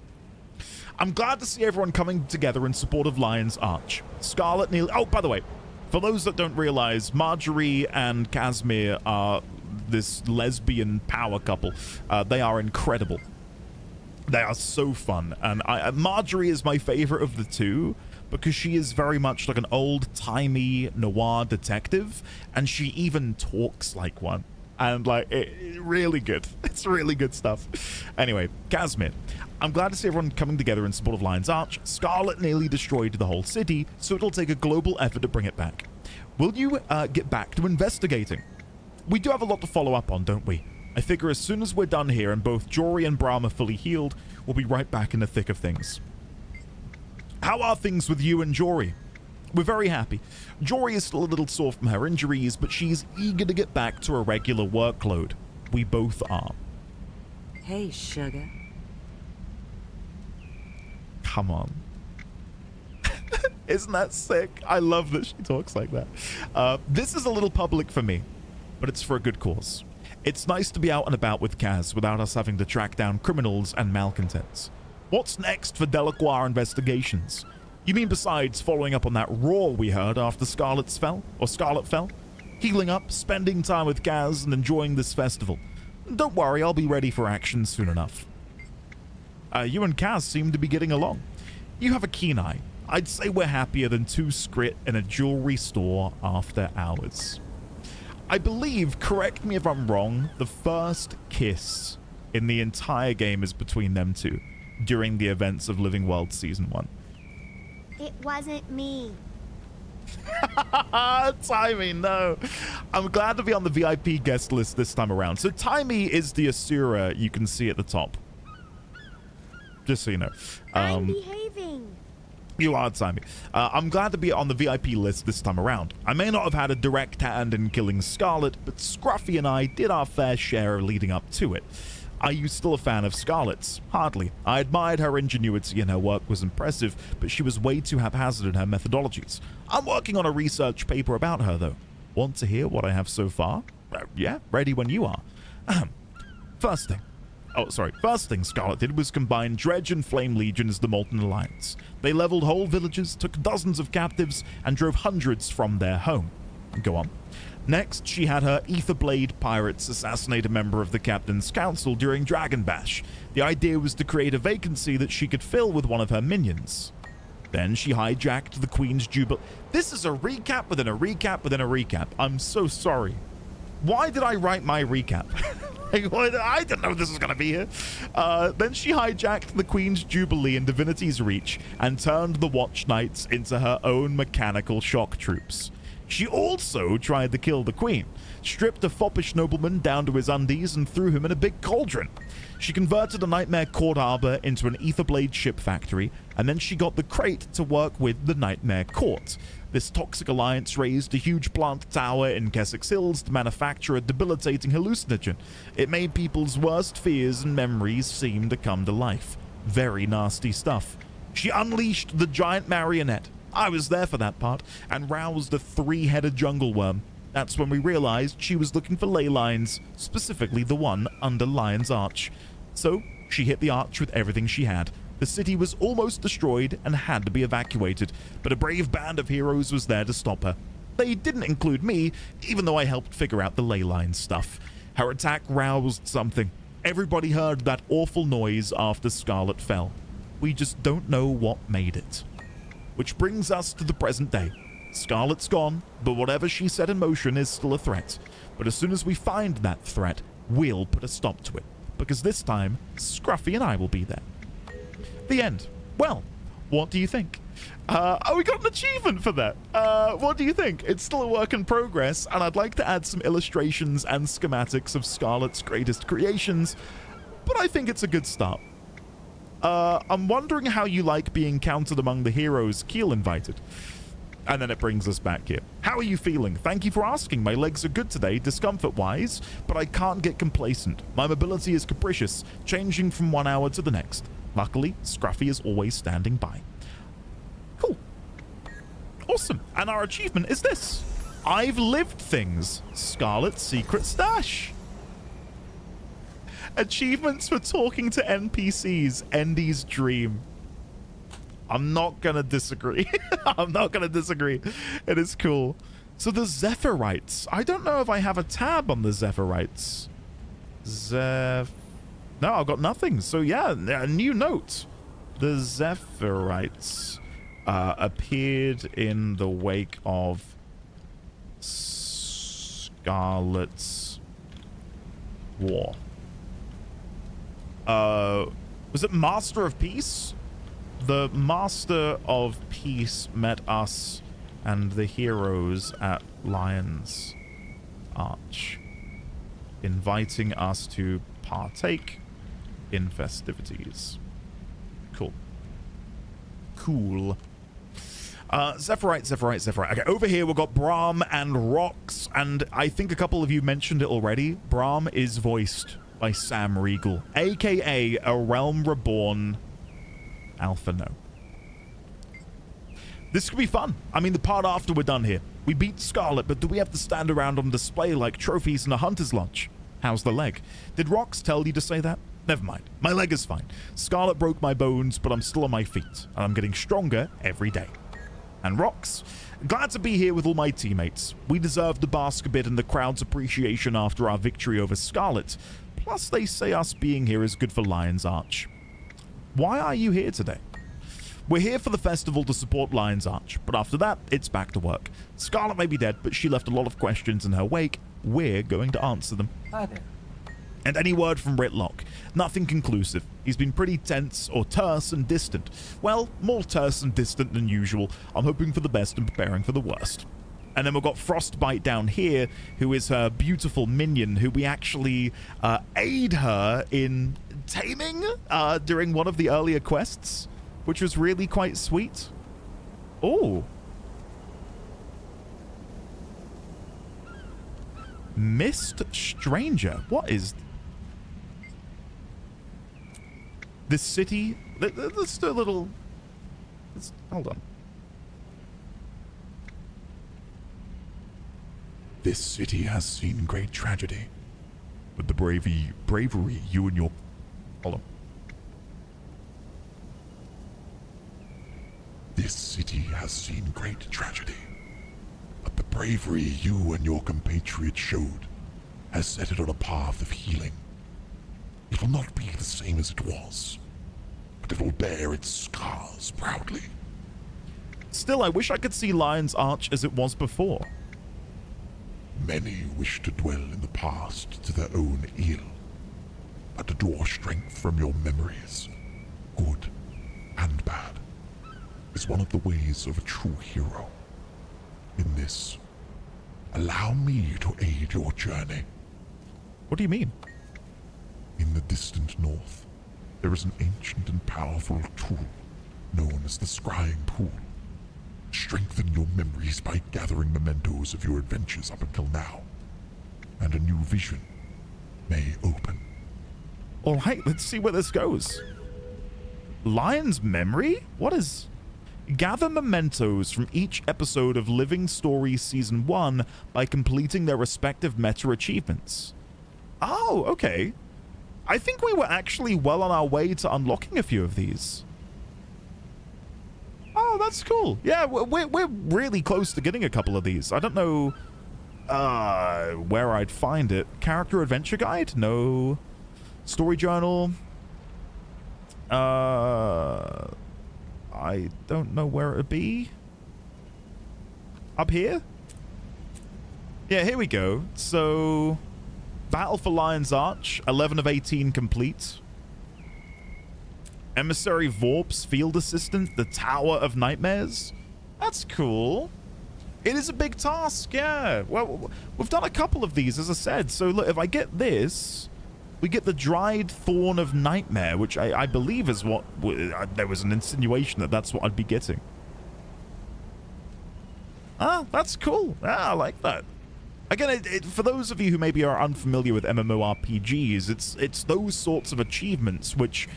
I'm glad to see everyone coming together in support of Lion's Arch. Scarlet, Neil... Oh, by the way, for those that don't realize, Marjorie and Casimir are this lesbian power couple. They are incredible. They are so fun. And Marjorie is my favorite of the two, because she is very much like an old-timey noir detective, and she even talks like one. And, like, really good. It's really good stuff. Anyway, Casimir. I'm glad to see everyone coming together in support of Lion's Arch. Scarlet nearly destroyed the whole city, so it'll take a global effort to bring it back. Will you get back to investigating? We do have a lot to follow up on, don't we? I figure as soon as we're done here and both Jory and Brahm are fully healed, we'll be right back in the thick of things. How are things with you and Jory? We're very happy. Jory is still a little sore from her injuries, but she's eager to get back to a regular workload. We both are. Hey, sugar. Come on. Isn't that sick? I love that she talks like that. This is a little public for me, but it's for a good cause. It's nice to be out and about with Kaz without us having to track down criminals and malcontents. What's next for Delacroix investigations? You mean besides following up on that roar we heard after Scarlet fell? Healing up, spending time with Kaz, and enjoying this festival. Don't worry, I'll be ready for action soon enough. You and Kaz seem to be getting along. You have a keen eye. I'd say we're happier than 2 Skrit in a jewelry store after hours. I believe, correct me if I'm wrong, the first kiss in the entire game is between them two during the events of Living World Season 1. It wasn't me. Timey, no. I'm glad to be on the VIP guest list this time around. So Timey is the Asura you can see at the top. Just so you know. I'm behaving. You are, Timey. I'm glad to be on the VIP list this time around. I may not have had a direct hand in killing Scarlet, but Scruffy and I did our fair share leading up to it. Are you still a fan of Scarlet's? Hardly. I admired her ingenuity and her work was impressive, but she was way too haphazard in her methodologies. I'm working on a research paper about her, though. Want to hear what I have so far? Yeah, ready when you are. First thing Scarlet did was combine Dredge and Flame Legion as the Molten Alliance. They leveled whole villages, took dozens of captives, and drove hundreds from their home. Go on. Next, she had her Aetherblade pirates assassinate a member of the Captain's Council during Dragon Bash. The idea was to create a vacancy that she could fill with one of her minions. Then she hijacked the Queen's Jubilee. This is a recap within a recap within a recap. I'm so sorry. Why did I write my recap? I didn't know this was going to be here. Then she hijacked the Queen's Jubilee in Divinity's Reach and turned the Watch Knights into her own mechanical shock troops. She also tried to kill the Queen, stripped a foppish nobleman down to his undies and threw him in a big cauldron. She converted a Nightmare Court Arbor into an Aetherblade ship factory, and then she got the Crate to work with the Nightmare Court. This toxic alliance raised a huge plant tower in Kessex Hills to manufacture a debilitating hallucinogen. It made people's worst fears and memories seem to come to life. Very nasty stuff. She unleashed the giant marionette. I was there for that part, and roused a 3-headed jungle worm. That's when we realized she was looking for ley lines, specifically the one under Lion's Arch. So she hit the arch with everything she had. The city was almost destroyed and had to be evacuated, but a brave band of heroes was there to stop her. They didn't include me, even though I helped figure out the ley line stuff. Her attack roused something. Everybody heard that awful noise after Scarlet fell. We just don't know what made it. Which brings us to the present day. Scarlet's gone, but whatever she set in motion is still a threat. But as soon as we find that threat, we'll put a stop to it. Because this time, Scruffy and I will be there. The end. Well, what do you think? Oh, we got an achievement for that. What do you think? It's still a work in progress, and I'd like to add some illustrations and schematics of Scarlet's greatest creations, but I think it's a good start. I'm wondering how you like being counted among the heroes Keel invited. And then it brings us back here. How are you feeling? Thank you for asking. My legs are good today, discomfort-wise, but I can't get complacent. My mobility is capricious, changing from 1 hour to the next. Luckily, Scruffy is always standing by. Cool. Awesome. And our achievement is this. I've lived things. Scarlet's secret stash. Achievements for talking to NPCs. Endy's dream. I'm not gonna disagree. I'm not gonna disagree. It is cool. So the Zephyrite. I don't know if I have a tab on the Zephyrite. No, I've got nothing. So yeah, a new note. The Zephyrite appeared in the wake of Scarlet's war. Was it Master of Peace? The Master of Peace met us and the heroes at Lion's Arch, inviting us to partake in festivities. Cool. Cool. Zephyrite. Okay, over here we've got Braum and Rox, and I think a couple of you mentioned it already. Braum is voiced by Sam Riegel, aka A Realm Reborn Alpha No. This could be fun. I mean, the part after we're done here. We beat Scarlet, but do we have to stand around on display like trophies in a hunter's lunch? How's the leg? Did Rox tell you to say that? Never mind. My leg is fine. Scarlet broke my bones, but I'm still on my feet, and I'm getting stronger every day. And Rox, glad to be here with all my teammates. We deserve to bask a bit in the crowd's appreciation after our victory over Scarlet. Plus, they say us being here is good for Lion's Arch. Why are you here today? We're here for the festival to support Lion's Arch, but after that, it's back to work. Scarlet may be dead, but she left a lot of questions in her wake. We're going to answer them. Hi there. And any word from Ritlock? Nothing conclusive. He's been pretty tense or terse and distant. Well, more terse and distant than usual. I'm hoping for the best and preparing for the worst. And then we've got Frostbite down here, who is her beautiful minion, who we actually aid her in taming during one of the earlier quests, which was really quite sweet. Oh. Mist Stranger. What is... This city... Let's do a little... Hold on. This city has seen great tragedy, but the bravery you and your... Hold on. This city has seen great tragedy, but the bravery you and your compatriots showed has set it on a path of healing. It will not be the same as it was, but it will bear its scars proudly. Still, I wish I could see Lion's Arch as it was before. Many wish to dwell in the past to their own ill, but to draw strength from your memories, good and bad, is one of the ways of a true hero. In this, allow me to aid your journey. What do you mean? In the distant north, there is an ancient and powerful tool known as the Scrying Pool. Strengthen your memories by gathering mementos of your adventures up until now, and a new vision may open. All right, let's see where this goes. Lion's memory? What is... Gather mementos from each episode of Living Stories Season 1 by completing their respective meta achievements. Oh, okay. I think we were actually well on our way to unlocking a few of these. Oh, that's cool. Yeah, we're really close to getting a couple of these. I don't know where I'd find it. Character Adventure Guide? No. Story Journal? I don't know where it would be. Up here? Yeah, here we go. So, Battle for Lion's Arch, 11 of 18 complete. Emissary Vorp's Field Assistant, the Tower of Nightmares. That's cool. It is a big task, yeah. Well, we've done a couple of these, as I said. So, look, if I get this... We get the Dried Thorn of Nightmare, which I believe is what... there was an insinuation that that's what I'd be getting. Ah, that's cool. Ah, I like that. Again, for those of you who maybe are unfamiliar with MMORPGs, it's those sorts of achievements which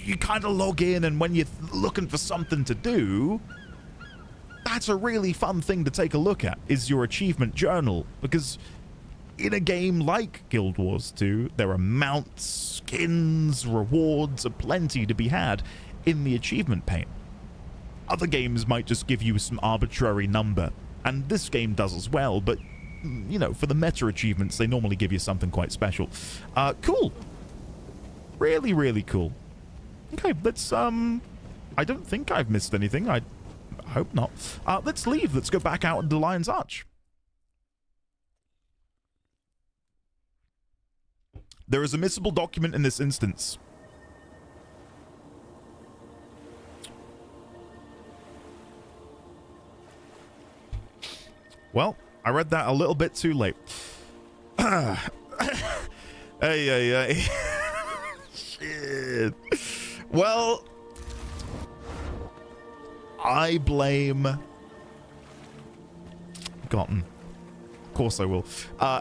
you kind of log in, and when you're looking for something to do, that's a really fun thing to take a look at, is your achievement journal. Because... in a game like Guild Wars 2, there are mounts, skins, rewards, aplenty to be had in the achievement pane. Other games might just give you some arbitrary number, and this game does as well, but, you know, for the meta achievements, they normally give you something quite special. Cool. Really, really cool. Okay, let's, I don't think I've missed anything. I hope not. Let's leave. Let's go back out into Lion's Arch. There is a missable document in this instance. Well, I read that a little bit too late. Hey. Shit. Well, I blame Gotten. Of course I will.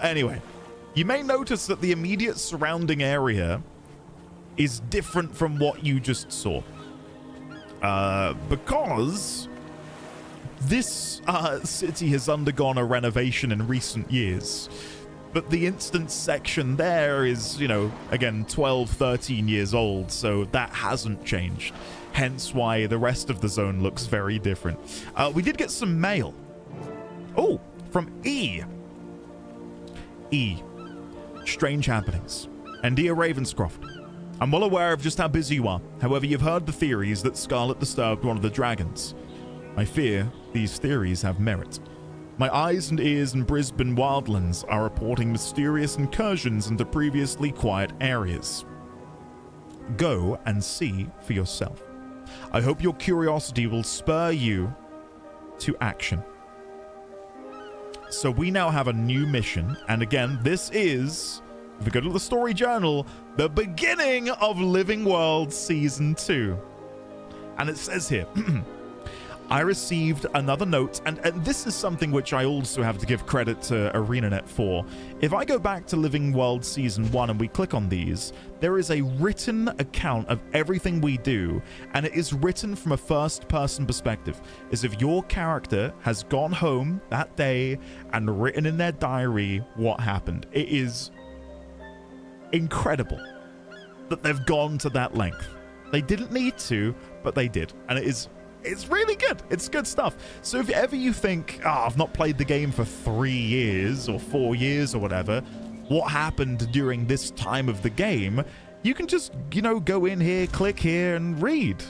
Anyway. You may notice that the immediate surrounding area is different from what you just saw. Because this city has undergone a renovation in recent years. But the instance section there is, you know, again, 12, 13 years old, so that hasn't changed. Hence why the rest of the zone looks very different. We did get some mail. Oh, from E. Strange happenings. And dear Ravenscroft, I'm well aware of just how busy you are. However, you've heard the theories that Scarlet disturbed one of the dragons. I fear these theories have merit. My eyes and ears in Brisbane wildlands are reporting mysterious incursions into previously quiet areas. Go and see for yourself. I hope your curiosity will spur you to action. So we now have a new mission, and again, this is, if we go to the story journal, the beginning of Living World Season 2. And it says here, I received another note, and this is something which I also have to give credit to ArenaNet for. If I go back to Living World Season 1 and we click on these, there is a written account of everything we do, and it is written from a first-person perspective, as if your character has gone home that day and written in their diary what happened. It is incredible that they've gone to that length. They didn't need to, but they did, and it's really good. It's good stuff. So if ever you think, I've not played the game for 3 years or 4 years or whatever, what happened during this time of the game, you can just, go in here, click here, and read.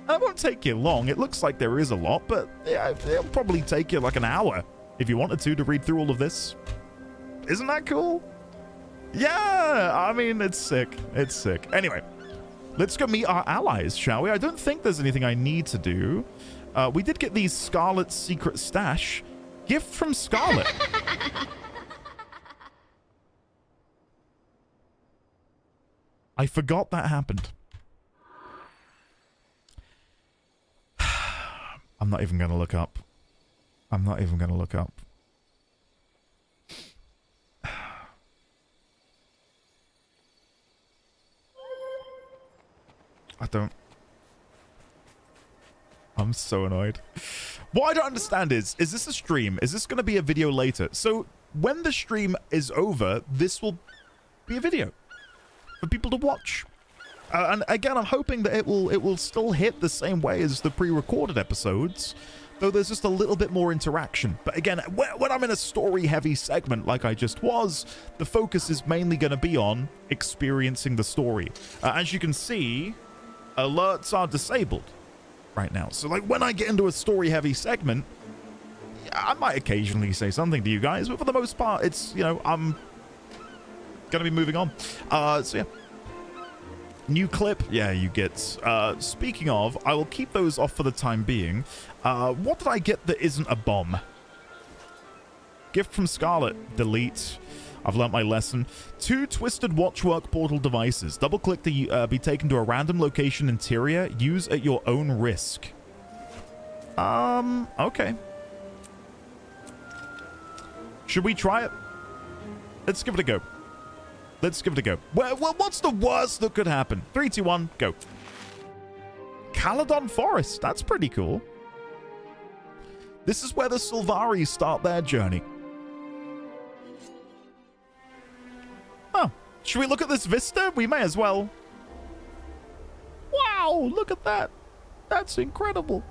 And it won't take you long. It looks like there is a lot, but yeah, it'll probably take you like an hour if you wanted to read through all of this. Isn't that cool? Yeah, I mean, it's sick. It's sick. Anyway. Let's go meet our allies, shall we? I don't think there's anything I need to do. We did get the Scarlet's secret stash. Gift from Scarlet. I forgot that happened. I'm not even going to look up. I'm not even going to look up. I'm so annoyed. What I don't understand is this a stream? Is this going to be a video later? So when the stream is over, this will be a video for people to watch. And again, I'm hoping that it will still hit the same way as the pre-recorded episodes, though there's just a little bit more interaction. But again, when I'm in a story-heavy segment like I just was, the focus is mainly going to be on experiencing the story. As you can see, alerts are disabled right now. So like when I get into a story-heavy segment, I might occasionally say something to you guys, but for the most part, it's, I'm going to be moving on. So yeah. New clip. Yeah, you get. Speaking of, I will keep those off for the time being. What did I get that isn't a bomb? Gift from Scarlet. Delete. I've learnt my lesson. 2 twisted watchwork portal devices. Double click to be taken to a random location interior. Use at your own risk. Okay. Should we try it? Let's give it a go. Let's give it a go. Well, what's the worst that could happen? 3, 2, 1, go. Caledon Forest. That's pretty cool. This is where the Sylvari start their journey. Oh, should we look at this vista? We may as well. Wow, look at that. That's incredible.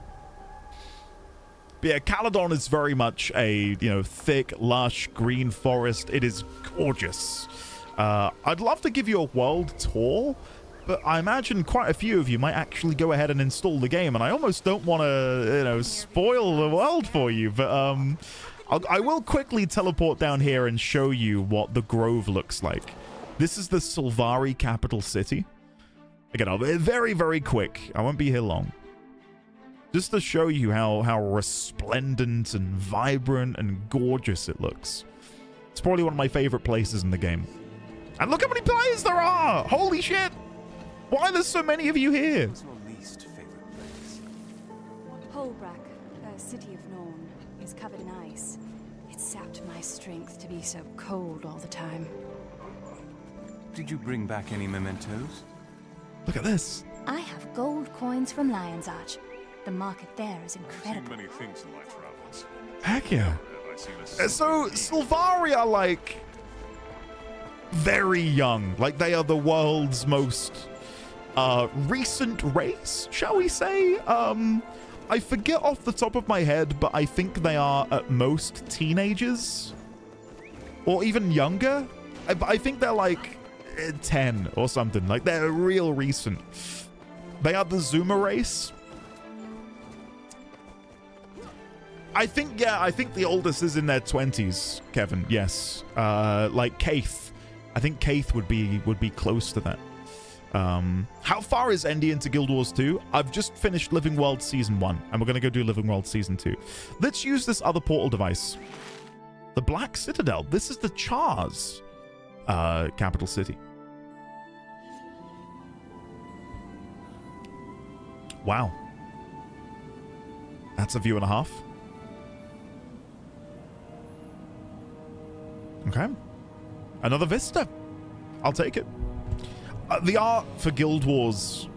But yeah, Caledon is very much a, thick, lush, green forest. It is gorgeous. I'd love to give you a world tour, but I imagine quite a few of you might actually go ahead and install the game, and I almost don't want to, spoil the world for you, but I will quickly teleport down here and show you what the Grove looks like. This is the Sylvari capital city. Again, I'll be very, very quick. I won't be here long. Just to show you how resplendent and vibrant and gorgeous it looks. It's probably one of my favorite places in the game. And look how many players there are! Holy shit! Why are there so many of you here? What's your least favorite place? Holbrack, a city of Norn, is covered in ice. It sapped my strength to be so cold all the time. Did you bring back any mementos? Look at this. I have gold coins from Lion's Arch. The market there is incredible. I've seen many things in my travels. Heck yeah. Have I seen a So Sylvari are like very young. Like they are the world's most recent race, shall we say? I forget off the top of my head, but I think they are at most teenagers or even younger. I think they're like 10 or something. Like they're real recent. They are the Zuma race. I think the oldest is in their 20s, Kevin. Yes. Like Kaith. I think Kaith would be close to that. How far is Endy into Guild Wars 2? I've just finished Living World Season 1, and we're going to go do Living World Season 2. Let's use this other portal device. The Black Citadel. This is the Char's capital city. Wow. That's a view and a half. Okay. Another vista. I'll take it. The art for Guild Wars,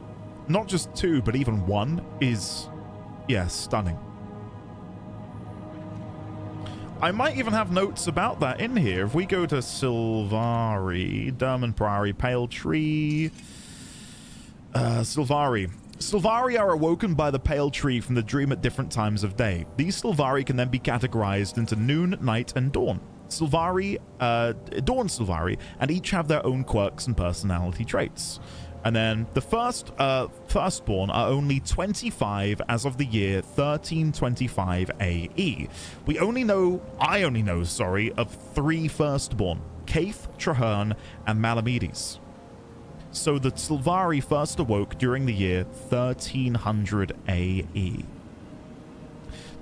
not just 2, but even 1, is, yeah, stunning. I might even have notes about that in here. If we go to Sylvari, Derman Priory, Pale Tree, Sylvari. Sylvari are awoken by the Pale Tree from the dream at different times of day. These Sylvari can then be categorized into noon, night, and dawn. Sylvari, Dawn Sylvari, and each have their own quirks and personality traits. And then the firstborn are only 25 as of the year 1325 AE. I only know, of 3 firstborn, Kaith, Traherne, and Malamedes. So the Sylvari first awoke during the year 1300 AE.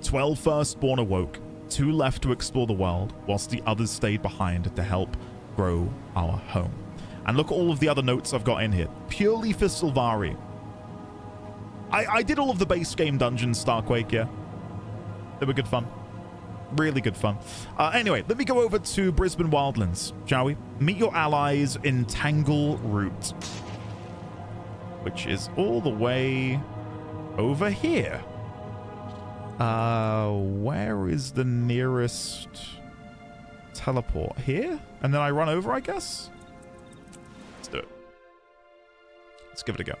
12 firstborn awoke, 2 left to explore the world, whilst the others stayed behind to help grow our home. And look at all of the other notes I've got in here. Purely for Sylvari. I did all of the base game dungeons, Starquake, yeah. They were good fun. Really good fun. Anyway, let me go over to Brisbane Wildlands, shall we? Meet your allies in Tangle Root, which is all the way over here. Where is the nearest teleport? Here? And then I run over, I guess? Let's do it. Let's give it a go.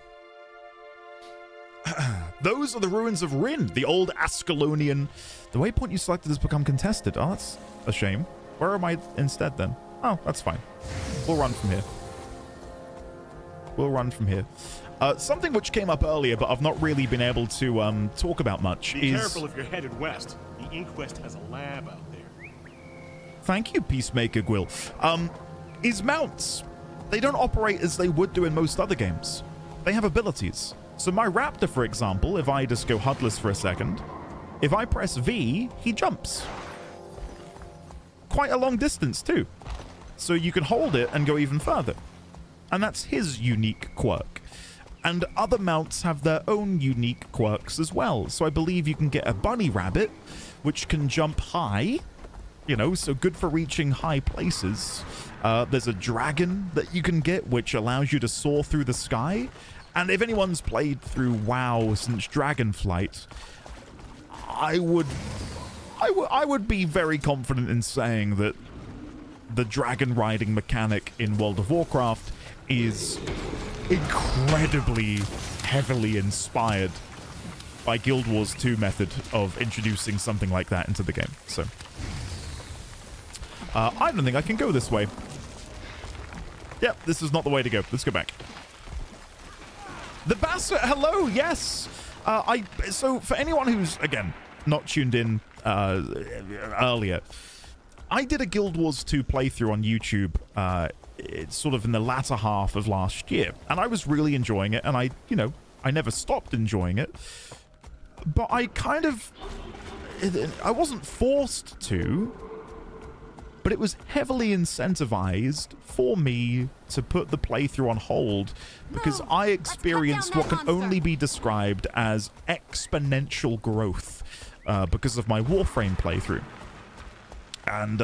Those are the ruins of Rin, the old Ascalonian. The waypoint you selected has become contested. Oh, that's a shame. Where am I instead then? Oh, that's fine. We'll run from here. We'll run from here. Something which came up earlier, but I've not really been able to talk about much Be is... careful if you're headed west. The Inquest has a lab out there. Thank you, Peacemaker Gwill. Is mounts. They don't operate as they would do in most other games. They have abilities. So my Raptor, for example, if I just go HUDless for a second, if I press V, he jumps. Quite a long distance, too. So you can hold it and go even further. And that's his unique quirk. And other mounts have their own unique quirks as well. So I believe you can get a bunny rabbit, which can jump high. You know, so good for reaching high places. There's a dragon that you can get, which allows you to soar through the sky. And if anyone's played through WoW since Dragonflight, I would be very confident in saying that the dragon riding mechanic in World of Warcraft is incredibly heavily inspired by Guild Wars 2 method of introducing something like that into the game. So I don't think I can go this way. Yep, this is not the way to go. Let's go back. The Basset, hello, yes. So for anyone who's, again, not tuned in earlier, I did a Guild Wars 2 playthrough on YouTube it's sort of in the latter half of last year, and I was really enjoying it, and I never stopped enjoying it, but I wasn't forced to, but it was heavily incentivized for me to put the playthrough on hold because I experienced what can only be described as exponential growth because of my Warframe playthrough. And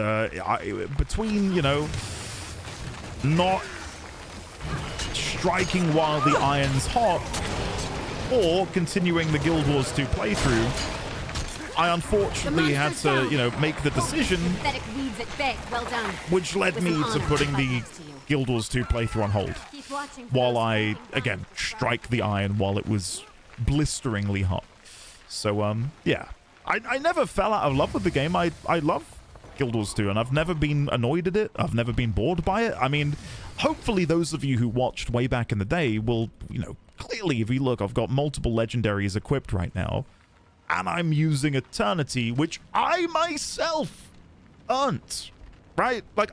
between, not striking while the iron's hot or continuing the Guild Wars 2 playthrough, I unfortunately had to, make the decision, which led me to putting the Guild Wars 2 playthrough on hold while I, again, strike the iron while it was blisteringly hot. So, yeah. I never fell out of love with the game. I love Guild Wars 2, and I've never been annoyed at it. I've never been bored by it. I mean, hopefully those of you who watched way back in the day will, clearly, if you look, I've got multiple legendaries equipped right now. and I'm using Eternity, which I myself earned, right? Like,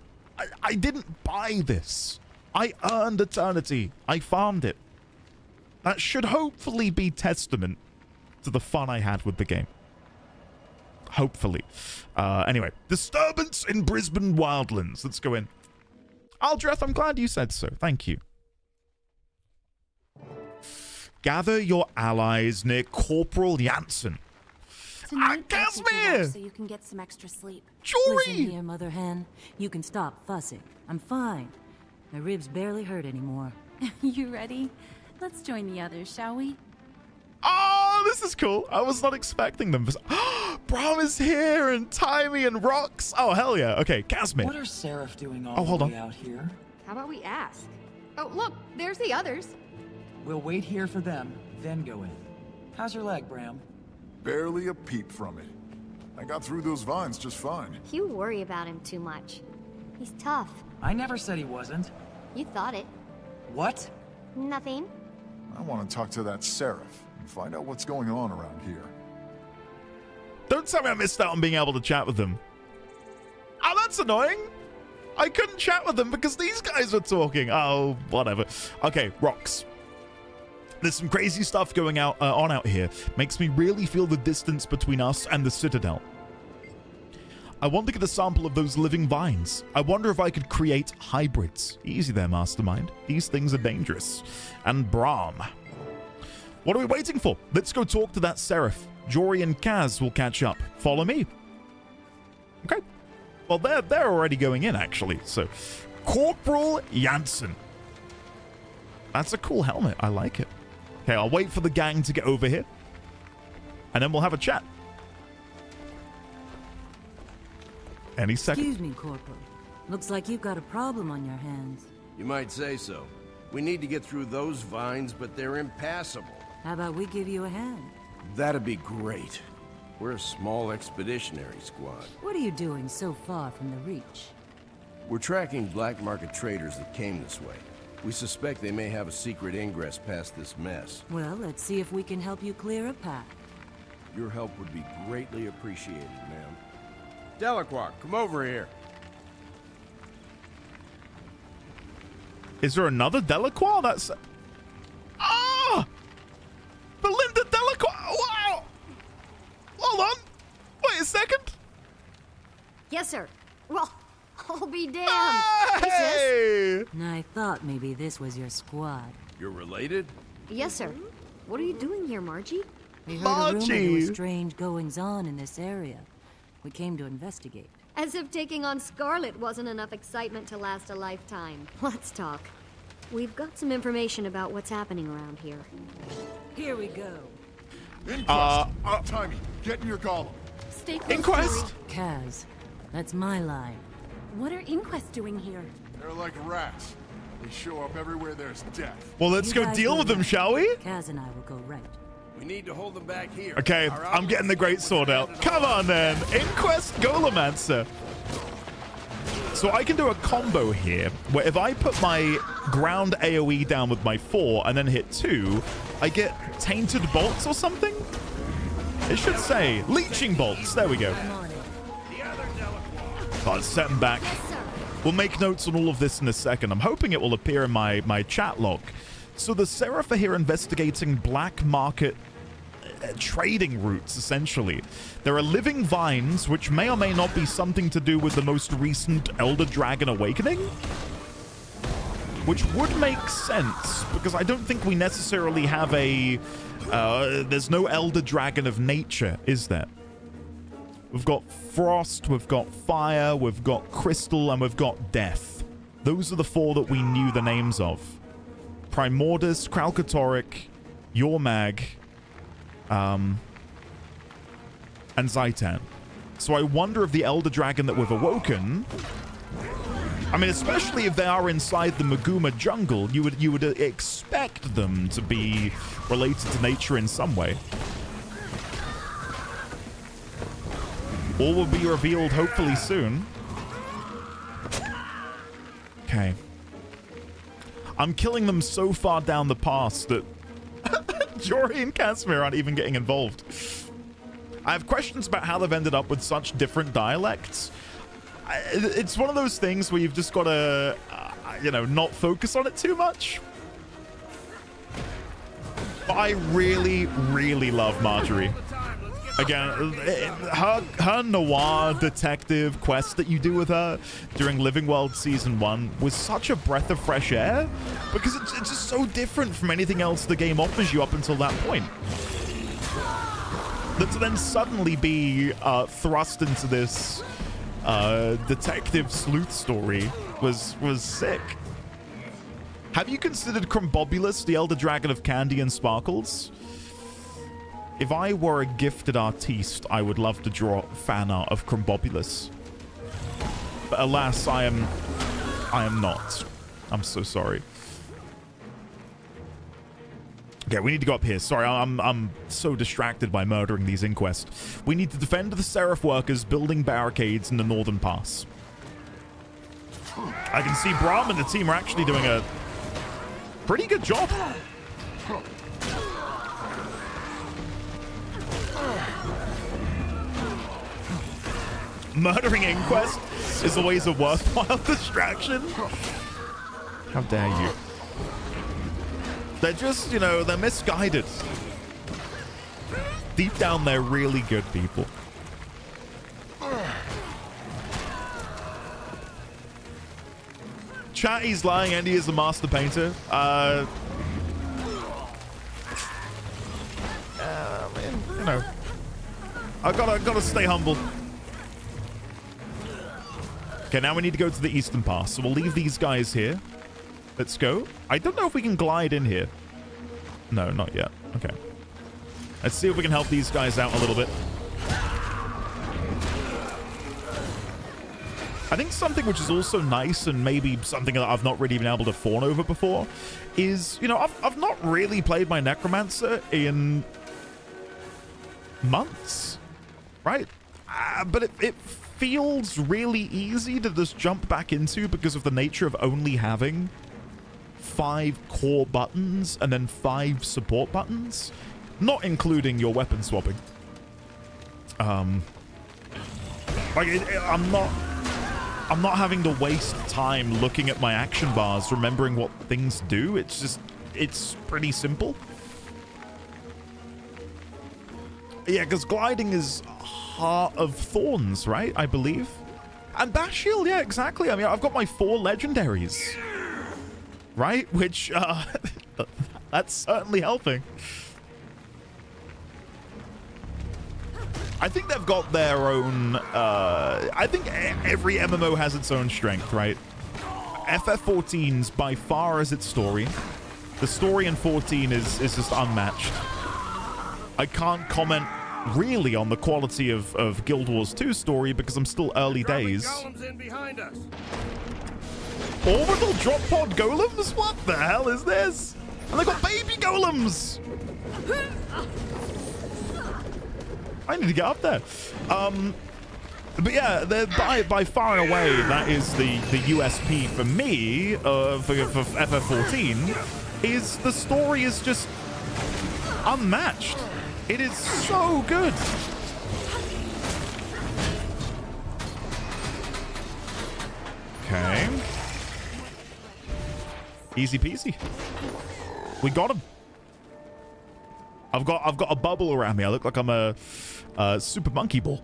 I didn't buy this. I earned Eternity. I farmed it. That should hopefully be testament to the fun I had with the game. Hopefully. Anyway, disturbance in Brisbane Wildlands. Let's go in. Aldreth, I'm glad you said so. Thank you. Gather your allies near Corporal Janssen. Tonight, I'll take you Casimir! out so you can get some extra sleep. Jory! Listen here, Mother Hen. You can stop fussing. I'm fine. My ribs barely hurt anymore. You ready? Let's join the others, shall we? Oh, this is cool. I was not expecting them. Braum is here, and Timey and Rox. Oh, hell yeah. Okay, Casimir. What are Seraph doing all hold the on. way out here? How about we ask? Oh, look, there's the others. We'll wait here for them, then go in. How's your leg, Bram? Barely a peep from it. I got through those vines just fine. You worry about him too much. He's tough. I never said he wasn't. You thought it. What? Nothing. I want to talk to that Seraph and find out what's going on around here. Don't tell me I missed out on being able to chat with them. Oh, that's annoying. I couldn't chat with them because these guys were talking. Oh, whatever. Okay, Rox. There's some crazy stuff going on out here. Makes me really feel the distance between us and the Citadel. I want to get a sample of those living vines. I wonder if I could create hybrids. Easy there, Mastermind. These things are dangerous. And Braum. What are we waiting for? Let's go talk to that Seraph. Jory and Kaz will catch up. Follow me. Okay. Well, they're already going in, actually. So, Corporal Janssen. That's a cool helmet. I like it. Okay, I'll wait for the gang to get over here. And then we'll have a chat. Any second. Excuse me, Corporal. Looks like you've got a problem on your hands. You might say so. We need to get through those vines, but they're impassable. How about we give you a hand? That'd be great. We're a small expeditionary squad. What are you doing so far from the Reach? We're tracking black market traders that came this way. We suspect they may have a secret ingress past this mess. Well, let's see if we can help you clear a path. Your help would be greatly appreciated, ma'am. Delacroix, come over here. Is there another Delacroix? That's... Ah! Belinda Delacroix! Wow! Hold on! Wait a second! Yes, sir. Well, I'll be damned. Hey! I thought maybe this was your squad. You're related? Yes, sir. What are you doing here, Margie? We heard a rumor there were strange goings-on in this area. We came to investigate. As if taking on Scarlet wasn't enough excitement to last a lifetime. Let's talk. We've got some information about what's happening around here. Here we go. Inquest! Timey, get in your column. Stay close, Inquest? Kaz, that's my line. What are Inquest doing here? They're like rats. They show up everywhere there's death. Well, let's go deal with them, shall we? Kaz and I will go right. We need to hold them back here. Okay, I'm getting the great sword out. Come on, then. Inquest Golomancer. So I can do a combo here, where if I put my ground AoE down with my 4 and then hit 2, I get Tainted Bolts or something? It should say Leeching Bolts. There we go. Let's set them back. We'll make notes on all of this in a second. I'm hoping it will appear in my chat log. So the Seraph are here investigating black market trading routes, essentially. There are living vines, which may or may not be something to do with the most recent Elder Dragon Awakening. Which would make sense, because I don't think we necessarily have a... there's no Elder Dragon of Nature, is there? We've got Frost, we've got Fire, we've got Crystal, and we've got Death. Those are the 4 that we knew the names of. Primordus, Kralkatorrik, Yormag, and Zaitan. So I wonder if the Elder Dragon that we've awoken... I mean, especially if they are inside the Maguma jungle, you would expect them to be related to nature in some way. All will be revealed hopefully soon. Okay. I'm killing them so far down the pass that Jory and Casimir aren't even getting involved. I have questions about how they've ended up with such different dialects. It's one of those things where you've just got to, you know, not focus on it too much. But I really, really love Marjorie. Again, her noir detective quest that you do with her during Living World Season 1 was such a breath of fresh air because it's just so different from anything else the game offers you up until that point. That to then suddenly be thrust into this detective sleuth story was sick. Have you considered Crumbobulus, the Elder Dragon of Candy and Sparkles? If I were a gifted artiste, I would love to draw fan art of Crumbobulus. But alas, I am not. I'm so sorry. Okay, we need to go up here. Sorry, I'm so distracted by murdering these inquests. We need to defend the Seraph workers building barricades in the northern pass. I can see Brahm and the team are actually doing a pretty good job. Murdering Inquest is always a worthwhile distraction. How dare you? They're just, you know, they're misguided. Deep down, they're really good people. Chatty's lying, Andy is a master painter. You know, I gotta stay humble. Okay, now we need to go to the Eastern Pass. So we'll leave these guys here. Let's go. I don't know if we can glide in here. No, not yet. Okay. Let's see if we can help these guys out a little bit. I think something which is also nice and maybe something that I've not really been able to fawn over before is, you know, I've not really played my Necromancer in months, right? But it feels really easy to just jump back into because of the nature of only having 5 core buttons and then 5 support buttons, not including your weapon swapping. Like I'm not having to waste time looking at my action bars, remembering what things do. It's pretty simple. Yeah, because gliding is Heart of Thorns, right? I believe. And Bat Shield, yeah, exactly. I mean, I've got my 4 legendaries, right? Which, that's certainly helping. I think they've got their own, I think every MMO has its own strength, right? FF14's by far is its story. The story in 14 is just unmatched. I can't comment really on the quality of Guild Wars 2's story because I'm still early days. Orbital drop pod golems? What the hell is this? And they got baby golems! I need to get up there. But yeah, by far and away, that is the USP for me, for FF14, is the story is just unmatched. It is so good. Okay. Easy peasy. We got him. I've got a bubble around me. I look like I'm a super monkey ball.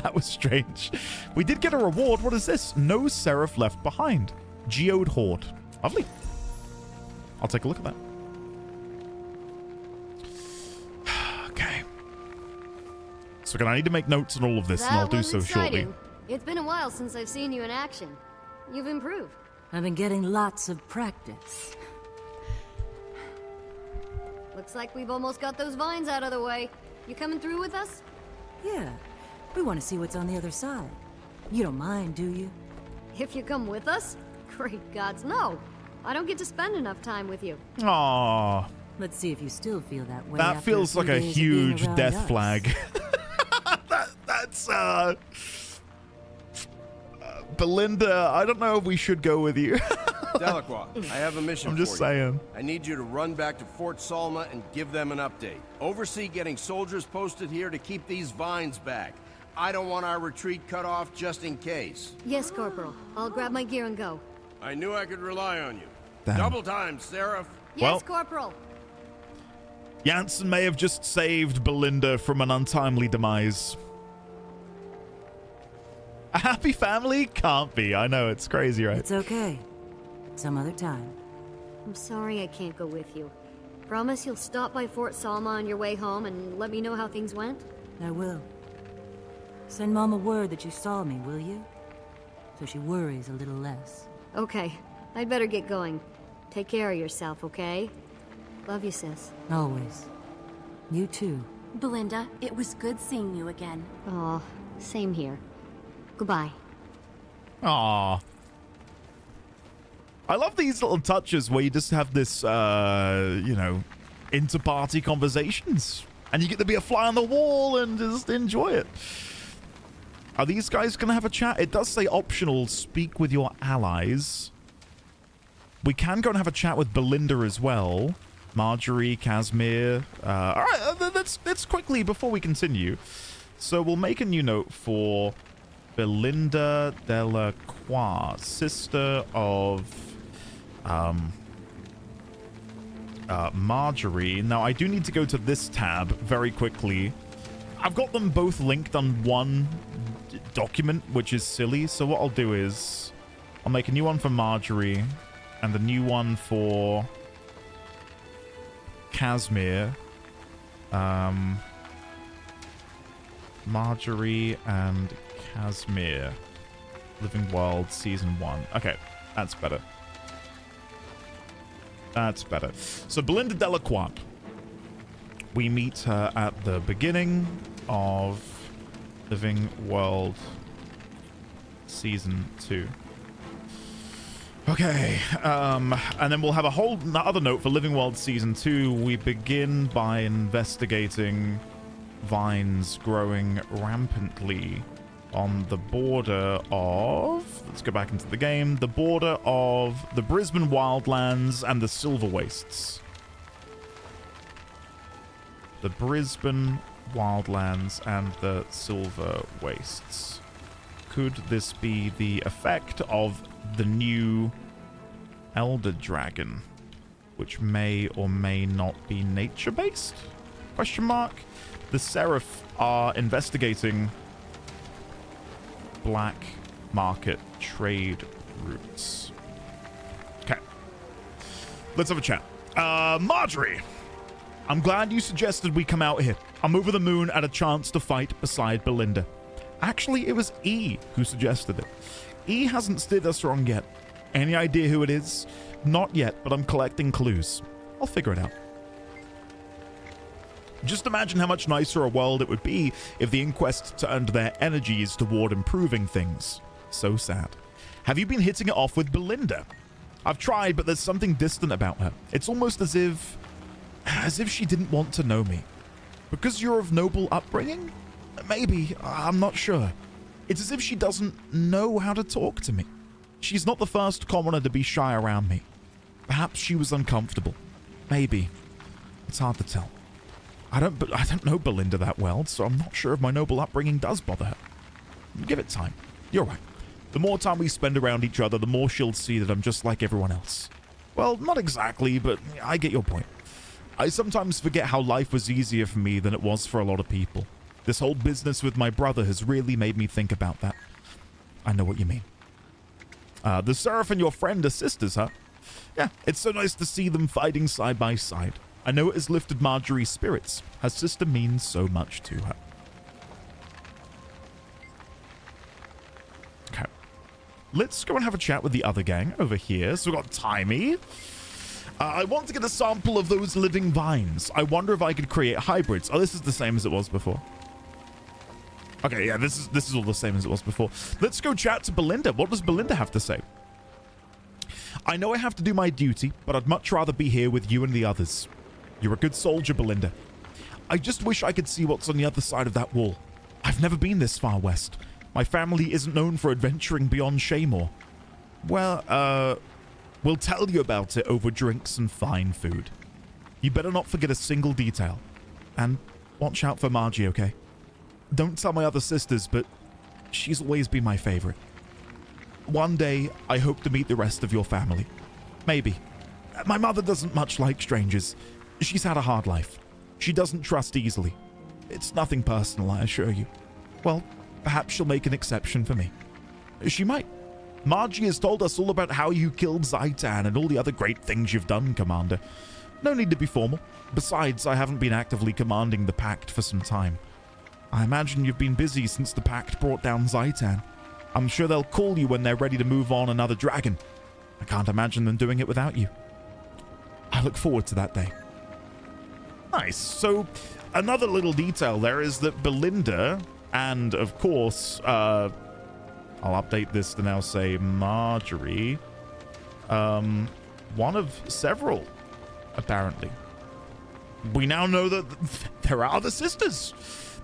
That was strange. We did get a reward. What is this? No Seraph left behind. Geode Horde. Lovely. I'll take a look at that. Okay. So I need to make notes on all of this, and I'll do so shortly. It's been a while since I've seen you in action. You've improved. I've been getting lots of practice. Looks like we've almost got those vines out of the way. You coming through with us? Yeah. We want to see what's on the other side. You don't mind, do you? If you come with us? Great gods, no. I don't get to spend enough time with you. Aww. Let's see if you still feel that way. That feels like a huge death flag. That's Belinda, I don't know if we should go with you. Delacroix, I have a mission I'm just for you. saying. I need you to run back to Fort Salma and give them an update. Oversee getting soldiers posted here to keep these vines back. I don't want our retreat cut off just in case. Yes, Corporal. I'll grab my gear and go. I knew I could rely on you. Damn. Double time, Seraph. Yes, Well- Corporal. Jansen may have just saved Belinda from an untimely demise. A happy family? Can't be. I know, it's crazy, right? It's okay. Some other time. I'm sorry I can't go with you. Promise you'll stop by Fort Salma on your way home and let me know how things went? I will. Send Mom a word that you saw me, will you? So she worries a little less. Okay. I'd better get going. Take care of yourself, okay? Love you, sis. Always. You too. Belinda, it was good seeing you again. Aw, same here. Goodbye. Aww. I love these little touches where you just have this, you know, inter-party conversations. And you get to be a fly on the wall and just enjoy it. Are these guys going to have a chat? It does say optional, speak with your allies. We can go and have a chat with Belinda as well. Marjorie, Casimir. All right, let's quickly, before we continue. So we'll make a new note for Belinda Delacroix, sister of Marjorie. Now, I do need to go to this tab very quickly. I've got them both linked on one document, which is silly. So what I'll do is I'll make a new one for Marjorie and a new one for Casimir. Marjorie and Casimir. Living World Season 1. Okay, that's better. That's better. So Belinda Delacroix. We meet her at the beginning of Living World Season 2. Okay, and then we'll have a whole other note for Living World Season 2. We begin by investigating vines growing rampantly on the border of... Let's go back into the game. The border of the Brisbane Wildlands and the Silver Wastes. The Brisbane Wildlands and the Silver Wastes. Could this be the effect of the new Elder Dragon, which may or may not be nature-based? Question mark. The Seraph are investigating black market trade routes. Okay. Let's have a chat. Marjorie, I'm glad you suggested we come out here. I'm over the moon at a chance to fight beside Belinda. Actually, it was E who suggested it. E hasn't steered us wrong yet. Any idea who it is? Not yet, but I'm collecting clues. I'll figure it out. Just imagine how much nicer a world it would be if the Inquest turned their energies toward improving things. So sad. Have you been hitting it off with Belinda? I've tried, but there's something distant about her. It's almost as if she didn't want to know me. Because you're of noble upbringing? Maybe, I'm not sure. It's as if she doesn't know how to talk to me. She's not the first commoner to be shy around me. Perhaps she was uncomfortable. Maybe. It's hard to tell. I don't know Belinda that well, so I'm not sure if my noble upbringing does bother her. Give it time. You're right. The more time we spend around each other, the more she'll see that I'm just like everyone else. Well, not exactly, but I get your point. I sometimes forget how life was easier for me than it was for a lot of people. This whole business with my brother has really made me think about that. I know what you mean. The Seraph and your friend are sisters, huh? Yeah, it's so nice to see them fighting side by side. I know it has lifted Marjorie's spirits. Her sister means so much to her. Okay. Let's go and have a chat with the other gang over here. So we've got Timey. I want to get a sample of those living vines. I wonder if I could create hybrids. Oh, this is the same as it was before. Okay, yeah, this is all the same as it was before. Let's go chat to Belinda. What does Belinda have to say? I know I have to do my duty, but I'd much rather be here with you and the others. You're a good soldier, Belinda. I just wish I could see what's on the other side of that wall. I've never been this far west. My family isn't known for adventuring beyond Shaymore. Well, We'll tell you about it over drinks and fine food. You better not forget a single detail. And watch out for Margie, okay? Don't tell my other sisters, but she's always been my favorite. One day, I hope to meet the rest of your family. Maybe. My mother doesn't much like strangers. She's had a hard life. She doesn't trust easily. It's nothing personal, I assure you. Well, perhaps she'll make an exception for me. She might. Margie has told us all about how you killed Zaitan and all the other great things you've done, Commander. No need to be formal. Besides, I haven't been actively commanding the Pact for some time. I imagine you've been busy since the Pact brought down Zaitan. I'm sure they'll call you when they're ready to move on another dragon. I can't imagine them doing it without you. I look forward to that day. Nice. So, another little detail there is that Belinda and, of course, I'll update this to now say Marjorie, one of several, apparently. We now know that there are other sisters.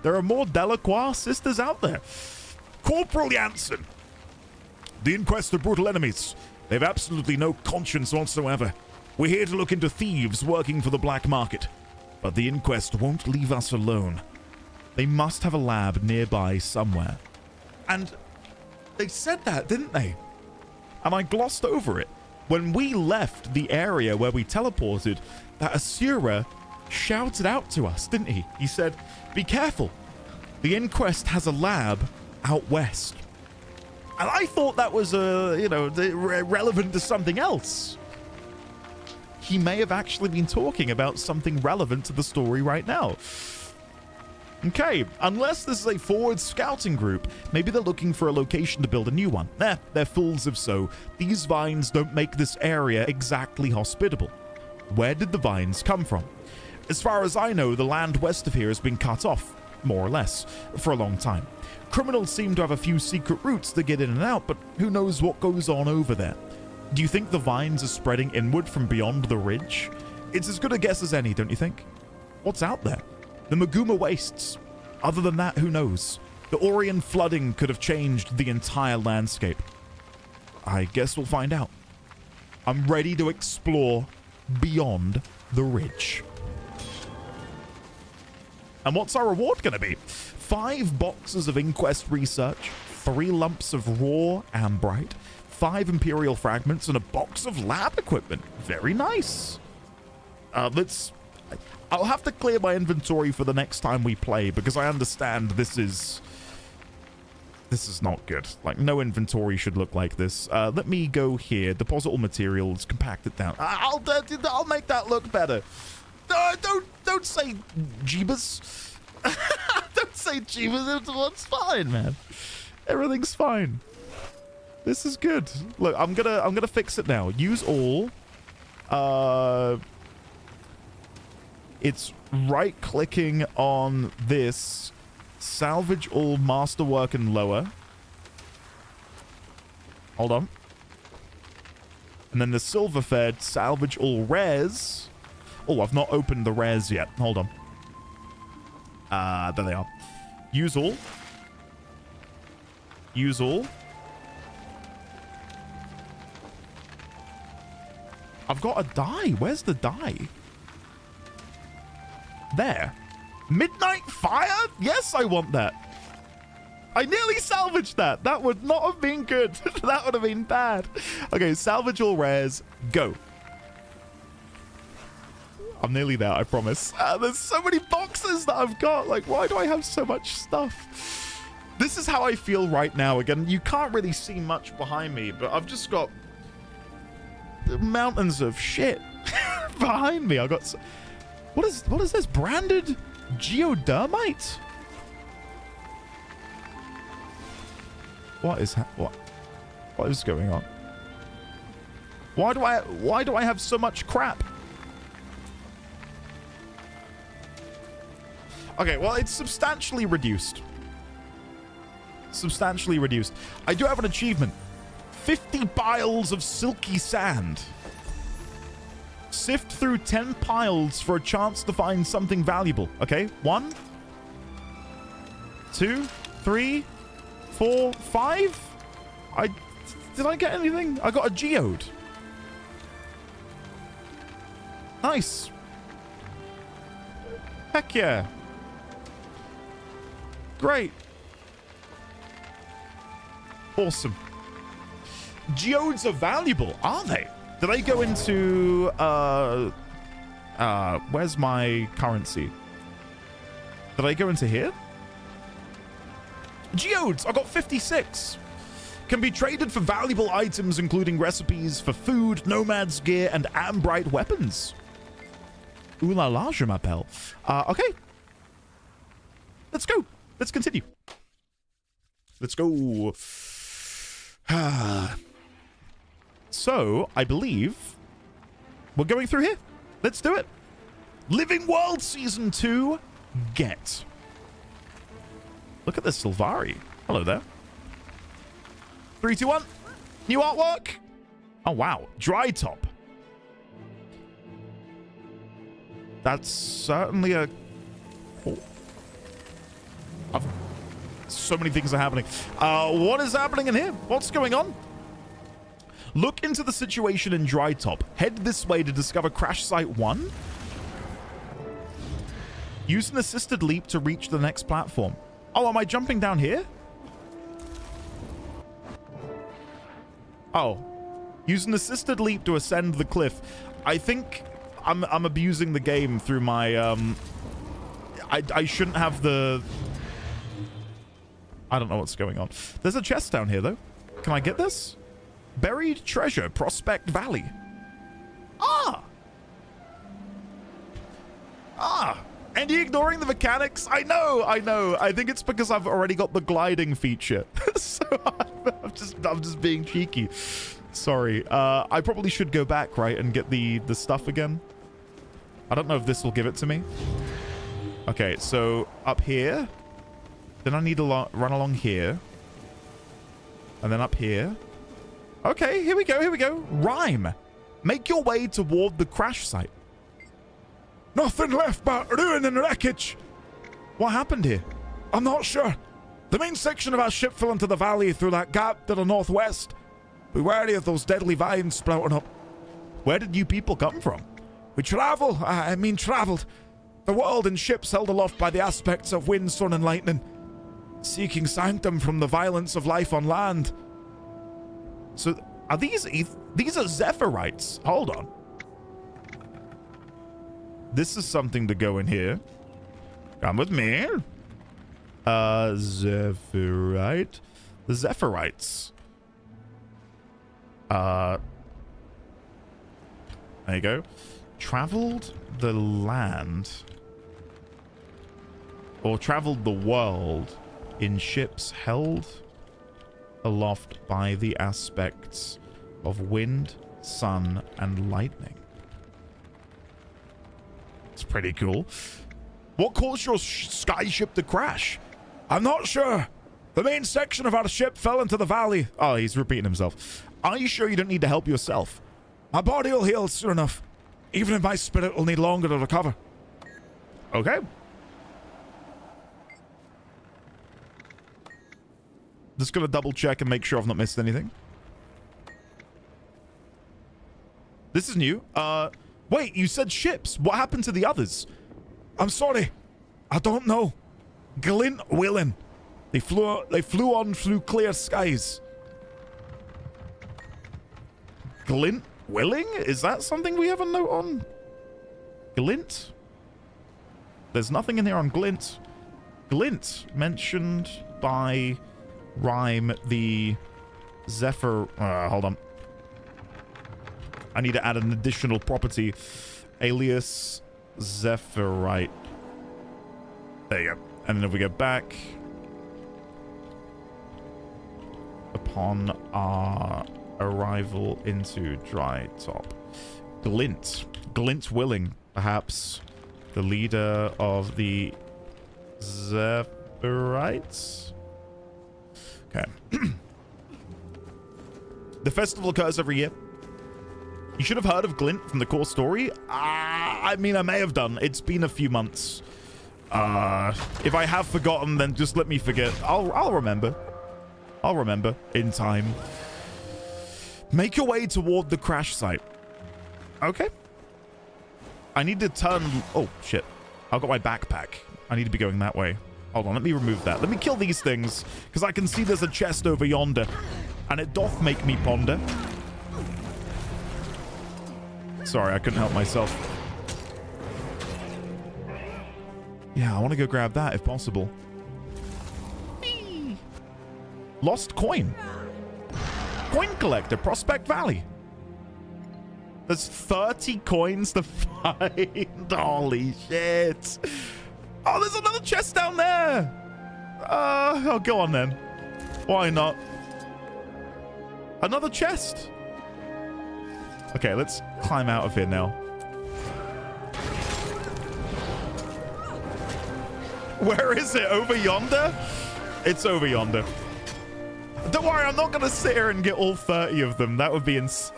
There are more Delacroix sisters out there. Corporal Jansen. The Inquest are brutal enemies. They've absolutely no conscience whatsoever. We're here to look into thieves working for the black market. But the Inquest won't leave us alone. They must have a lab nearby somewhere. And they said that, didn't they? And I glossed over it. When we left the area where we teleported, that Asura shouted out to us, didn't he? He said, be careful. The Inquest has a lab out west. And I thought that was, relevant to something else. He may have actually been talking about something relevant to the story right now. Okay, unless this is a forward scouting group, maybe they're looking for a location to build a new one. They're fools if so. These vines don't make this area exactly hospitable. Where did the vines come from? As far as I know, the land west of here has been cut off, more or less, for a long time. Criminals seem to have a few secret routes to get in and out, but who knows what goes on over there. Do you think the vines are spreading inward from beyond the ridge? It's as good a guess as any, don't you think? What's out there? The Maguma Wastes. Other than that, who knows? The Orion flooding could have changed the entire landscape. I guess we'll find out. I'm ready to explore beyond the ridge. And what's our reward going to be? 5 boxes of Inquest research, 3 lumps of raw ambrite, 5 Imperial fragments, and a box of lab equipment. Very nice. I'll have to clear my inventory for the next time we play, because I understand this is not good. Like, no inventory should look like this. Let me go here. Deposit all materials. Compact it down. I'll make that look better. Don't say Jeebus. Don't say Jeebus. It's fine, man. Everything's fine. This is good. Look, I'm gonna fix it now. Use all. It's right-clicking on this. Salvage all, masterwork, and lower. Hold on. And then the silver fed, salvage all rares. Oh, I've not opened the rares yet. Hold on. There they are. Use all. Use all. I've got a die. Where's the die? There. Midnight Fire? Yes, I want that. I nearly salvaged that. That would not have been good. That would have been bad. Okay, salvage all rares. Go. I'm nearly there, I promise. There's so many boxes that I've got. Like, why do I have so much stuff? This is how I feel right now. Again, you can't really see much behind me, but I've just got mountains of shit behind me. I got... What is this? Branded geodermite? What is going on? Why do I have so much crap? Okay, well, it's substantially reduced. Substantially reduced. I do have an achievement. 50 piles of silky sand. Sift through 10 piles for a chance to find something valuable. Okay, 1, 2, 3, 4, 5. Did I get anything? I got a geode. Nice. Heck yeah. Great. Awesome. Geodes are valuable, are they? Did I go into, where's my currency? Did I go into here? Geodes, I got 56. Can be traded for valuable items, including recipes for food, nomads gear, and ambrite weapons. Ooh la la, je m'appelle. Okay. Let's go. Let's continue. Let's go. So, I believe we're going through here. Let's do it. Living World Season 2, get. Look at this Sylvari. Hello there. 3, 2, 1. New artwork. Oh, wow. Dry top. That's certainly a... Oh. So many things are happening. What is happening in here? What's going on? Look into the situation in Dry Top. Head this way to discover Crash Site 1. Use an assisted leap to reach the next platform. Oh, am I jumping down here? Oh. Use an assisted leap to ascend the cliff. I think I'm abusing the game through my... I shouldn't have the... I don't know what's going on. There's a chest down here, though. Can I get this? Buried treasure, Prospect Valley. Ah! Ah! And you ignoring the mechanics? I know. I think it's because I've already got the gliding feature. So I'm just being cheeky. Sorry. I probably should go back, right, and get the stuff again. I don't know if this will give it to me. Okay, so up here. Then I need to run along here. And then up here. Okay, here we go. Rhyme. Make your way toward the crash site. Nothing left but ruin and wreckage. What happened here? I'm not sure. The main section of our ship fell into the valley through that gap to the northwest. Be wary of those deadly vines sprouting up. Where did you people come from? We traveled. The world in ships held aloft by the aspects of wind, sun, and lightning. Seeking sanctum from the violence of life on land. So, are these are Zephyrite? Hold on. This is something to go in here. Come with me. Zephyrite. The Zephyrites. There you go. Traveled the land. Or traveled the world in ships held aloft by the aspects of wind, sun, and lightning. It's pretty cool. What caused your skyship to crash? I'm not sure. The main section of our ship fell into the valley. Oh, he's repeating himself. Are you sure you don't need to help yourself? My body will heal soon enough. Even if my spirit will need longer to recover. Okay. Just gonna double check and make sure I've not missed anything. This is new. Wait, you said ships. What happened to the others? I'm sorry. I don't know. Glint Willing. They flew on through clear skies. Glint Willing? Is that something we have a note on? Glint? There's nothing in here on Glint. Glint mentioned by Rhyme the Zephyr. Hold on. I need to add an additional property. Alias Zephyrite. There you go. And then if we go back. Upon our arrival into Dry Top. Glint. Glint Willing, perhaps the leader of the Zephyrites? Okay. The festival occurs every year. You should have heard of Glint from the core story. I mean, I may have done. It's been a few months. If I have forgotten, then just let me forget. I'll remember. I'll remember in time. Make your way toward the crash site. Okay. I need to turn... Oh, shit. I've got my backpack. I need to be going that way. Hold on, let me remove that. Let me kill these things, because I can see there's a chest over yonder, and it doth make me ponder. Sorry, I couldn't help myself. Yeah, I want to go grab that if possible. Lost coin. Coin collector, Prospect Valley. There's 30 coins to find. Holy shit. Oh, there's another chest down there. Oh, go on then. Why not? Another chest. Okay, let's climb out of here now. Where is it? Over yonder? It's over yonder. Don't worry, I'm not going to sit here and get all 30 of them. That would be insane.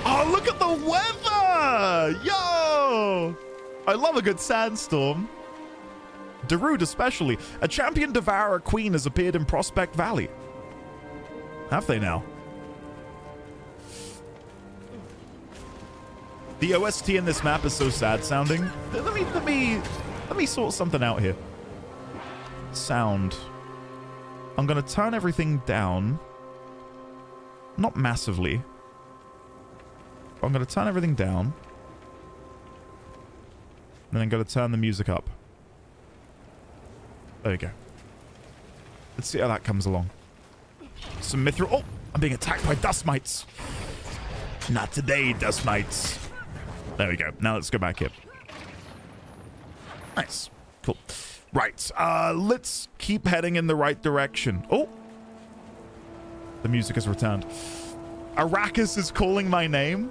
Oh, look at the weather! Yo! I love a good sandstorm. Darude especially. A champion devourer queen has appeared in Prospect Valley. Have they now? The OST in this map is so sad sounding. Let me sort something out here. Sound. I'm gonna turn everything down. Not massively. I'm gonna turn everything down. And then I'm gonna turn the music up. There we go. Let's see how that comes along. Some mithril. Oh, I'm being attacked by dust mites. Not today, dust mites. There we go. Now let's go back here. Nice. Cool. Right. Let's keep heading in the right direction. Oh. The music has returned. Arrakis is calling my name.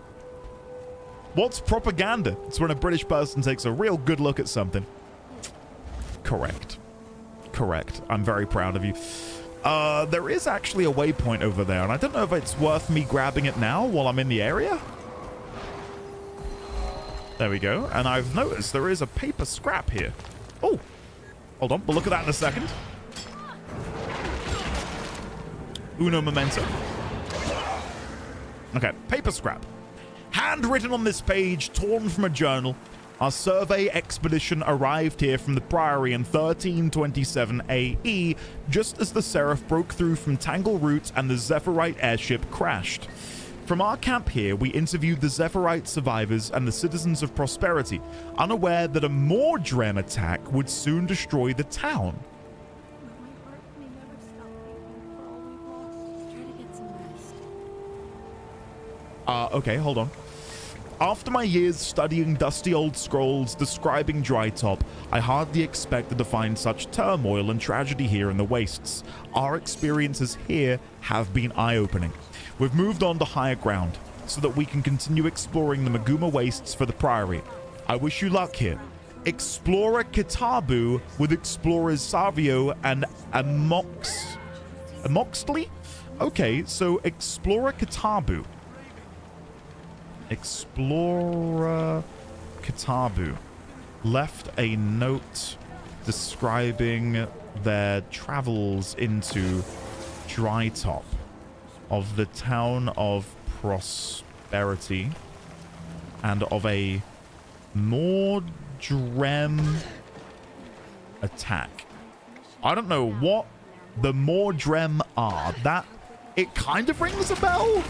What's propaganda? It's when a British person takes a real good look at something. Correct. Correct. I'm very proud of you. There is actually a waypoint over there, and I don't know if it's worth me grabbing it now while I'm in the area. There we go. And I've noticed there is a paper scrap here. Oh. Hold on. We'll look at that in a second. Uno momento. Okay. Paper scrap. Handwritten on this page, torn from a journal. Our survey expedition arrived here from the Priory in 1327 AE, just as the Seraph broke through from Tangle Root and the Zephyrite airship crashed. From our camp here, we interviewed the Zephyrite survivors and the citizens of Prosperity, unaware that a Mordrem attack would soon destroy the town. Okay, hold on. After my years studying dusty old scrolls describing Drytop, I hardly expected to find such turmoil and tragedy here in the wastes. Our experiences here have been eye-opening. We've moved on to higher ground, so that we can continue exploring the Maguma wastes for the Priory. I wish you luck here. Explorer Kitabu with explorers Savio and Amoxley? Okay, so Explorer Kitabu. Explorer Kitabu left a note describing their travels into Drytop of the town of Prosperity and of a Mordrem attack. I don't know what the Mordrem are. That it kind of rings a bell.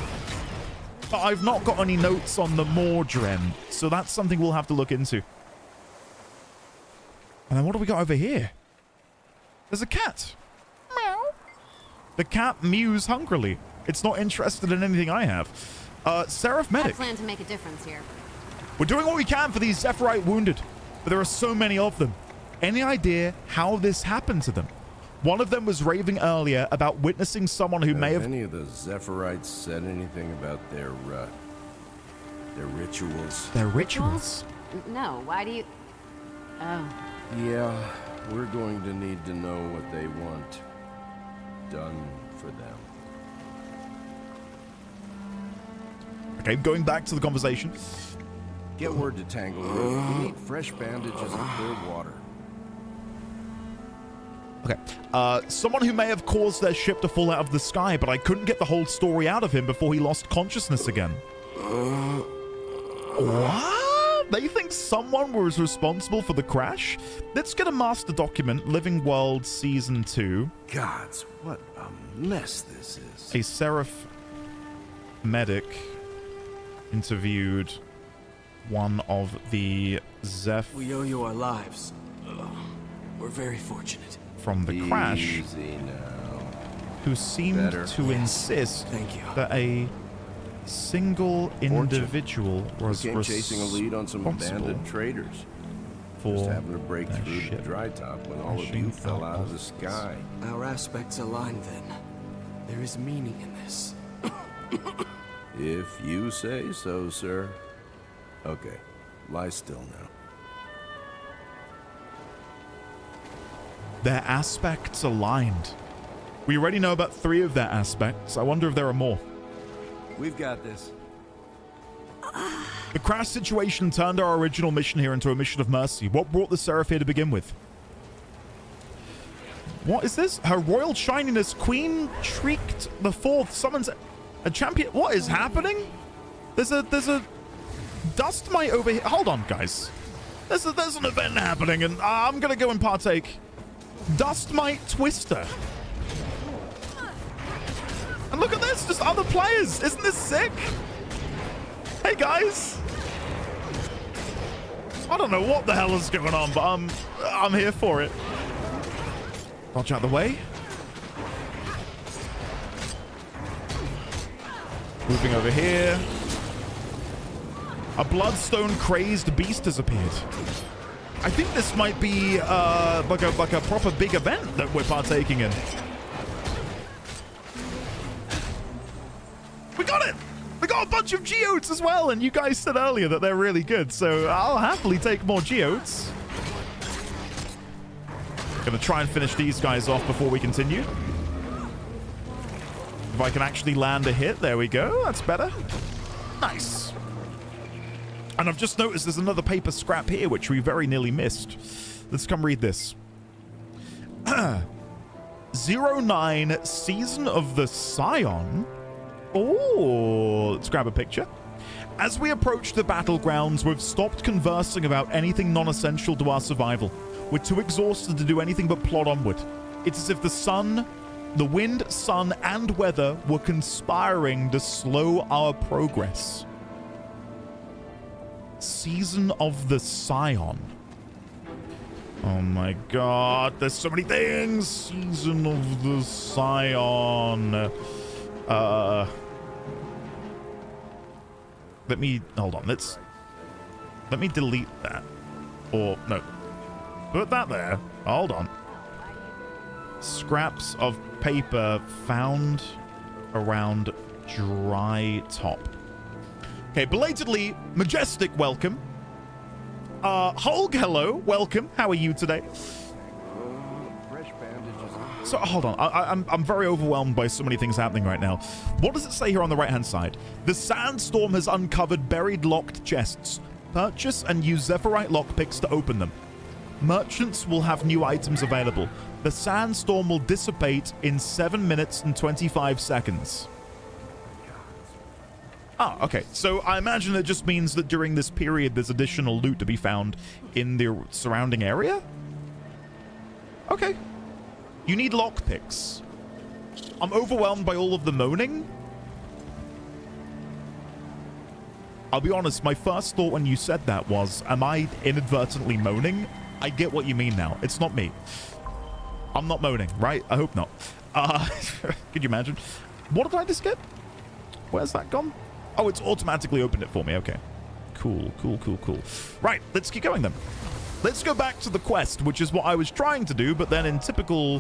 But I've not got any notes on the Mordrem, so that's something we'll have to look into. And then what do we got over here? There's a cat. Meow. The cat mews hungrily. It's not interested in anything I have. Seraph Medic. I plan to make a difference here. We're doing what we can for these Zephyrite wounded, but there are so many of them. Any idea how this happened to them? One of them was raving earlier about witnessing someone who may have... any of the Zephyrites said anything about their rituals? Their rituals? No, why do you... Oh. Yeah, we're going to need to know what they want done for them. Okay, going back to the conversation. Get word to Tangle Root. We need fresh bandages and clear water. Okay. Someone who may have caused their ship to fall out of the sky, but I couldn't get the whole story out of him before he lost consciousness again. What? They think someone was responsible for the crash? Let's get a master document, Living World Season 2. Gods, what a mess this is. A Seraph medic interviewed one of the Zeph... We owe you our lives. We're very fortunate. ...from the crash, Easy now. who seemed to insist that a single individual was Came chasing a lead on some abandoned traders. for Just happened to break their through the ship dry top when all of crashing you fell out of the of sky. Our aspects align then. There is meaning in this. If you say so, sir. Okay, lie still now. Their aspects aligned. We already know about 3 of their aspects. I wonder if there are more. We've got this. The crash situation turned our original mission here into a mission of mercy. What brought the Seraph here to begin with? What is this? Her Royal Shininess Queen Shrieked the Fourth summons a champion. What is happening? There's a dust mite over here. Hold on, guys. There's an event happening, and I'm gonna go and partake. Dust Mite Twister. And look at this, just other players. Isn't this sick? Hey, guys. I don't know what the hell is going on, but I'm here for it. Dodge out the way. Moving over here. A bloodstone-crazed beast has appeared. I think this might be like a proper big event that we're partaking in. We got it! We got a bunch of geodes as well, and you guys said earlier that they're really good, so I'll happily take more geodes. Gonna try and finish these guys off before we continue. If I can actually land a hit, there we go. That's better. Nice. And I've just noticed there's another paper scrap here, which we very nearly missed. Let's come read this. 09 Season of the Scion. Oh, let's grab a picture. As we approach the battlegrounds, we've stopped conversing about anything non-essential to our survival. We're too exhausted to do anything but plod onward. It's as if the wind, sun, and weather were conspiring to slow our progress. Season of the Scion. Oh my god, there's so many things. Season of the Scion. Let me delete that. Or no. Put that there. Hold on. Scraps of paper found around Dry Top. Okay, belatedly, Majestic, welcome. Hulk, hello, welcome. How are you today? So, hold on. I'm very overwhelmed by so many things happening right now. What does it say here on the right-hand side? The sandstorm has uncovered buried locked chests. Purchase and use Zephyrite lockpicks to open them. Merchants will have new items available. The sandstorm will dissipate in 7 minutes and 25 seconds. Ah, okay. So I imagine it just means that during this period, there's additional loot to be found in the surrounding area? Okay. You need lockpicks. I'm overwhelmed by all of the moaning. I'll be honest, my first thought when you said that was, am I inadvertently moaning? I get what you mean now. It's not me. I'm not moaning, right? I hope not. Could you imagine? What did I just get? Where's that gone? Oh, it's automatically opened it for me. Okay. Cool, cool, cool, cool. Right, let's keep going then. Let's go back to the quest, which is what I was trying to do, but then in typical...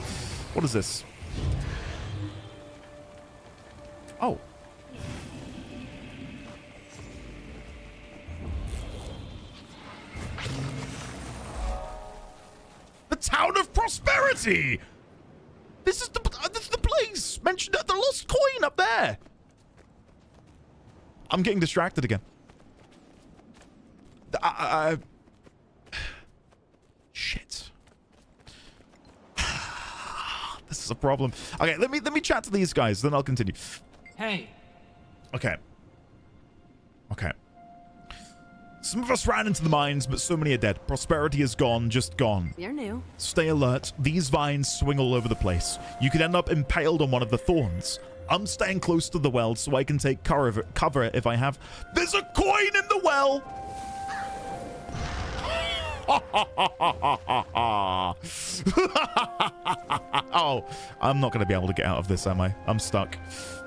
What is this? Oh. The Town of Prosperity! This is the place mentioned at the lost coin up there. I'm getting distracted again. Shit. This is a problem. Okay, let me chat to these guys, then I'll continue. Hey. Okay. Okay. Some of us ran into the mines, but so many are dead. Prosperity is gone, just gone. You're new. Stay alert. These vines swing all over the place. You could end up impaled on one of the thorns. I'm staying close to the well so I can take cover if I have. There's a coin in the well! Oh, I'm not going to be able to get out of this, am I? I'm stuck.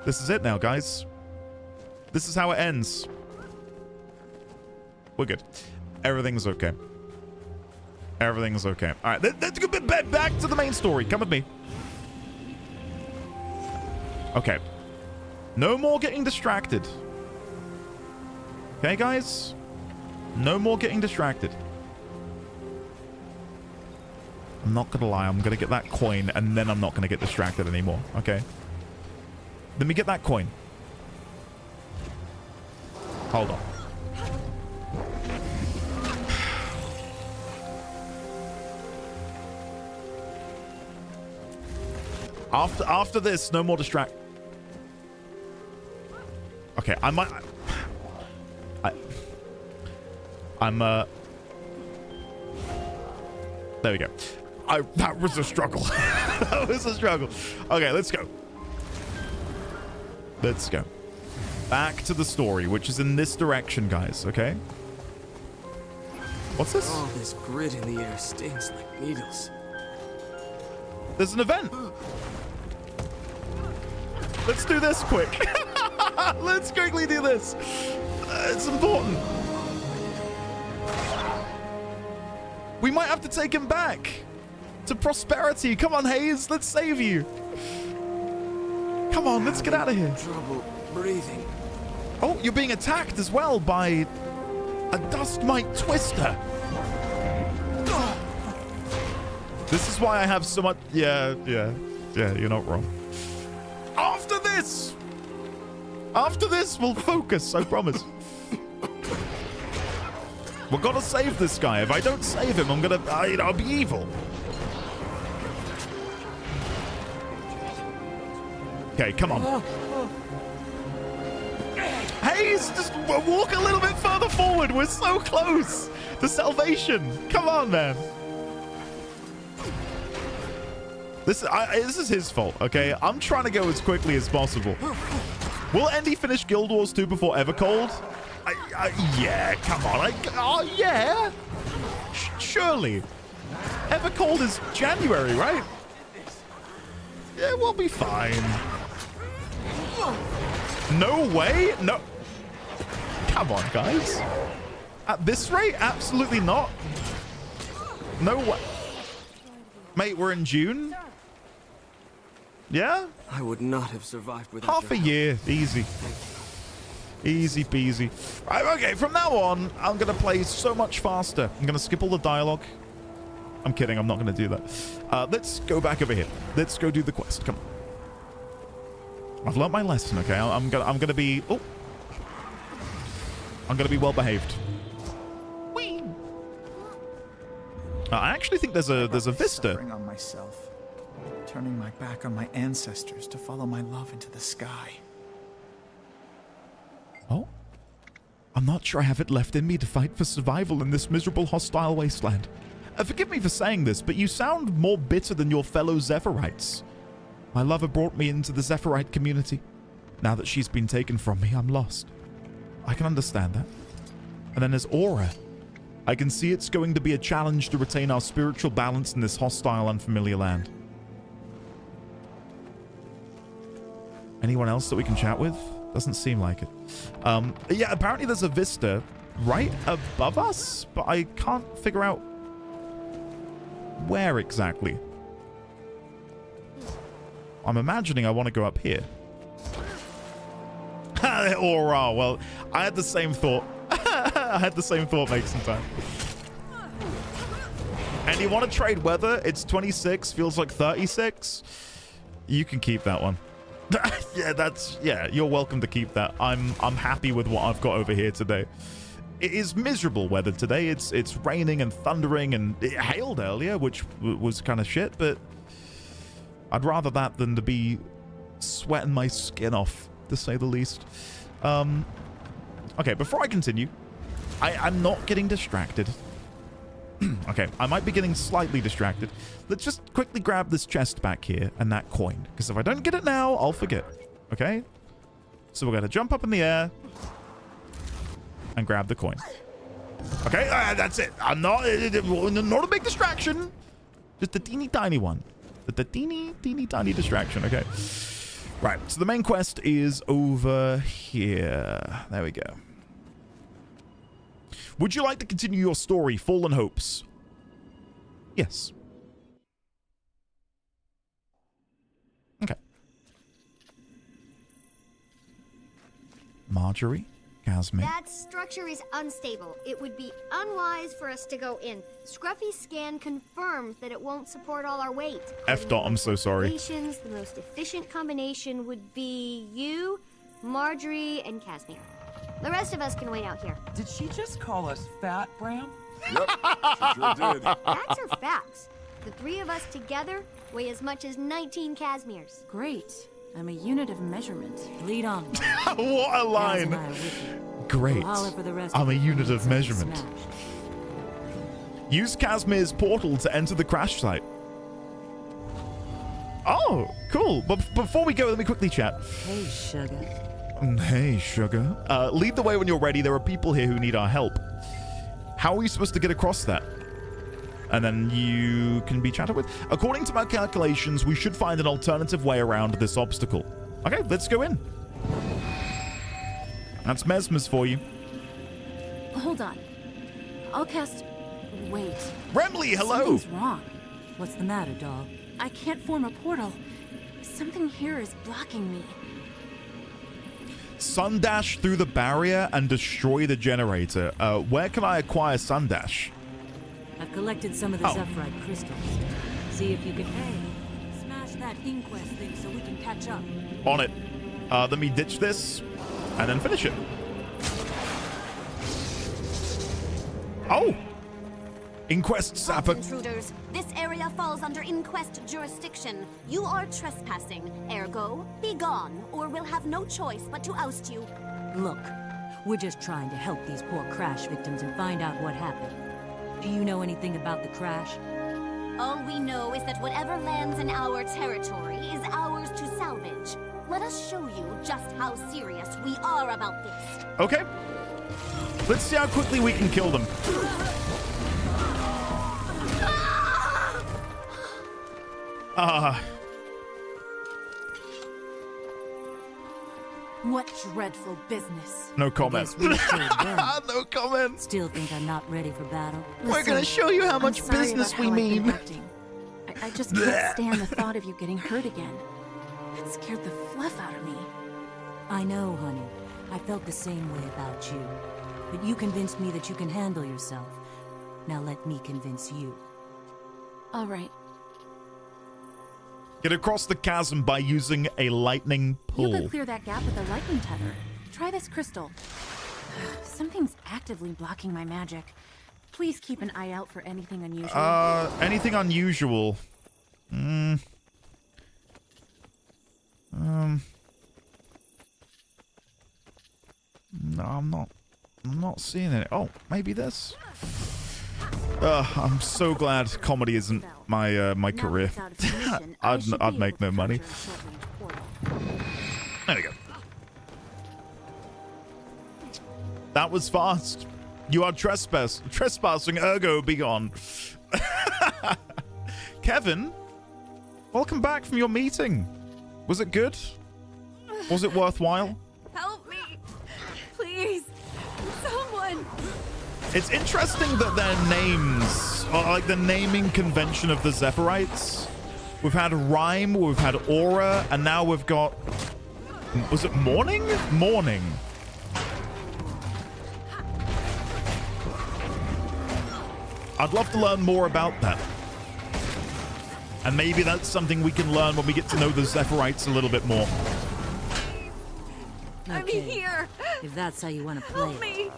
This is it now, guys. This is how it ends. We're good. Everything's okay. Everything's okay. All right, let's go back to the main story. Come with me. Okay. No more getting distracted. Okay, guys? No more getting distracted. I'm not gonna lie, I'm gonna get that coin and then I'm not gonna get distracted anymore, okay? Let me get that coin. Hold on. After this, no more distract. Okay, I might... There we go. That was a struggle. That was a struggle. Okay, let's go. Let's go. Back to the story, which is in this direction, guys, okay? What's this? All this grit in the air stings like needles. There's an event. Let's do this quick. Let's quickly do this. It's important. We might have to take him back to prosperity. Come on, Hayes. Let's save you. Come on, let's get out of here. Trouble breathing. Oh, you're being attacked as well by a Dustmite Twister. This is why I have so much... Yeah, you're not wrong. After this, we'll focus, I promise. We're gonna save this guy. If I don't save him, I'm gonna... I'll be evil. Okay, come on. Hayes, just walk a little bit further forward. We're so close to salvation. Come on, man. This is his fault, okay? I'm trying to go as quickly as possible. Will Endy finish Guild Wars 2 before Evercold? Yeah, come on. Oh, yeah. Surely. Evercold is January, right? Yeah, we'll be fine. No way. No. Come on, guys. At this rate, absolutely not. No way. Mate, we're in June. Yeah? I would not have survived without half a year. Easy. Easy peasy. Right, okay, from now on, I'm going to play so much faster. I'm going to skip all the dialogue. I'm kidding. I'm not going to do that. Let's go back over here. Let's go do the quest. Come on. I've learned my lesson, okay? I'm gonna be... Oh. I'm gonna be well behaved. Whee! I actually think there's a vista. On myself, turning my back on my ancestors to follow my love into the sky. Oh. I'm not sure I have it left in me to fight for survival in this miserable, hostile wasteland. Forgive me for saying this, but you sound more bitter than your fellow Zephyrhites. My lover brought me into the Zephyrite community. Now that she's been taken from me, I'm lost. I can understand that. And then there's Aura. I can see it's going to be a challenge to retain our spiritual balance in this hostile, unfamiliar land. Anyone else that we can chat with? Doesn't seem like it. Yeah, apparently there's a vista right above us, but I can't figure out where exactly. I'm imagining I want to go up here. Aura. Well, I had the same thought. I had the same thought make some time. And you want to trade weather? It's 26, feels like 36. You can keep that one. Yeah, you're welcome to keep that. I'm happy with what I've got over here today. It is miserable weather today. It's raining and thundering, and it hailed earlier, which was kind of shit, but I'd rather that than to be sweating my skin off, to say the least. Okay, before I continue, I'm not getting distracted. Okay, I might be getting slightly distracted. Let's just quickly grab this chest back here and that coin. Because if I don't get it now, I'll forget. Okay? So we're going to jump up in the air and grab the coin. Okay, that's it. I'm not a big distraction. Just a teeny tiny one. The teeny tiny distraction. Okay. Right, so the main quest is over here. There we go. Would you like to continue your story, Fallen Hopes? Yes. Okay. Marjorie, Casmir. That structure is unstable. It would be unwise for us to go in. Scruffy's scan confirms that it won't support all our weight. F-Dot, I'm so sorry. The most efficient combination would be you, Marjorie, and Casmir. The rest of us can wait out here. Did she just call us fat, Bram? Yep, she sure did. Facts are facts. The three of us together weigh as much as 19 Casmirs. Great. I'm a unit of measurement. Lead on. What a line. Great. I'm a unit of measurement. Use Casmir's portal to enter the crash site. Oh, cool. But before we go, let me quickly chat. Hey, sugar. Hey, sugar. Lead the way when you're ready. There are people here who need our help. How are we supposed to get across that? And then you can be chatted with. According to my calculations, we should find an alternative way around this obstacle. Okay, let's go in. That's Mesmer's for you. Hold on. I'll cast... Wait. Remley, hello! Something's wrong. What's the matter, dog? I can't form a portal. Something here is blocking me. Sundash through the barrier and destroy the generator. Where can I acquire Sundash? I've collected some of the Zephyrite crystals. See if you can... Hey, smash that inquest thing so we can catch up. On it. Let me ditch this and then finish it. Oh! Inquest Sapper. Intruders, this area falls under Inquest jurisdiction. You are trespassing. Ergo, be gone, or we'll have no choice but to oust you. Look, we're just trying to help these poor crash victims and find out what happened. Do you know anything about the crash? All we know is that whatever lands in our territory is ours to salvage. Let us show you just how serious we are about this. Okay. Let's see how quickly we can kill them. What dreadful business. No comment. No comment. Still think I'm not ready for battle? We're gonna show you how much business we mean. I just can't stand the thought of you getting hurt again. It scared the fluff out of me. I know, honey. I felt the same way about you. But you convinced me that you can handle yourself. Now let me convince you. All right. Get across the chasm by using a lightning pull. You could clear that gap with a lightning tether. Try this crystal. Something's actively blocking my magic. Please keep an eye out for anything unusual. Anything unusual? No, I'm not seeing it. Oh, maybe this. I'm so glad comedy isn't my career. I'd make no money. There we go. That was fast. You are trespassing, ergo be gone. Kevin, welcome back from your meeting. Was it good? Was it worthwhile? Help me! Please! Someone! It's interesting that their names are like the naming convention of the Zephyrite. We've had Rhyme, we've had Aura, and now we've got... Was it Morning? Morning. I'd love to learn more about that. And maybe that's something we can learn when we get to know the Zephyrite a little bit more. I'm here! If that's how you want to play Help me!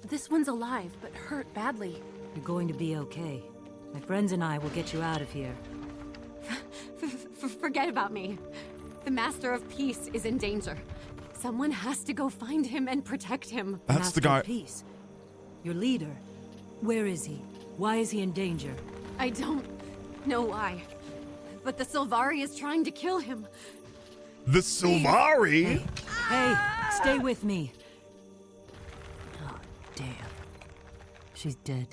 This one's alive, but hurt badly. You're going to be okay. My friends and I will get you out of here. Forget about me. The Master of Peace is in danger. Someone has to go find him and protect him. That's the guy. Peace. Your leader. Where is he? Why is he in danger? I don't know why. But the Sylvari is trying to kill him. The Sylvari? Hey, stay with me. Oh, damn. She's dead.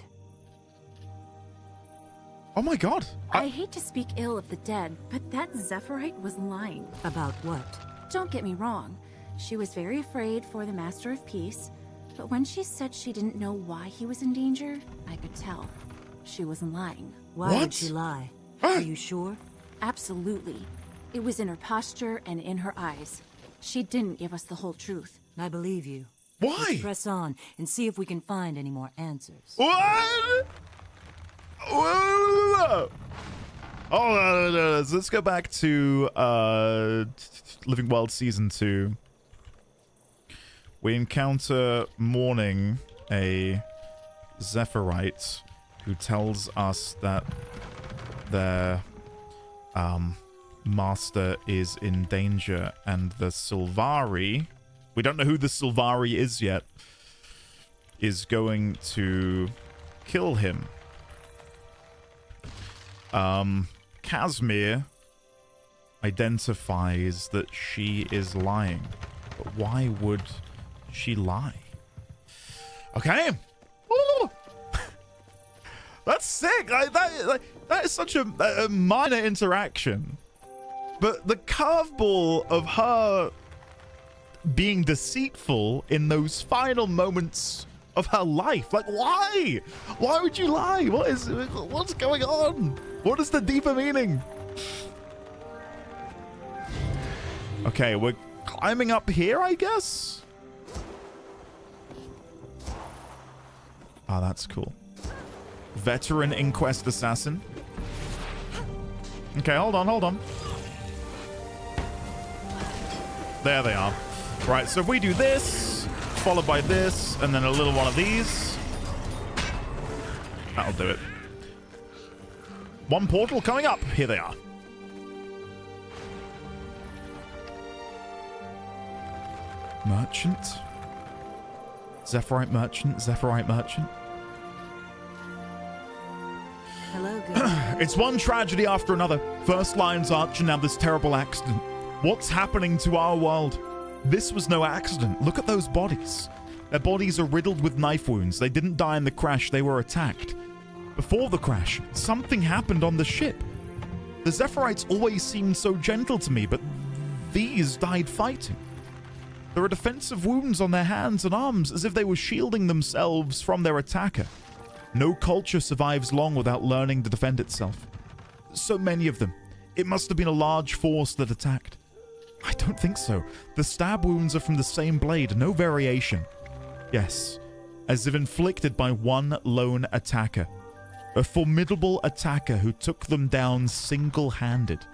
Oh my god. I hate to speak ill of the dead, but that Zephyrite was lying. About what? Don't get me wrong. She was very afraid for the Master of Peace, but when she said she didn't know why he was in danger, I could tell. She wasn't lying. Why would she lie? Are you sure? Absolutely. It was in her posture and in her eyes. She didn't give us the whole truth. I believe you. Why? Let's press on and see if we can find any more answers. What? Whoa! Oh, no. Let's go back to Living World Season 2. We encounter Morning, a Zephyrite, who tells us that their master is in danger, and the Sylvari, we don't know who the Sylvari is yet, is going to kill him. Casimir identifies that she is lying. But why would she lie? Okay. Ooh. That's sick. That is such a minor interaction. But the curveball of her being deceitful in those final moments of her life. Like, why? Why would you lie? What's going on? What is the deeper meaning? Okay, we're climbing up here, I guess? Oh, that's cool. Veteran Inquest Assassin. Okay, hold on. There they are. Right, so if we do this, followed by this, and then a little one of these, that'll do it. One portal coming up. Here they are. Merchant. Zephyrite Merchant. Zephyrite Merchant. Hello, good. It's one tragedy after another. First Lion's Arch and now this terrible accident. What's happening to our world? This was no accident. Look at those bodies. Their bodies are riddled with knife wounds. They didn't die in the crash. They were attacked. Before the crash, something happened on the ship. The Zephyrites always seemed so gentle to me, but these died fighting. There are defensive wounds on their hands and arms, as if they were shielding themselves from their attacker. No culture survives long without learning to defend itself. So many of them. It must have been a large force that attacked. I don't think so. The stab wounds are from the same blade, no variation. Yes, as if inflicted by one lone attacker. A formidable attacker who took them down single-handed.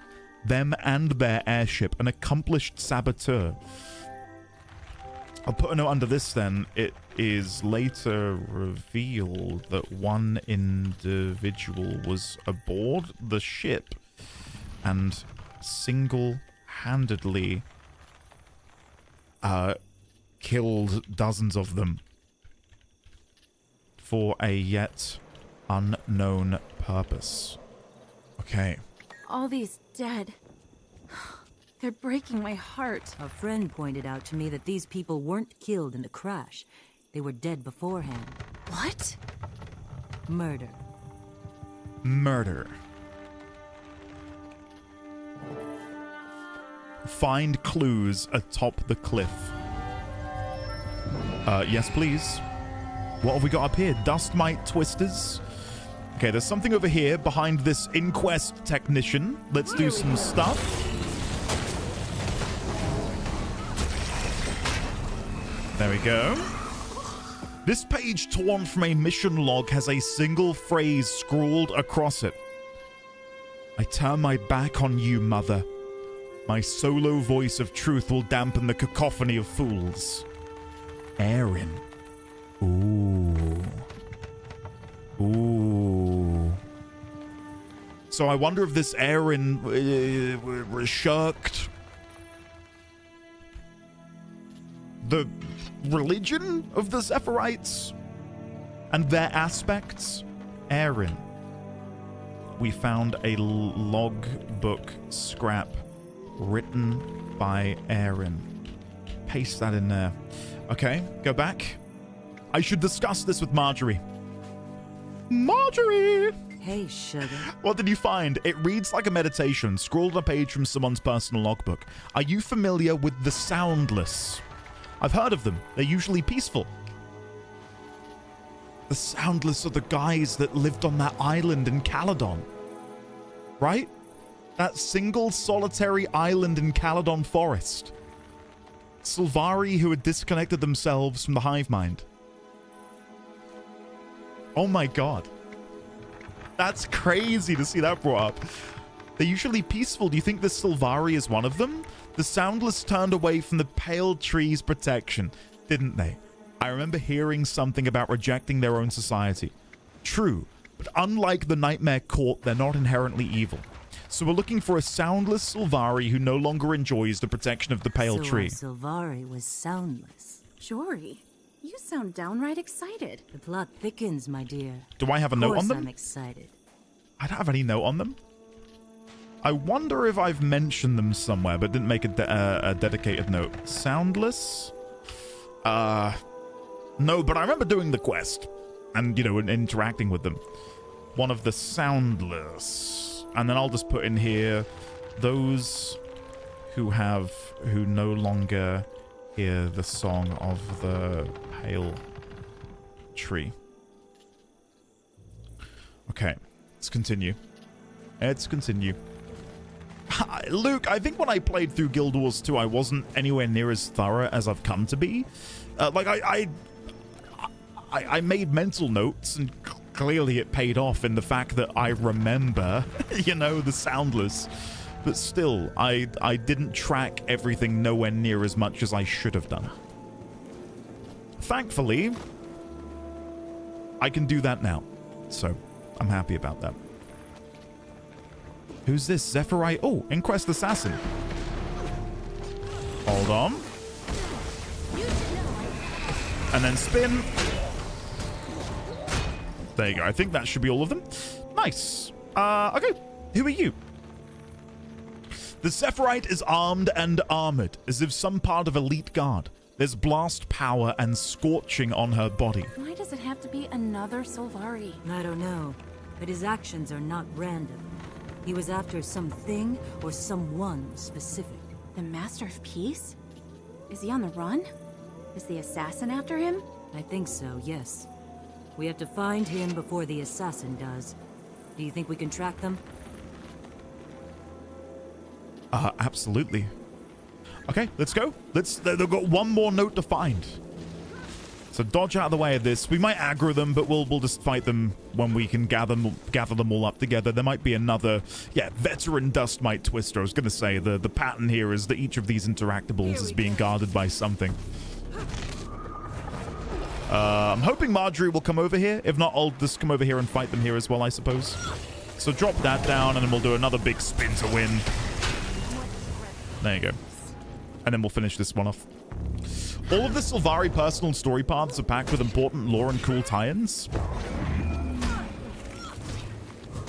Them and their airship, an accomplished saboteur. I'll put a note under this then. It is later revealed that one individual was aboard the ship and single-handedly killed dozens of them for a yet unknown purpose. Okay. All these dead. They're breaking my heart. A friend pointed out to me that these people weren't killed in the crash. They were dead beforehand. What? Murder. Murder. Find clues atop the cliff. Yes, please. What have we got up here? Dust mite twisters. Okay, there's something over here behind this inquest technician. Let's do some stuff. There we go. This page torn from a mission log has a single phrase scrawled across it. I turn my back on you, Mother. My solo voice of truth will dampen the cacophony of fools. Erin. Ooh. Ooh. So I wonder if this Erin was shirked. the religion of the Zephyrite and their aspects. Erin. We found a logbook scrap written by Erin. Paste that in there. Okay, go back. I should discuss this with Marjorie. Marjorie! Hey, sugar. What did you find? It reads like a meditation, scrawled on a page from someone's personal logbook. Are you familiar with the Soundless? I've heard of them. They're usually peaceful. The Soundless are the guys that lived on that island in Caledon. Right? That single solitary island in Caledon Forest. Sylvari who had disconnected themselves from the hive mind. Oh my god. That's crazy to see that brought up. They're usually peaceful. Do you think the Sylvari is one of them? The Soundless turned away from the Pale Tree's protection, didn't they? I remember hearing something about rejecting their own society. True, but unlike the Nightmare Court, they're not inherently evil. So we're looking for a Soundless Sylvari who no longer enjoys the protection of the Pale Tree. Sylvari was soundless. Jory, you sound downright excited. The plot thickens, my dear. Do I have a note on them? I'm excited. I don't have any note on them. I wonder if I've mentioned them somewhere, but didn't make a dedicated note. Soundless? No, but I remember doing the quest and, you know, interacting with them. One of the Soundless. And then I'll just put in here those who no longer hear the song of the Pale Tree. Okay, let's continue. Let's continue. Luke, I think when I played through Guild Wars 2, I wasn't anywhere near as thorough as I've come to be. I made mental notes, and clearly it paid off in the fact that I remember, you know, the Soundless. But still, I didn't track everything nowhere near as much as I should have done. Thankfully, I can do that now. So, I'm happy about that. Who's this? Zephyrite? Oh, Inquest Assassin. Hold on. And then spin. There you go. I think that should be all of them. Nice. Okay. Who are you? The Zephyrite is armed and armored, as if some part of elite guard. There's blast power and scorching on her body. Why does it have to be another Sylvari? I don't know, but his actions are not random. He was after something or someone specific. The Master of Peace? Is he on the run? Is the assassin after him? I think so, yes. We have to find him before the assassin does. Do you think we can track them? Absolutely. Okay, let's go. They've got one more note to find. So dodge out of the way of this. We might aggro them, but we'll just fight them when we can gather them all up together. There might be another, veteran Dust Mite Twister. I was going to say, the pattern here is that each of these interactables is being guarded by something. I'm hoping Marjorie will come over here. If not, I'll just come over here and fight them here as well, I suppose. So drop that down, and then we'll do another big spin to win. There you go. And then we'll finish this one off. All of the Sylvari personal story paths are packed with important lore and cool tie-ins.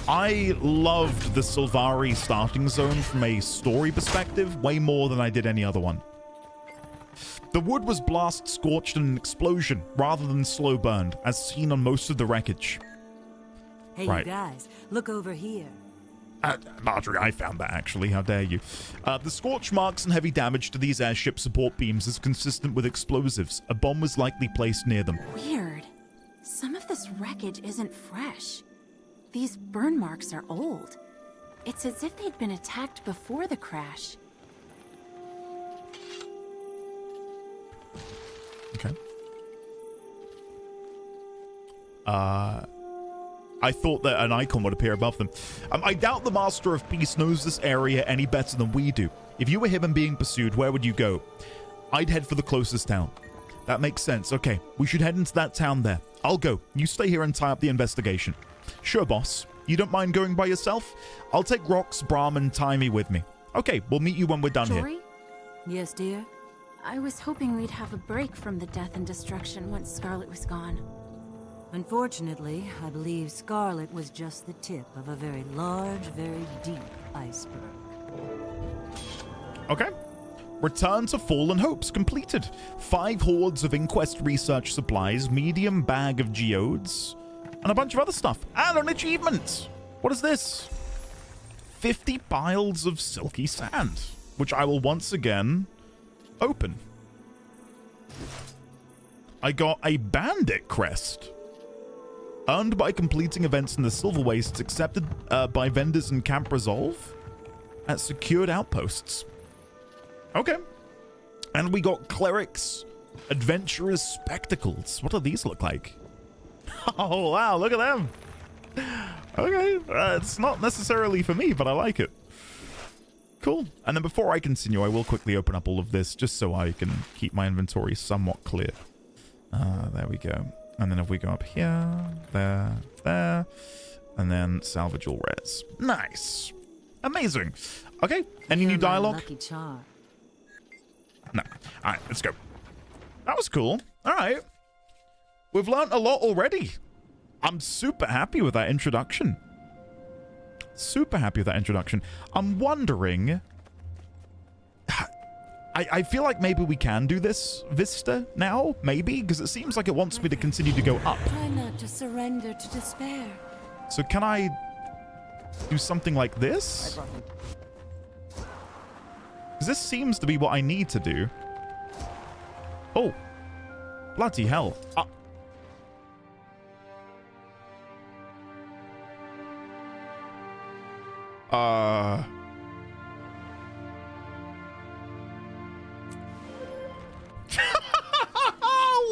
I loved the Sylvari starting zone from a story perspective way more than I did any other one. The wood was blast scorched in an explosion rather than slow burned, as seen on most of the wreckage. Hey, you guys, look over here. Marjorie, I found that, actually. How dare you. The scorch marks and heavy damage to these airship support beams is consistent with explosives. A bomb was likely placed near them. Weird. Some of this wreckage isn't fresh. These burn marks are old. It's as if they'd been attacked before the crash. Okay. I thought that an icon would appear above them. I doubt the Master of Peace knows this area any better than we do. If you were him and being pursued, where would you go? I'd head for the closest town. That makes sense. Okay, we should head into that town there. I'll go. You stay here and tie up the investigation. Sure, boss. You don't mind going by yourself? I'll take Rox, Brahm, and Timey with me. Okay, we'll meet you when we're done Jory? here. Yes, dear? I was hoping we'd have a break from the death and destruction once Scarlet was gone. Unfortunately, I believe Scarlet was just the tip of a very large, very deep iceberg. Okay. Return to Fallen Hopes completed. 5 hordes of Inquest research supplies, medium bag of geodes, and a bunch of other stuff. And an achievement! What is this? 50 piles of silky sand, which I will once again open. I got a bandit crest. Earned by completing events in the Silver Wastes, accepted by vendors in Camp Resolve at secured outposts. Okay. And we got Clerics Adventurers Spectacles. What do these look like? Oh, wow, look at them. Okay, it's not necessarily for me, but I like it. Cool. And then before I continue, I will quickly open up all of this just so I can keep my inventory somewhat clear. There we go. And then if we go up here, there, and then salvage all rares. Nice. Amazing. Okay, any new dialogue? Lucky charm. No. All right, let's go. That was cool. All right. We've learned a lot already. I'm super happy with that introduction. Super happy with that introduction. I'm wondering... I feel like maybe we can do this Vista now, maybe, because it seems like it wants me to continue to go up. Try not to surrender to despair. So can I do something like this? Because this seems to be what I need to do. Oh. Bloody hell.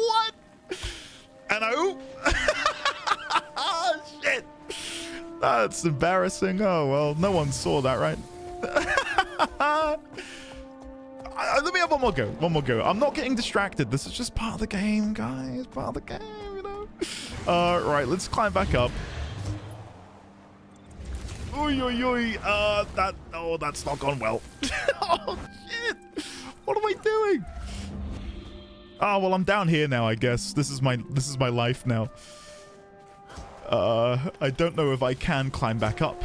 What? Hello? Shit. That's embarrassing. Oh, well, no one saw that, right? Let me have one more go. One more go. I'm not getting distracted. This is just part of the game, guys. Part of the game, you know? Right, let's climb back up. Oi, oi, oi. That's not gone well. Oh, shit. What am I doing? Oh, well, I'm down here now, I guess. This is my life now. I don't know if I can climb back up.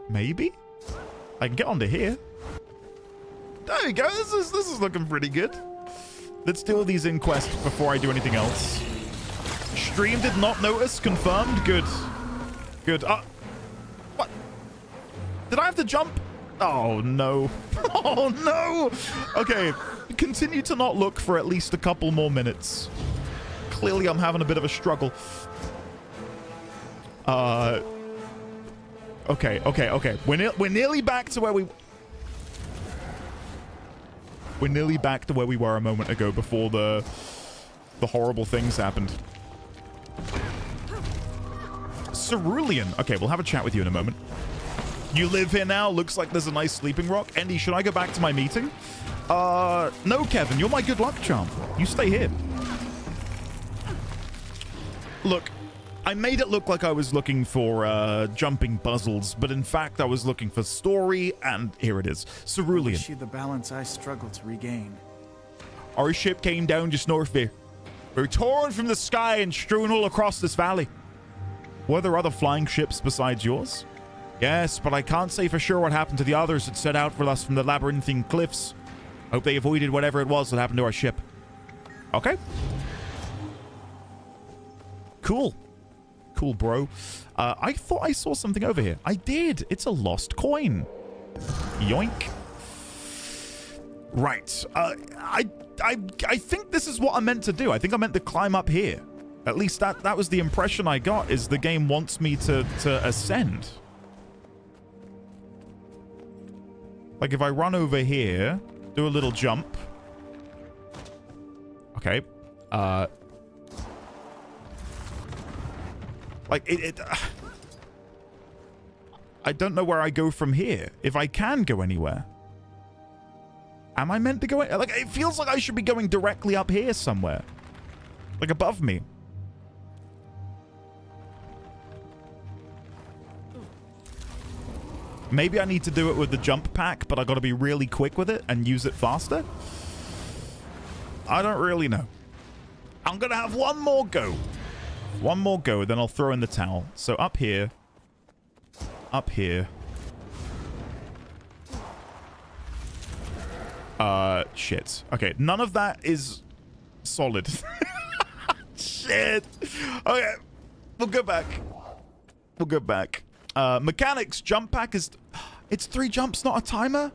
Maybe? I can get onto here. There we go. This is looking pretty good. Let's deal with these inquests before I do anything else. Stream did not notice. Confirmed. Good. Good. What? Did I have to jump? Oh, no. Oh, no. Okay. Continue to not look for at least a couple more minutes. Clearly, I'm having a bit of a struggle. Okay. We're nearly back to where we... We're nearly back to where we were a moment ago before the horrible things happened. Cerulean. Okay, we'll have a chat with you in a moment. You live here now. Looks like there's a nice sleeping rock. Andy, should I go back to my meeting? No, Kevin. You're my good luck charm. You stay here. Look, I made it look like I was looking for jumping puzzles, but in fact, I was looking for story, and here it is. Cerulean. Wish you the balance I struggle to regain. Our ship came down just north here. We were torn from the sky and strewn all across this valley. Were there other flying ships besides yours? Yes, but I can't say for sure what happened to the others that set out for us from the labyrinthine cliffs. Hope they avoided whatever it was that happened to our ship. Okay. Cool. Cool, bro. I thought I saw something over here. I did. It's a lost coin. Yoink. Right. I think this is what I meant to do. I think I meant to climb up here. At least that was the impression I got, is the game wants me to ascend. Like if I run over here, do a little jump. Okay. Like I don't know where I go from here. If I can go anywhere. Am I meant to go? Like, it feels like I should be going directly up here somewhere. Like above me. Maybe I need to do it with the jump pack, but I got to be really quick with it and use it faster. I don't really know. I'm going to have one more go. One more go, then I'll throw in the towel. So up here. Up here. Shit. Okay, none of that is solid. Shit. Okay, we'll go back. We'll go back. Mechanics, jump pack is... It's 3 jumps, not a timer?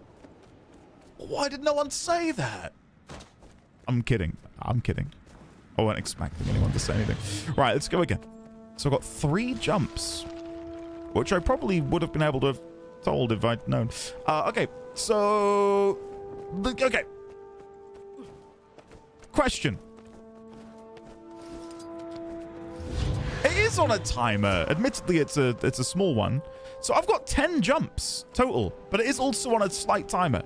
Why did no one say that? I'm kidding. I'm kidding. I wasn't expecting anyone to say anything. Right, let's go again. So I've got 3 jumps, which I probably would have been able to have told if I'd known. Okay, so... Okay. Question. It is on a timer. Admittedly, it's a small one. So I've got 10 jumps total, but it is also on a slight timer.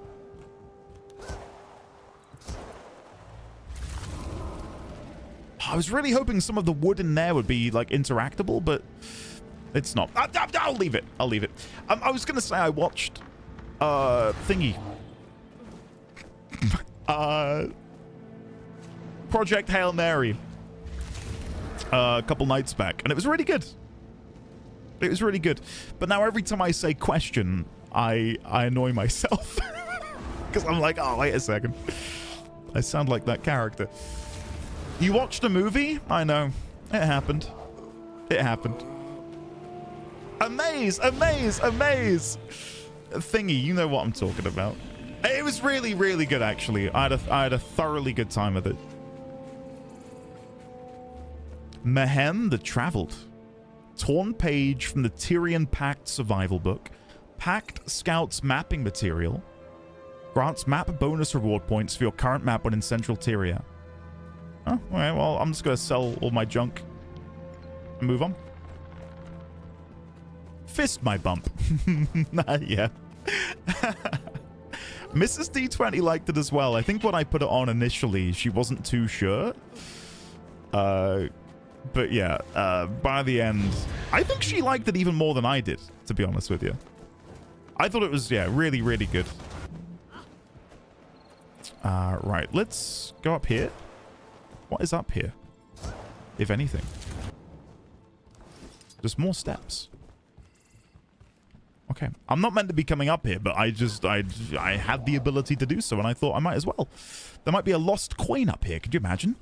I was really hoping some of the wood in there would be like interactable, but it's not. I'll leave it. I'll leave it. I was gonna say I watched thingy. Project Hail Mary a couple nights back, and it was really good. It was really good. But now every time I say question, I annoy myself because I'm like, oh, wait a second. I sound like that character. You watched a movie? I know. It happened. It happened. Amaze! Amaze! Amaze! Thingy, you know what I'm talking about. It was really, really good, actually. I had a thoroughly good time with it. Mehem the Traveled. Torn page from the Tyrian Pact survival book. Pact Scouts mapping material. Grants map bonus reward points for your current map when in Central Tyria. Oh, alright, well, I'm just going to sell all my junk and move on. Fist my bump. Yeah. Mrs. D20 liked it as well. I think when I put it on initially, she wasn't too sure. But yeah, by the end, I think she liked it even more than I did, to be honest with you. I thought it was, yeah, really, really good. Right, let's go up here. What is up here? If anything. Just more steps. Okay. I'm not meant to be coming up here, but I had the ability to do so, and I thought I might as well. There might be a lost coin up here. Could you imagine?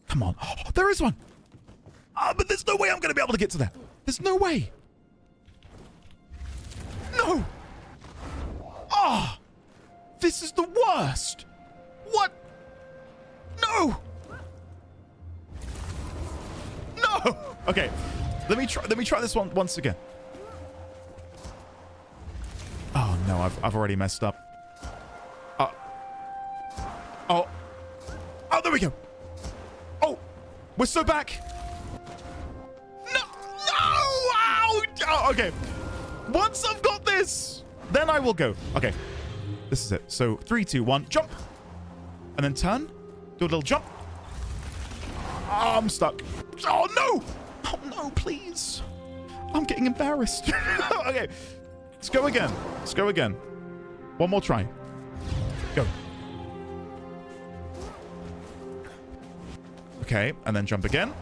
Come on. Oh, there is one! But there's no way I'm going to be able to get to that. There's no way. No! Ah! This is the worst! What? No! No! Okay. Let me try this one once again. Oh no, I've already messed up. Oh, there we go. Oh, we're so back. No! Ow! Oh, okay. Once I've got this, then I will go. Okay. This is it. So 3, 2, 1, jump. And then turn. Do a little jump. Oh, I'm stuck. Oh no! Oh no, please. I'm getting embarrassed. Okay. Let's go again. Let's go again. One more try. Go. Okay, and then jump again.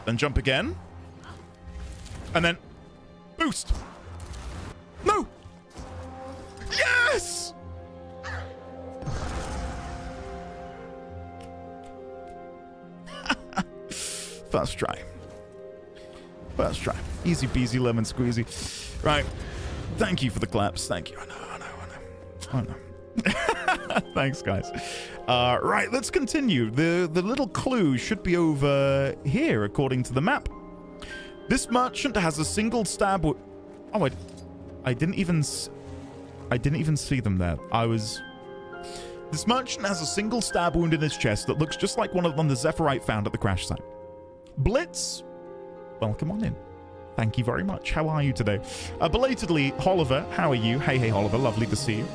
Then jump again. And then boost. No! Yes! First try. First try. Easy peasy lemon squeezy. Right. Thank you for the claps. Thank you. I know. Thanks, guys. Right, let's continue. The little clue should be over here, according to the map. This merchant has a single stab. Oh, I didn't even see them there. This merchant has a single stab wound in his chest that looks just like one of them the Zephyrite found at the crash site. Blitz, welcome on in. Thank you very much. How are you today? Belatedly, Oliver, how are you? Hey, Oliver, lovely to see you.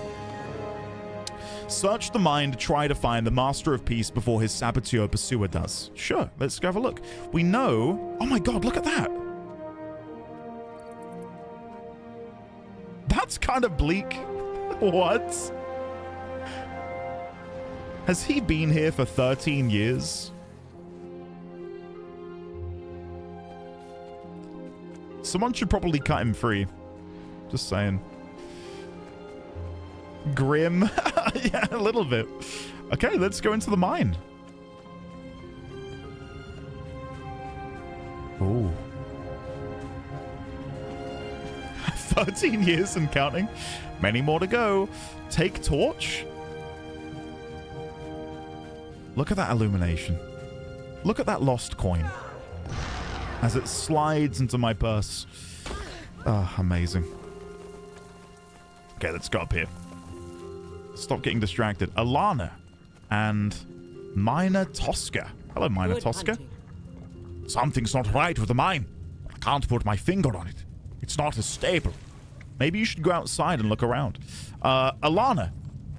Search the mine to try to find the Master of Peace before his saboteur pursuer does. Sure, let's go have a look. We know... Oh my god, look at that! It's kind of bleak. What? Has he been here for 13 years? Someone should probably cut him free. Just saying. Grim. Yeah, a little bit. Okay, let's go into the mine. Oh. 13 years and counting. Many more to go. Take torch. Look at that illumination. Look at that lost coin. As it slides into my purse. Ah, amazing. Okay, let's go up here. Stop getting distracted. Alana and Miner Tosca. Hello, Miner Tosca. Something's not right with the mine. I can't put my finger on it. It's not as stable. Maybe you should go outside and look around. Alana,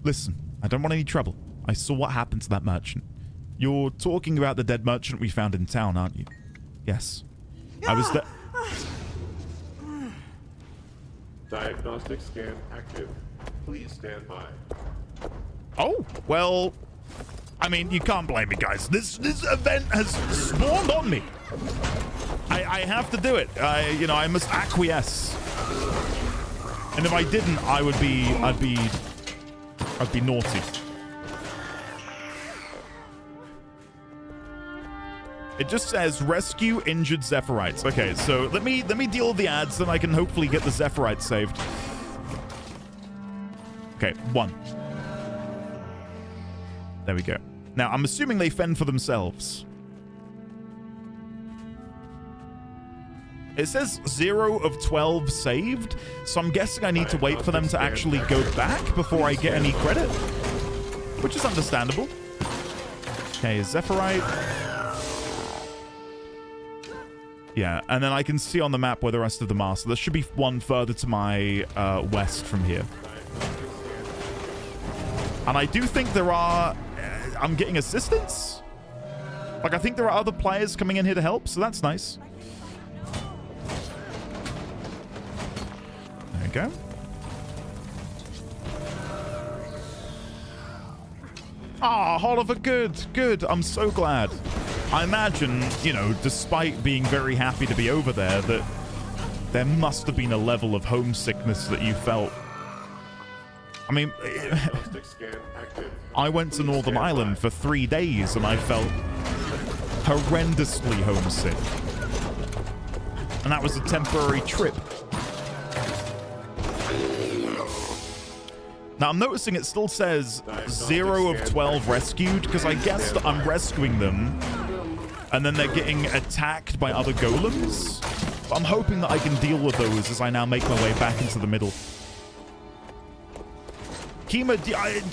listen, I don't want any trouble. I saw what happened to that merchant. You're talking about the dead merchant we found in town, aren't you? Yes. I was there. Diagnostic scan active. Please stand by. Oh, well, I mean, you can't blame me, guys. This event has spawned on me. I have to do it. I must acquiesce. And if I didn't, I'd be naughty. It just says rescue injured Zephyrite. Okay, so let me deal with the ads, then I can hopefully get the Zephyrite saved. Okay, 1. There we go. Now, I'm assuming they fend for themselves. It says 0 of 12 saved, so I'm guessing I need to wait for them to actually go back before I get any credit, which is understandable. Okay, Zephyrite. Yeah, and then I can see on the map where the rest of them are, so there should be one further to my west from here. And I do think there are... I'm getting assistance? Like, I think there are other players coming in here to help, so that's nice. There we go. Ah, Oliver, good. I'm so glad. I imagine, despite being very happy to be over there, that there must have been a level of homesickness that you felt. I mean, I went to Northern Ireland for 3 days and I felt horrendously homesick. And that was a temporary trip. Now, I'm noticing it still says 0 of 12 rescued, because I guess that I'm rescuing them and then they're getting attacked by other golems. But I'm hoping that I can deal with those as I now make my way back into the middle. Kima,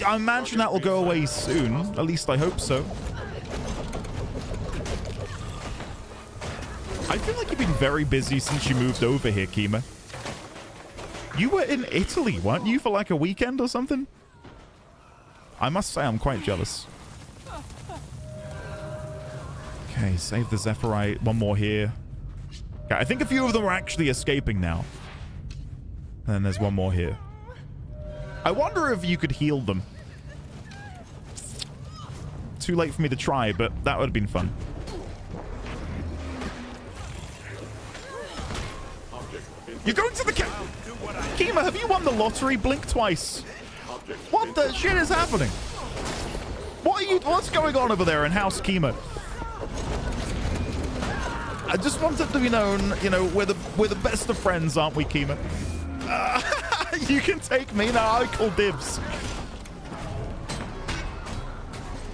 I imagine that will go away soon. At least I hope so. I feel like you've been very busy since you moved over here, Kima. You were in Italy, weren't you, for like a weekend or something? I must say I'm quite jealous. Okay, save the Zephyrite. One more here. Okay, I think a few of them are actually escaping now. And then there's one more here. I wonder if you could heal them. Too late for me to try, but that would have been fun. You're going to the Kima, have you won the lottery? Blink twice. What the shit is happening? What's going on over there in House Kima? I just want it to be known, we're the best of friends, aren't we, Kima? You can take me now. I call dibs.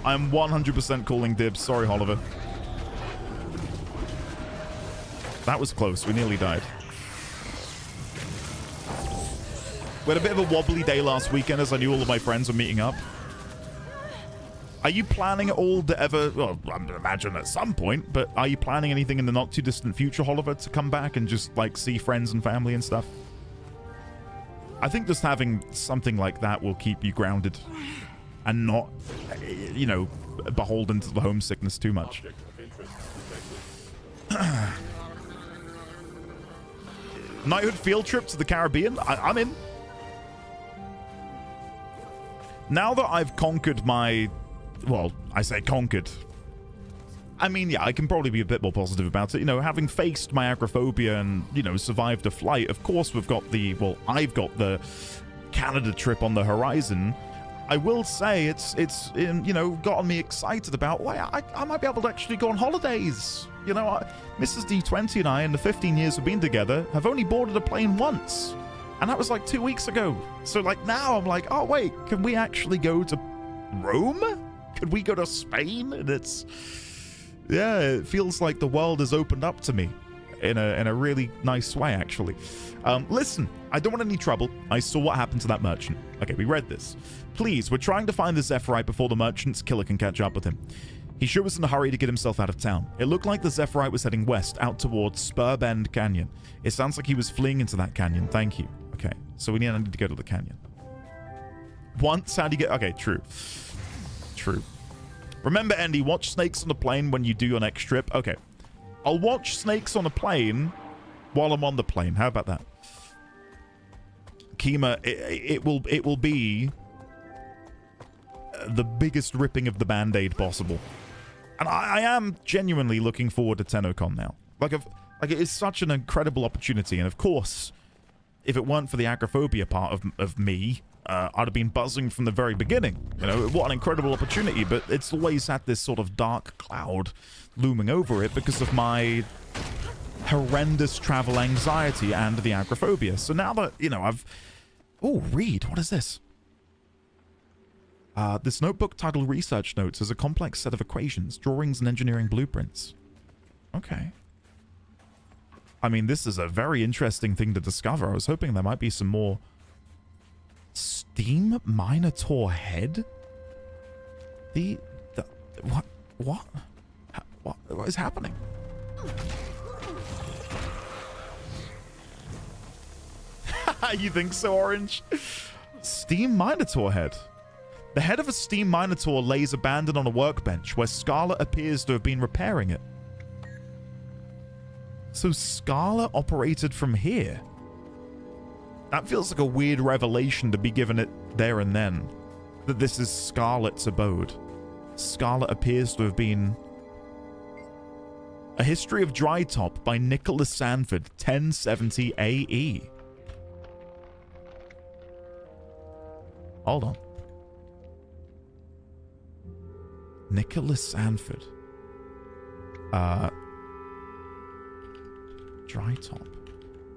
I'm 100% calling dibs. Sorry, Oliver. That was close. We nearly died. We had a bit of a wobbly day last weekend as I knew all of my friends were meeting up. Are you planning at all to ever... Well, I imagine at some point, but are you planning anything in the not too distant future, Oliver, to come back and just, like, see friends and family and stuff? I think just having something like that will keep you grounded and not, beholden to the homesickness too much. Knighthood field trip to the Caribbean? I'm in. now that I've conquered my... Well, I say conquered. I mean, yeah, I can probably be a bit more positive about it. You know, having faced my agoraphobia and, you know, survived a flight, of course we've got the... Well, I've got the Canada trip on the horizon. I will say it's you know, gotten me excited about, wait, I might be able to actually go on holidays. You know, Mrs. D20 and I, in the 15 years we've been together, have only boarded a plane once. And that was like 2 weeks ago. So, like, now I'm like, oh, wait, can we actually go to Rome? Could we go to Spain? And it's... Yeah, it feels like the world has opened up to me in a really nice way, actually. Listen, I don't want any trouble. I saw what happened to that merchant. Okay, we read this. Please, we're trying to find the Zephyrite before the merchant's killer can catch up with him. He sure was in a hurry to get himself out of town. It looked like the Zephyrite was heading west, out towards Spur Bend Canyon. It sounds like he was fleeing into that canyon. Thank you. Okay, so we need to go to the canyon. Once, how do you get... Okay, true. True. Remember, Andy, watch Snakes on the Plane when you do your next trip. Okay. I'll watch Snakes on a Plane while I'm on the plane. How about that? Kima, it will be the biggest ripping of the Band-Aid possible. And I am genuinely looking forward to TennoCon now. Like it is such an incredible opportunity. And of course, if it weren't for the agoraphobia part of me, I'd have been buzzing from the very beginning. You know, what an incredible opportunity, but it's always had this sort of dark cloud looming over it because of my horrendous travel anxiety and the agoraphobia. So now that, you know, I've... Oh, read. What is this? This notebook titled Research Notes is a complex set of equations, drawings, and engineering blueprints. Okay. I mean, this is a very interesting thing to discover. I was hoping there might be some more... Steam Minotaur head? What is happening? You think so, Orange? Steam Minotaur head. The head of a Steam Minotaur lays abandoned on a workbench where Scarlet appears to have been repairing it. So Scarlet operated from here. That feels like a weird revelation to be given it there and then. That this is Scarlet's abode. Scarlet appears to have been... A History of Drytop by Nicholas Sanford, 1070 AE. Hold on. Nicholas Sanford. Drytop.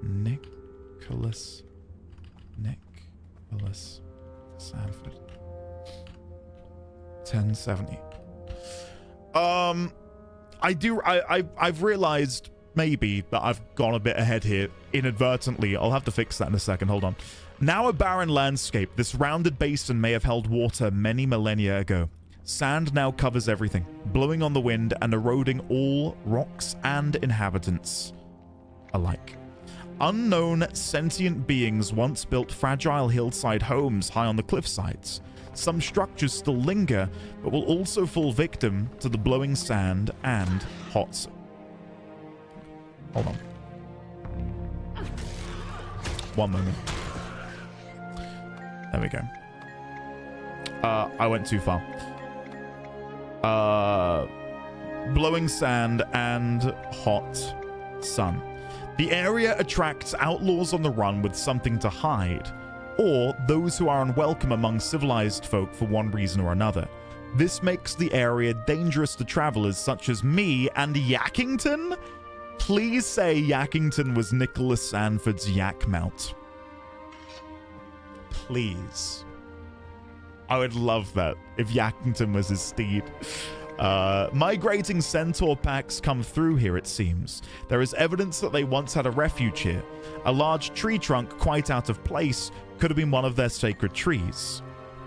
Nicholas Sanford. 1070. I've realized maybe that I've gone a bit ahead here inadvertently. I'll have to fix that in a second. Hold on. Now a barren landscape, this rounded basin may have held water many millennia ago. Sand now covers everything, blowing on the wind and eroding all rocks and inhabitants alike. Unknown sentient beings once built fragile hillside homes high on the cliffsides. Some structures still linger, but will also fall victim to the blowing sand and hot... Hold on. One moment. There we go. I went too far. Blowing sand and hot sun. The area attracts outlaws on the run with something to hide, or those who are unwelcome among civilized folk for one reason or another. This makes the area dangerous to travelers such as me and Yakington. Please say Yakington was Nicholas Sanford's yak mount. Please. I would love that if Yakington was his steed. Migrating centaur packs come through here, it seems. There is evidence that they once had a refuge here. A large tree trunk, quite out of place, could have been one of their sacred trees.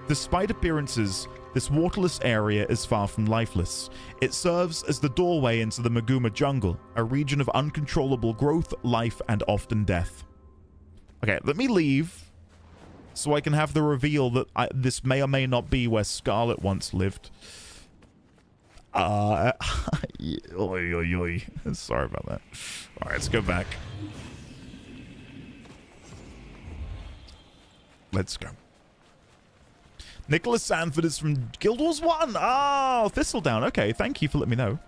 Despite appearances, this waterless area is far from lifeless. It serves as the doorway into the Maguma jungle, a region of uncontrollable growth, life, and often death. Okay, let me leave so I can have the reveal that this may or may not be where Scarlet once lived. Oy, oy, oy. Sorry about that. All right, let's go back. Let's go. Nicholas Sanford is from Guild Wars 1. Oh, Thistledown. Okay, thank you for letting me know.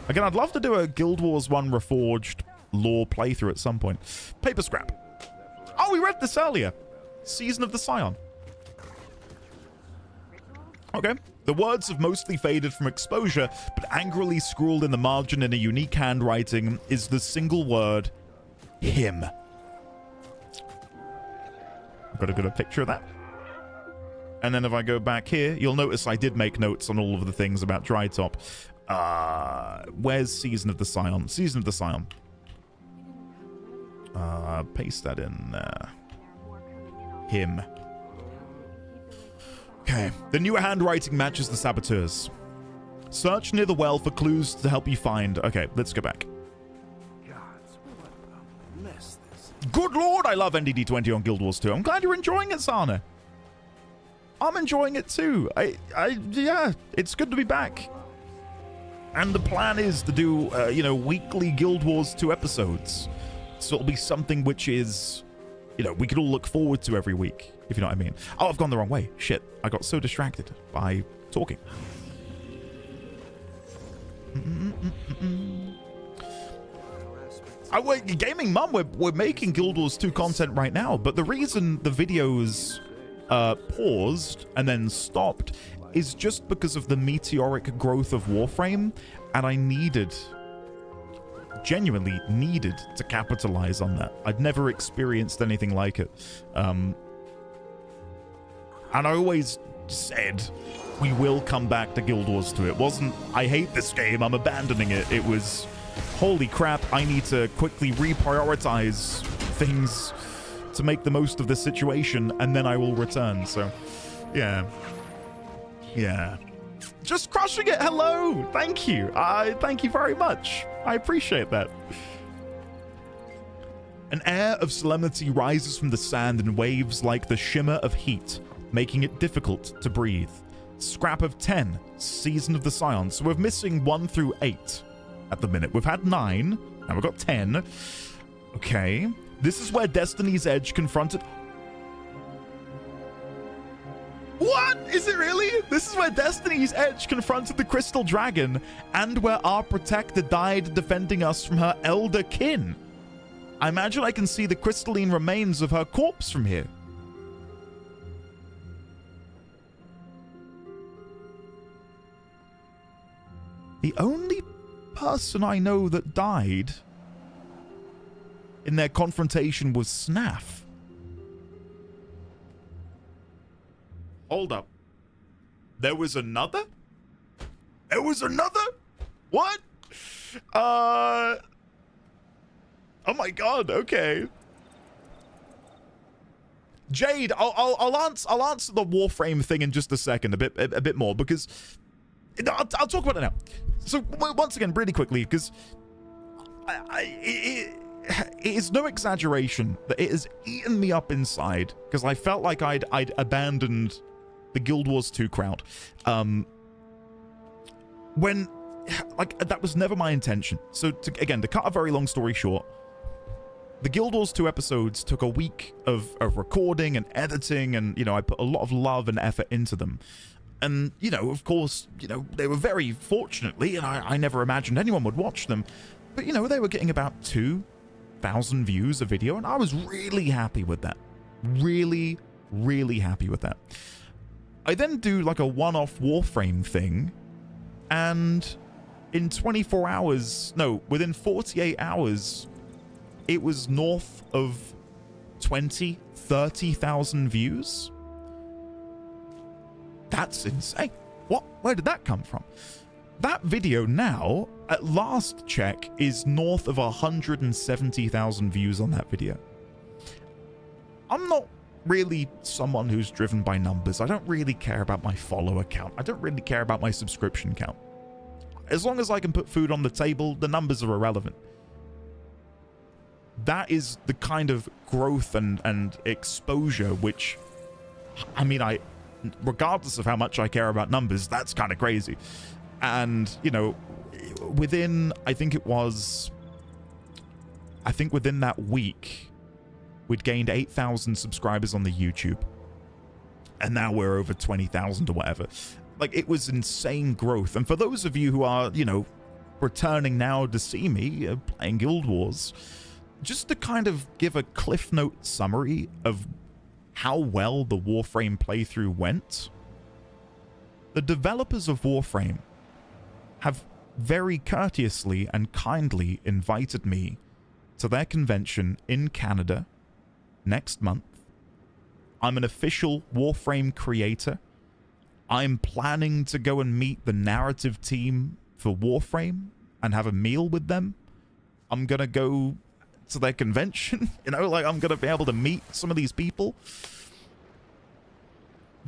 Again, I'd love to do a Guild Wars 1 Reforged lore playthrough at some point. Paper Scrap. Oh, we read this earlier. Season of the Scion. Okay. The words have mostly faded from exposure, but angrily scrawled in the margin in a unique handwriting is the single word, him. I've got to get a picture of that. And then if I go back here, you'll notice I did make notes on all of the things about Drytop. Where's Season of the Scion? Season of the Scion. Paste that in there. Him. Okay. The newer handwriting matches the saboteurs. Search near the well for clues to help you find. Okay, let's go back. Good lord, I love NDD20 on Guild Wars 2. I'm glad you're enjoying it, Sana. I'm enjoying it too. Yeah, it's good to be back. And the plan is to do, weekly Guild Wars 2 episodes. So it'll be something which is, we could all look forward to every week, if you know what I mean. Oh, I've gone the wrong way. Shit. I got so distracted by talking. Gaming Mum, we're making Guild Wars 2 content right now, but the reason the videos paused and then stopped is just because of the meteoric growth of Warframe, and I genuinely needed to capitalize on that. I'd never experienced anything like it. And I always said, we will come back to Guild Wars 2. It wasn't, I hate this game, I'm abandoning it. It was, holy crap, I need to quickly reprioritize things to make the most of this situation, and then I will return. So, yeah. Just crushing it. Hello. Thank you. Thank you very much. I appreciate that. An air of solemnity rises from the sand in waves like the shimmer of heat, making it difficult to breathe. Scrap of 10, Season of the Scion. So we're missing 1 through 8 at the minute. We've had 9. Now we've got 10. Okay. This is where Destiny's Edge confronted... What? Is it really? This is where Destiny's Edge confronted the Crystal Dragon, and where our protector died defending us from her elder kin. I imagine I can see the crystalline remains of her corpse from here. The only person I know that died in their confrontation was Snaff. Hold up. There was another? There was another? What? Oh my god, okay. Jade, I'll answer the Warframe thing in just a second, a bit more, because I'll talk about it now. So once again, really quickly, because it is no exaggeration that it has eaten me up inside, because I felt like I'd abandoned the Guild Wars 2 crowd. When, like, that was never my intention. So to cut a very long story short, the Guild Wars 2 episodes took a week of recording and editing, and, I put a lot of love and effort into them. And, of course, they were very fortunately, and I never imagined anyone would watch them, but, they were getting about 2,000 views a video, and I was really happy with that. Really, really happy with that. I then do like a one-off Warframe thing, and in 24 hours, no, within 48 hours, it was north of 30,000 views. That's insane. What? Where did that come from? That video now, at last check, is north of 170,000 views on that video. I'm not really someone who's driven by numbers. I don't really care about my follower count. I don't really care about my subscription count. As long as I can put food on the table, the numbers are irrelevant. That is the kind of growth and exposure which, regardless of how much I care about numbers, that's kind of crazy. And, within, I think within that week, we'd gained 8,000 subscribers on the YouTube. and now we're over 20,000 or whatever. Like, it was insane growth. And for those of you who are, you know, returning now to see me playing Guild Wars, just to kind of give a Cliff Note summary of how well the Warframe playthrough went, the developers of Warframe have very courteously and kindly invited me to their convention in Canada next month. I'm an official Warframe creator. I'm planning to go and meet the narrative team for Warframe and have a meal with them. I'm gonna go to their convention, you know, like I'm gonna be able to meet some of these people.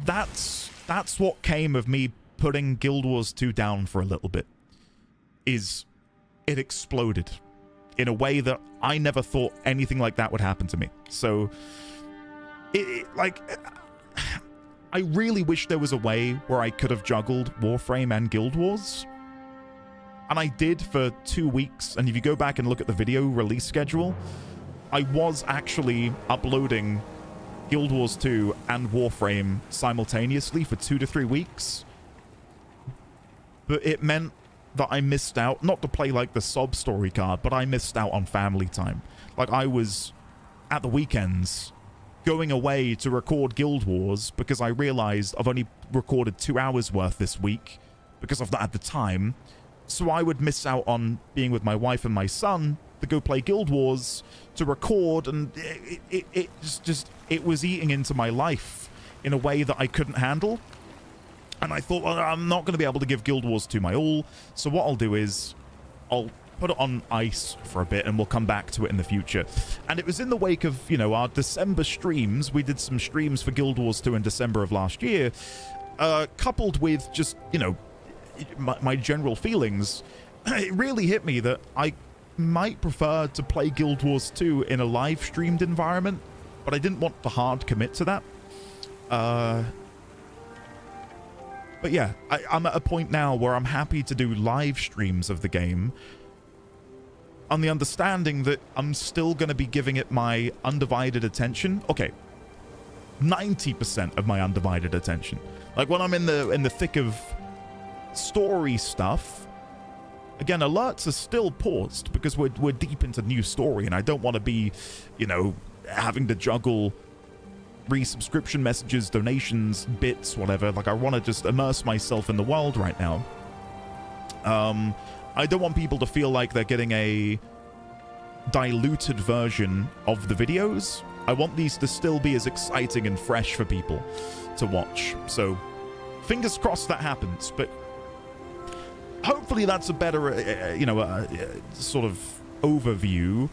That's what came of me putting Guild Wars 2 down for a little bit. Is it exploded in a way that I never thought anything like that would happen to me. So like, I really wish there was a way where I could have juggled Warframe and Guild Wars. And I did for 2 weeks. And if you go back and look at the video release schedule, I was actually uploading Guild Wars 2 and Warframe simultaneously for 2 to 3 weeks. But it meant that I missed out, not to play like the sob story card, but I missed out on family time. Like, I was at the weekends going away to record Guild Wars because I realized I've only recorded 2 hours worth this week because of that at the time. So I would miss out on being with my wife and my son to go play Guild Wars to record, and it was eating into my life in a way that I couldn't handle. And I thought, well, I'm not going to be able to give Guild Wars 2 my all, so what I'll do is I'll put it on ice for a bit and we'll come back to it in the future. And it was in the wake of, you know, our December streams. We did some streams for Guild Wars 2 in December of last year, coupled with just, you know, my general feelings. It really hit me that I might prefer to play Guild Wars 2 in a live streamed environment, but I didn't want to hard commit to that. But yeah, I'm at a point now where I'm happy to do live streams of the game on the understanding that I'm still going to be giving it my undivided attention. Okay, 90% of my undivided attention. Like when I'm in the thick of story stuff, again, alerts are still paused because we're deep into new story, and I don't want to be, you know, having to juggle resubscription messages, donations, bits, whatever. Like, I want to just immerse myself in the world right now. I don't want people to feel like they're getting a diluted version of the videos. I want these to still be as exciting and fresh for people to watch. So fingers crossed that happens, but hopefully that's a better, you know, sort of overview.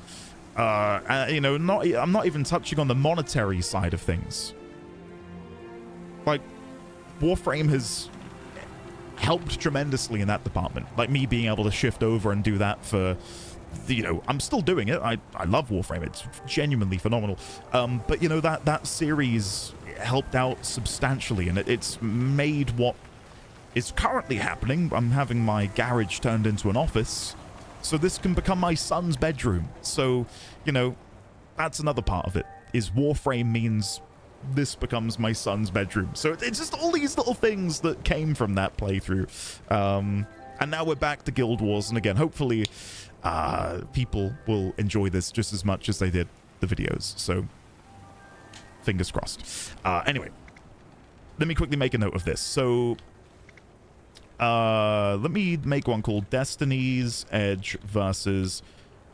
You know, I'm not even touching on the monetary side of things. Like, Warframe has helped tremendously in that department. Like, me being able to shift over and do that for, you know, I'm still doing it. I love Warframe. It's genuinely phenomenal. But, you know, that series helped out substantially, and it's made what is currently happening. I'm having my garage turned into an office, so this can become my son's bedroom. So, you know, that's another part of it, is Warframe means this becomes my son's bedroom. So it's just all these little things that came from that playthrough. And now we're back to Guild Wars, and again, hopefully people will enjoy this just as much as they did the videos. So fingers crossed. Anyway, let me quickly make a note of this. So let me make one called Destiny's Edge versus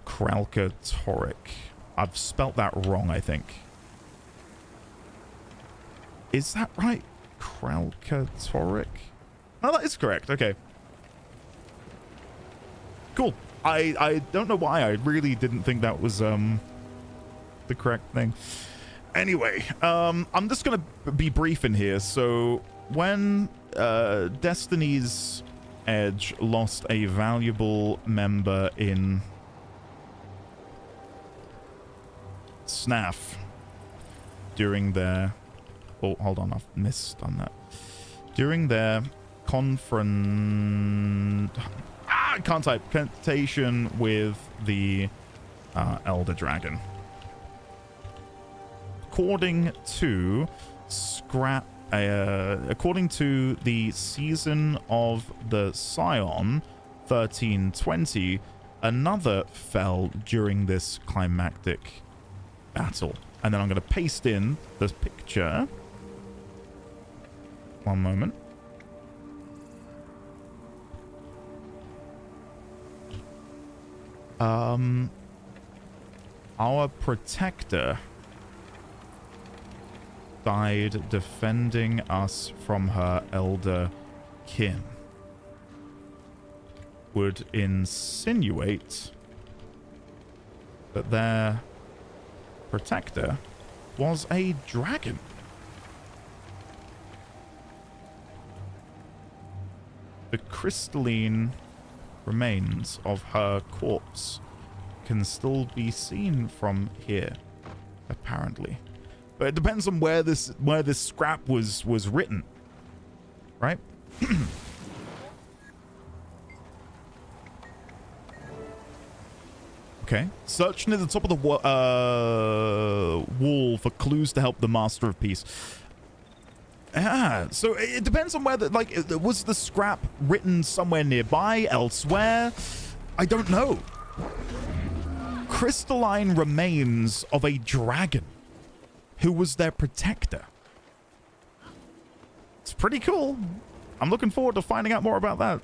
Kralka-Torrik. I've spelt that wrong, I think. Is that right? Kralka-Torrik? No, that is correct. Okay. Cool. I don't know why. I really didn't think that was the correct thing. Anyway, I'm just going to be brief in here. So when Destiny's Edge lost a valuable member in SNAF during their... Oh, hold on, I've missed on that. During their confrontation with the Elder Dragon. According to Scrap according to the Season of the Scion 1320, another fell during this climactic battle. And then I'm going to paste in this picture. One moment. Our protector died defending us from her elder kin. Would insinuate that their protector was a dragon. The crystalline remains of her corpse can still be seen from here, apparently. But it depends on where this scrap was written, right? Okay. Search near the top of the wall for clues to help the Master of Peace. Ah, so it depends on whether, like, was the scrap written somewhere nearby, elsewhere? I don't know. Crystalline remains of a dragon who was their protector. It's pretty cool. I'm looking forward to finding out more about that.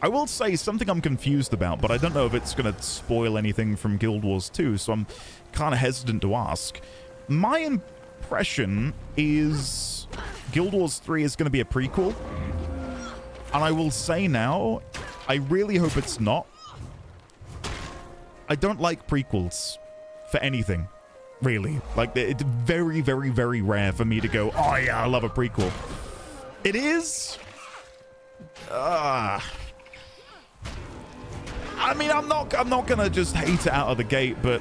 I will say something I'm confused about, but I don't know if it's going to spoil anything from Guild Wars 2, so I'm kind of hesitant to ask. My impression is Guild Wars 3 is going to be a prequel. And I will say now, I really hope it's not. I don't like prequels for anything, really. Like, it's very, very, very rare for me to go, oh yeah, I love a prequel. It is. I mean, I'm not gonna just hate it out of the gate, but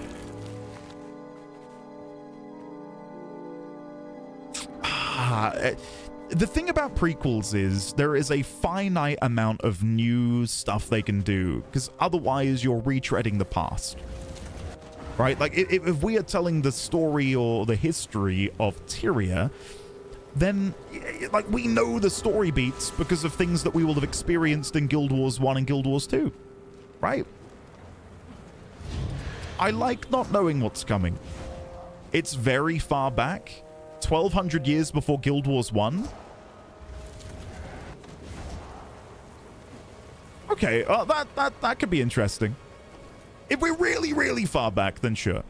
the thing about prequels is there is a finite amount of new stuff they can do, because otherwise you're retreading the past, right? Like, if we are telling the story or the history of Tyria, then, like, we know the story beats because of things that we will have experienced in Guild Wars 1 and Guild Wars 2, right? I like not knowing what's coming. It's very far back, 1200 years before Guild Wars 1. Okay, that could be interesting. If we're really, really far back, then sure.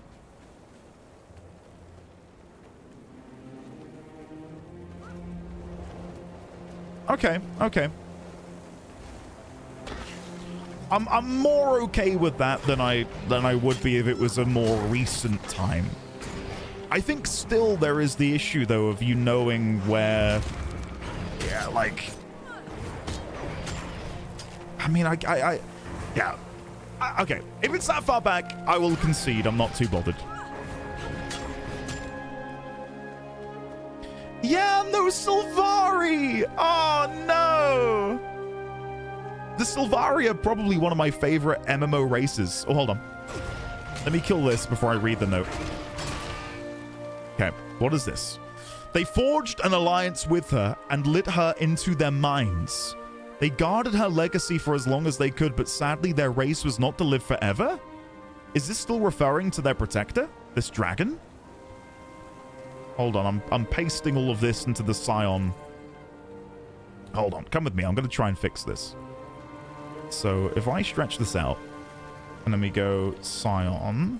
Okay. I'm more okay with that than I would be if it was a more recent time. I think still there is the issue, though, of you knowing where... Yeah, like... I mean, yeah. Okay, if it's that far back, I will concede. I'm not too bothered. Yeah, no Sylvari! Oh, no! The Sylvari are probably one of my favorite MMO races. Oh, hold on. Let me kill this before I read the note. Okay, what is this? They forged an alliance with her and lit her into their minds. They guarded her legacy for as long as they could, but sadly their race was not to live forever? Is this still referring to their protector? This dragon? Hold on, I'm pasting all of this into the Scion. Hold on, come with me. I'm going to try and fix this. So if I stretch this out, and then we go Scion,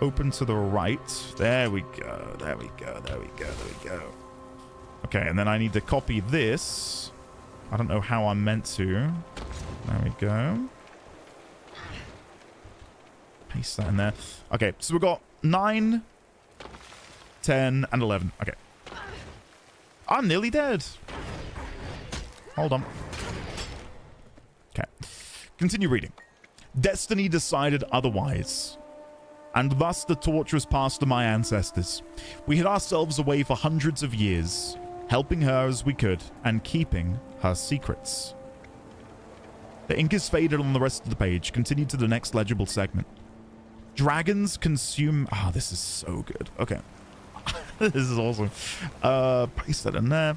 open to the right. There we go, there we go, there we go, there we go. Okay, and then I need to copy this. I don't know how I'm meant to. There we go. Paste that in there. Okay, so we've got 9, 10, and 11. Okay. I'm nearly dead. Hold on. Okay. Continue reading. Destiny decided otherwise, and thus the torch was passed to my ancestors. We hid ourselves away for hundreds of years, helping her as we could and keeping her secrets. The ink is faded on the rest of the page. Continue to the next legible segment. Dragons consume... Ah, this is so good. Okay. This is awesome. Paste that in there.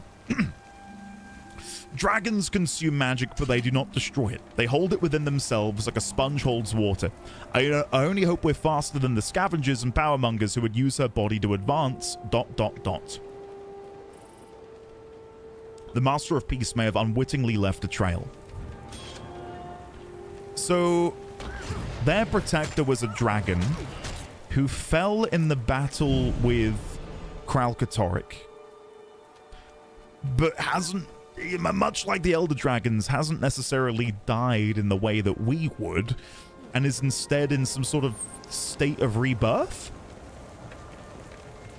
Dragons consume magic, but they do not destroy it. They hold it within themselves like a sponge holds water. I only hope we're faster than the scavengers and powermongers who would use her body to advance... ... The Master of Peace may have unwittingly left a trail. So, their protector was a dragon who fell in the battle with Kralkatorrik, but hasn't, much like the Elder Dragons, hasn't necessarily died in the way that we would, and is instead in some sort of state of rebirth.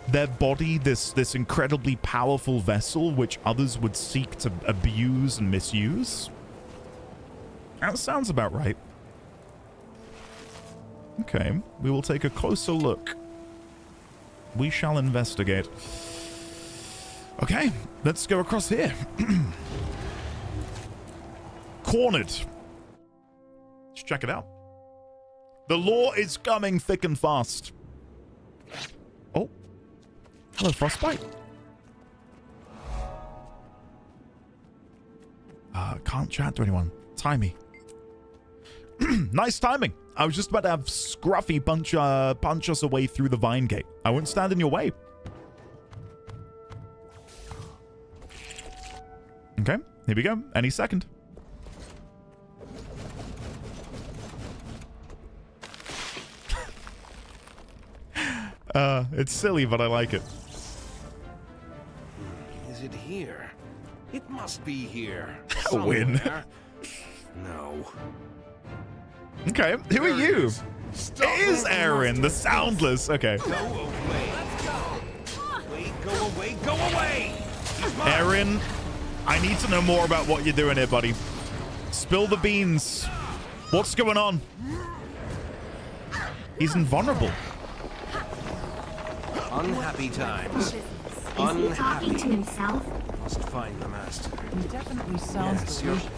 Their body, this incredibly powerful vessel which others would seek to abuse and misuse. That sounds about right. Okay, we will take a closer look. We shall investigate. Okay, let's go across here. Cornered. Let's check it out. The law is coming thick and fast. Oh. Hello, Frostbite. Can't chat to anyone. Timey. Nice timing. I was just about to have Scruffy punch us away through the vine gate. I wouldn't stand in your way. Okay, here we go. Any second. It's silly, but I like it. Is it here? It must be here. A win. No. Okay, who are you? It is Aaron, the Soundless. Okay. Go away. Go away. Go away. Aaron, I need to know more about what you're doing here, buddy. Spill the beans. What's going on? He's invulnerable. Unhappy times. Is he talking to himself? Must find the master. He definitely sounds delusional.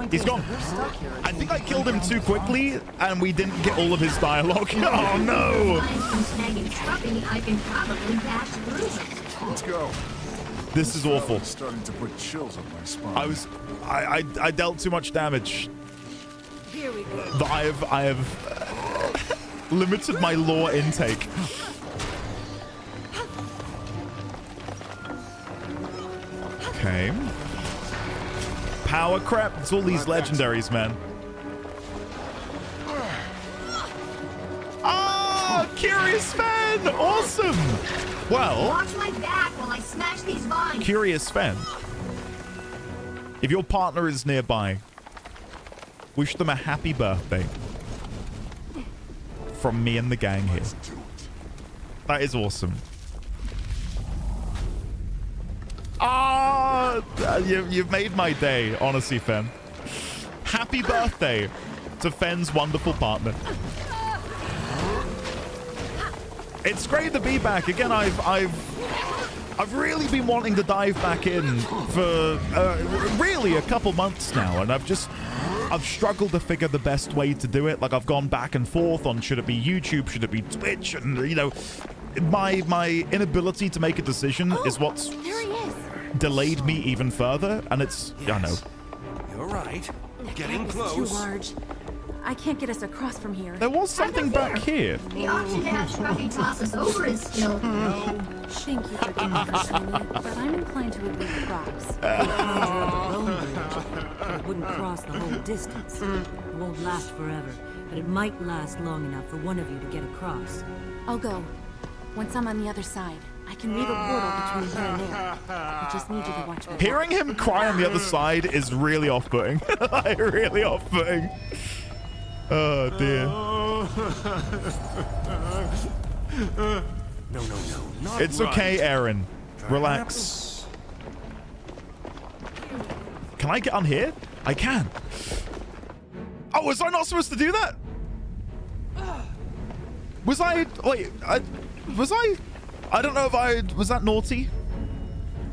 He's gone. I think I killed him too quickly, and we didn't get all of his dialogue. Oh no! Let's go. This is awful. It's starting to put chills up my spine. I dealt too much damage. Here we go. I have limited my lore intake. Okay. Power crap. It's all these legendaries, man. Ah, Curious Fan! Awesome! Well, Watch my back while I smash these vines. Curious Fan, if your partner is nearby, wish them a happy birthday. From me and the gang here. That is awesome. Ah, you've made my day, honestly, Fen. Happy birthday to Fen's wonderful partner. It's great to be back again. I've really been wanting to dive back in for really a couple months now, and I've struggled to figure the best way to do it. Like, I've gone back and forth on should it be YouTube, should it be Twitch, and you know, my inability to make a decision is what's delayed me even further, and it's I know. You're right. Getting It's close. too large. I can't get us across from here. There was something back here. The option to have Scruffy toss us over is still... Thank you for being understanding, but I'm inclined to agree with Rox. It wouldn't cross the whole distance. It won't last forever, but it might last long enough for one of you to get across. I'll go. Once I'm on the other side, I can leave a portal between here and there. I just need you to watch my back. Hearing him cry on the other side is really off-putting. Like, really off-putting. Oh, dear. No, not It's okay, Aaron. Relax. Can I get on here? I can. Oh, was I not supposed to do that? Was I... Wait, was I... I don't know if I... Was that naughty?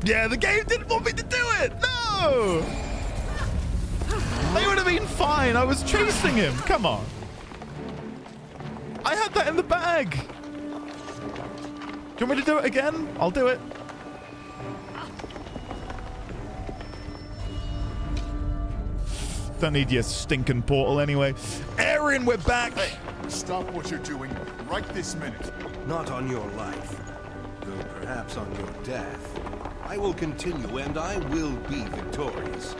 Yeah, the game didn't want me to do it! No! They would have been fine. I was chasing him. Come on. I had that in the bag. you want me to do it again? I'll do it. Don't need your stinking portal anyway. Aaron, we're back. Hey, stop what you're doing right this minute. Not on your life, though perhaps on your death. I will continue, and I will be victorious.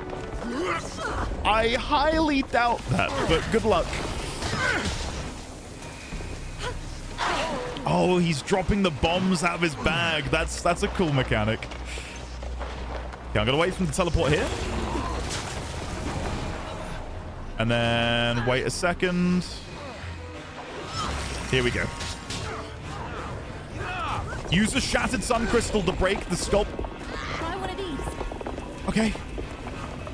I highly doubt that, but good luck. Oh, he's dropping the bombs out of his bag. That's a cool mechanic. Okay, I'm gonna wait for him to teleport here. And then wait a second. Here we go. Use the Shattered Sun Crystal to break the sculpt. Try one of these. Okay.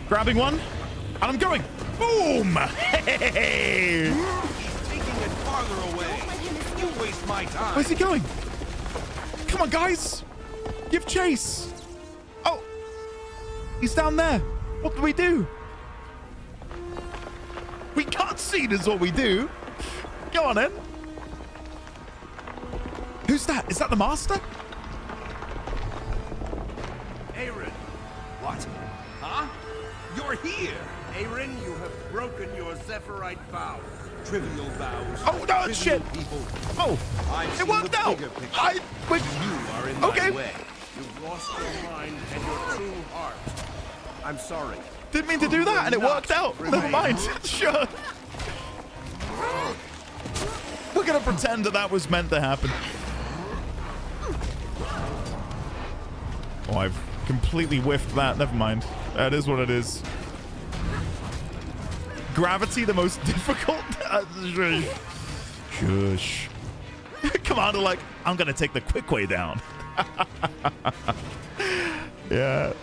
Grabbing one. And I'm going. Boom! Hey! Taking it farther away. You waste my time. Where's he going? Come on, guys. Give chase. Oh. He's down there. What do we do? We cutscene is what we do. Go on in. Who's that? Is that the master? Aaron. What? Huh? You're here. Aaron, you have broken your Zephyrite vows. Trivial vows. Oh, no, shit. People. Oh, I've it seen worked the out. bigger picture. Wait. You are in Okay. my way. You've lost your mind and your true heart. I'm sorry. Didn't mean to do that, and it worked out. Never mind. Sure. We're gonna pretend that was meant to happen. Oh, I've completely whiffed that. Never mind. That is what it is. Gravity, the most difficult? Shush. Commander, like, I'm gonna take the quick way down. Yeah.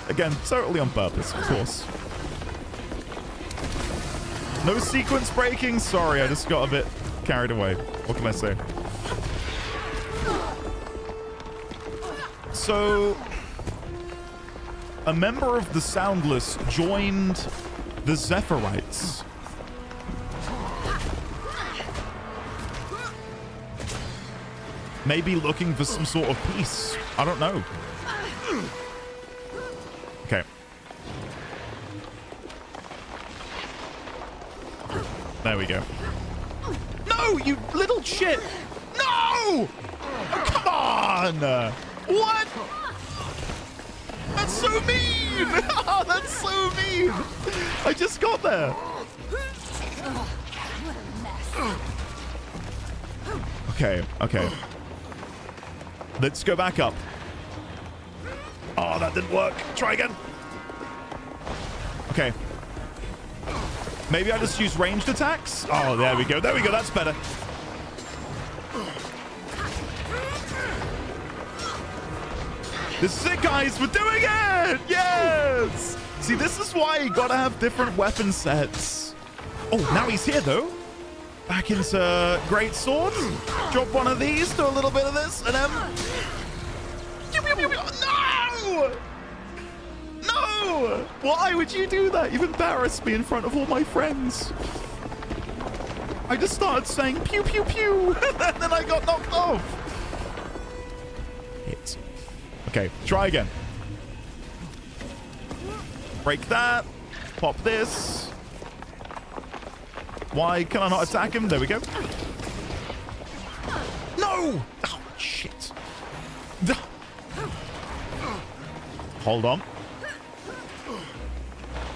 Again, totally on purpose, of course. No sequence breaking. Sorry, I just got a bit carried away. What can I say? So, a member of the Soundless joined the Zephyrite. Maybe looking for some sort of peace. I don't know. Okay. There we go. No, you little shit! No! Oh, come on! What? That's so mean! Oh, that's so mean! I just got there. Okay, okay. Let's go back up. Oh, that didn't work. Try again. Okay. Maybe I just use ranged attacks? Oh, there we go. There we go. That's better. This is it, guys. We're doing it! Yes! See, this is why you gotta have different weapon sets. Oh, now he's here, though. Back into Great Sword. Drop one of these, do a little bit of this, and then... No! No! Why would you do that? You've embarrassed me in front of all my friends. I just started saying pew, pew, pew, and then I got knocked off. Hit. Okay, try again. Break that. Pop this. Why can I not attack him? There we go. No! Oh, shit. Hold on.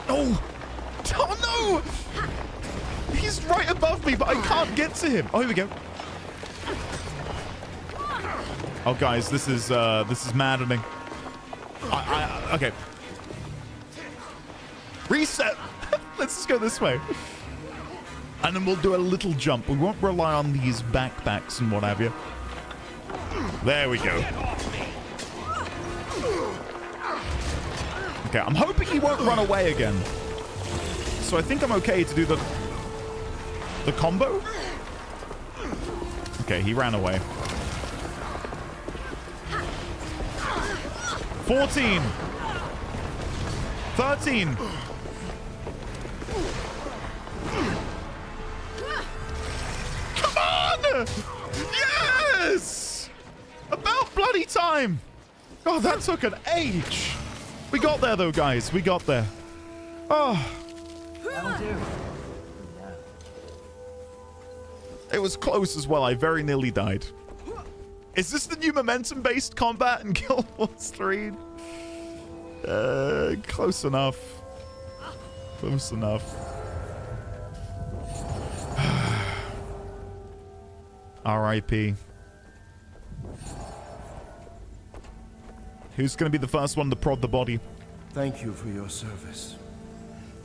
No! Oh, no! He's right above me, but I can't get to him. Oh, here we go. Oh, guys, this is maddening. Okay. Reset. Let's just go this way. And then we'll do a little jump. We won't rely on these backpacks and what have you. There we go. Okay, I'm hoping he won't run away again. So I think I'm okay to do the combo. Okay, he ran away. 14. 13. Come on! Yes! time! God, that took an age. We got there, though, guys. We got there. Oh. That'll do. It was close as well. I very nearly died. Is this the new momentum-based combat in Guild Wars 3? Close enough. Close enough. R.I.P. Who's going to be the first one to prod the body? Thank you for your service.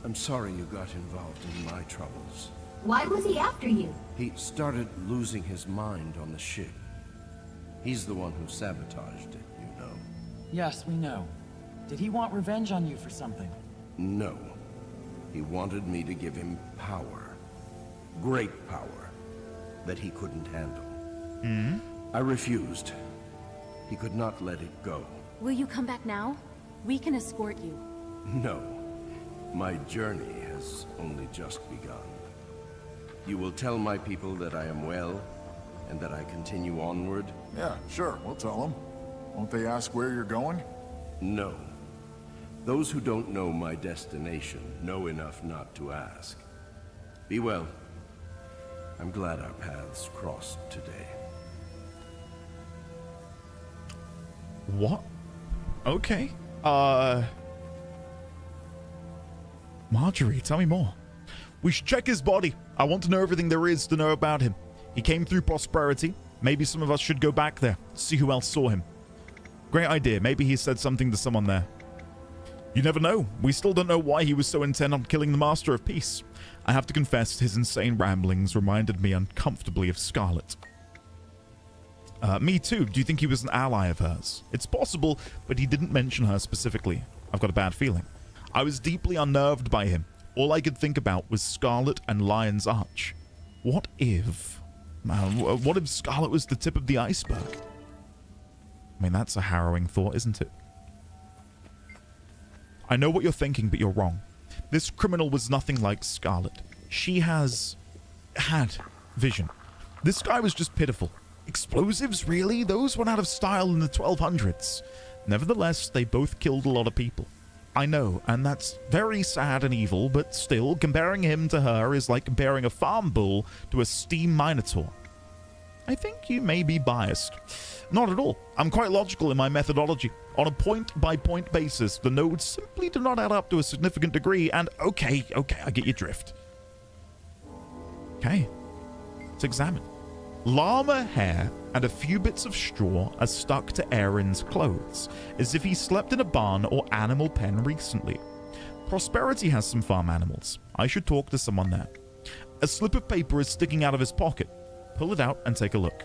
I'm sorry you got involved in my troubles. Why was he after you? He started losing his mind on the ship. He's the one who sabotaged it, you know. Yes, we know. Did he want revenge on you for something? No. He wanted me to give him power. Great power. That he couldn't handle. Hmm? I refused. He could not let it go. Will you come back now? We can escort you. No. My journey has only just begun. You will tell my people that I am well, and that I continue onward? Yeah, sure, we'll tell them. Won't they ask where you're going? No. Those who don't know my destination know enough not to ask. Be well. I'm glad our paths crossed today. What? Okay. Marjorie, tell me more. We should check his body. I want to know everything there is to know about him. He came through Prosperity. Maybe some of us should go back there, see who else saw him. Great idea. Maybe he said something to someone there. You never know. We still don't know why he was so intent on killing the Master of Peace. I have to confess, his insane ramblings reminded me uncomfortably of Scarlet. Me too. Do you think he was an ally of hers? It's possible, but he didn't mention her specifically. I've got a bad feeling. I was deeply unnerved by him. All I could think about was Scarlet and Lion's Arch. What if... what if Scarlet was the tip of the iceberg? I mean, that's a harrowing thought, isn't it? I know what you're thinking, but you're wrong. This criminal was nothing like Scarlet. She has... had vision. This guy was just pitiful. Explosives, really? Those went out of style in the 1200s. Nevertheless, they both killed a lot of people. I know, and that's very sad and evil, but still, comparing him to her is like comparing a farm bull to a steam minotaur. I think you may be biased. Not at all. I'm quite logical in my methodology. On a point-by-point basis, the nodes simply do not add up to a significant degree, and okay, I get your drift. Okay, let's examine. Llama hair and a few bits of straw are stuck to Aaron's clothes, as if he slept in a barn or animal pen recently. Prosperity has some farm animals. I should talk to someone there. A slip of paper is sticking out of his pocket. Pull it out and take a look.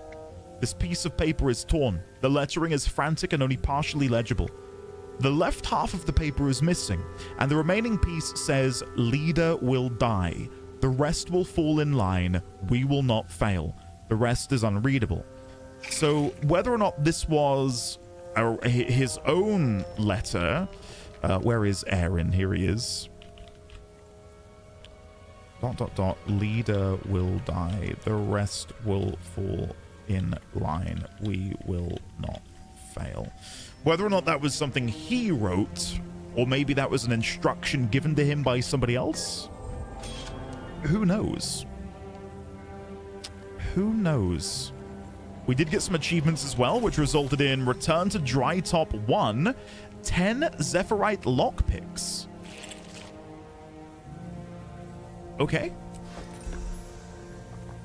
This piece of paper is torn. The lettering is frantic and only partially legible. The left half of the paper is missing, and the remaining piece says, "Leader will die. The rest will fall in line. We will not fail." The rest is unreadable. So whether or not this was his own letter, where is Aaron? Here he is. ... Leader will die. The rest will fall in line. We will not fail. Whether or not that was something he wrote, or maybe that was an instruction given to him by somebody else, who knows? Who knows? We did get some achievements as well, which resulted in Return to Dry Top 1, 10 Zephyrite lockpicks. Okay.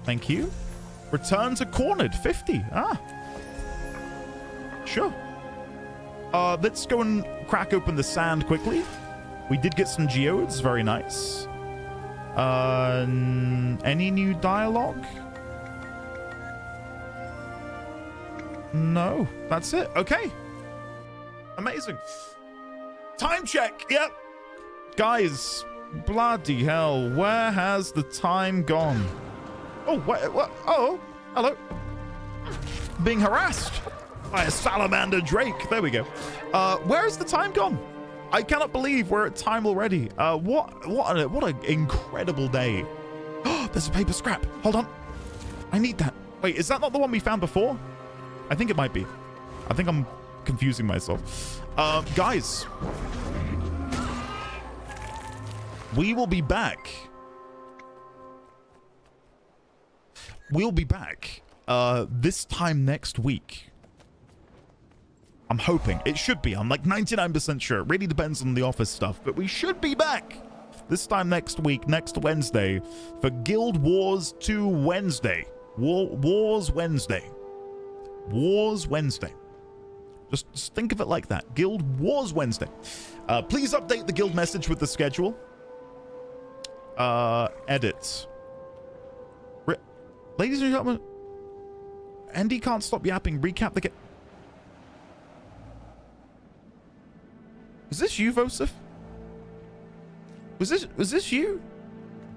Thank you. Return to Cornered, 50. Sure. Let's go and crack open the sand quickly. We did get some geodes, very nice. Any new dialogue? No, that's it. Okay. Amazing. Time check. Yep. Guys, bloody hell, where has the time gone? Oh, what? Oh, hello. Being harassed by a salamander drake. There we go. Where has the time gone? I cannot believe we're at time already. What an incredible day. Oh, there's a paper scrap. Hold on. I need that. Wait, is that not the one we found before? I think it might be. I think I'm confusing myself. Guys, we will be back. We'll be back this time next week. I'm hoping. It should be. I'm like 99% sure. It really depends on the office stuff, but we should be back this time next week, next Wednesday, for Guild Wars 2 Wednesday. Wars Wednesday. Wars Wednesday. Just think of it like that. Guild Wars Wednesday. Please update the guild message with the schedule. Edit. Ladies and gentlemen, Andy can't stop yapping. Recap the game. Is this you, Vosif? Was this you?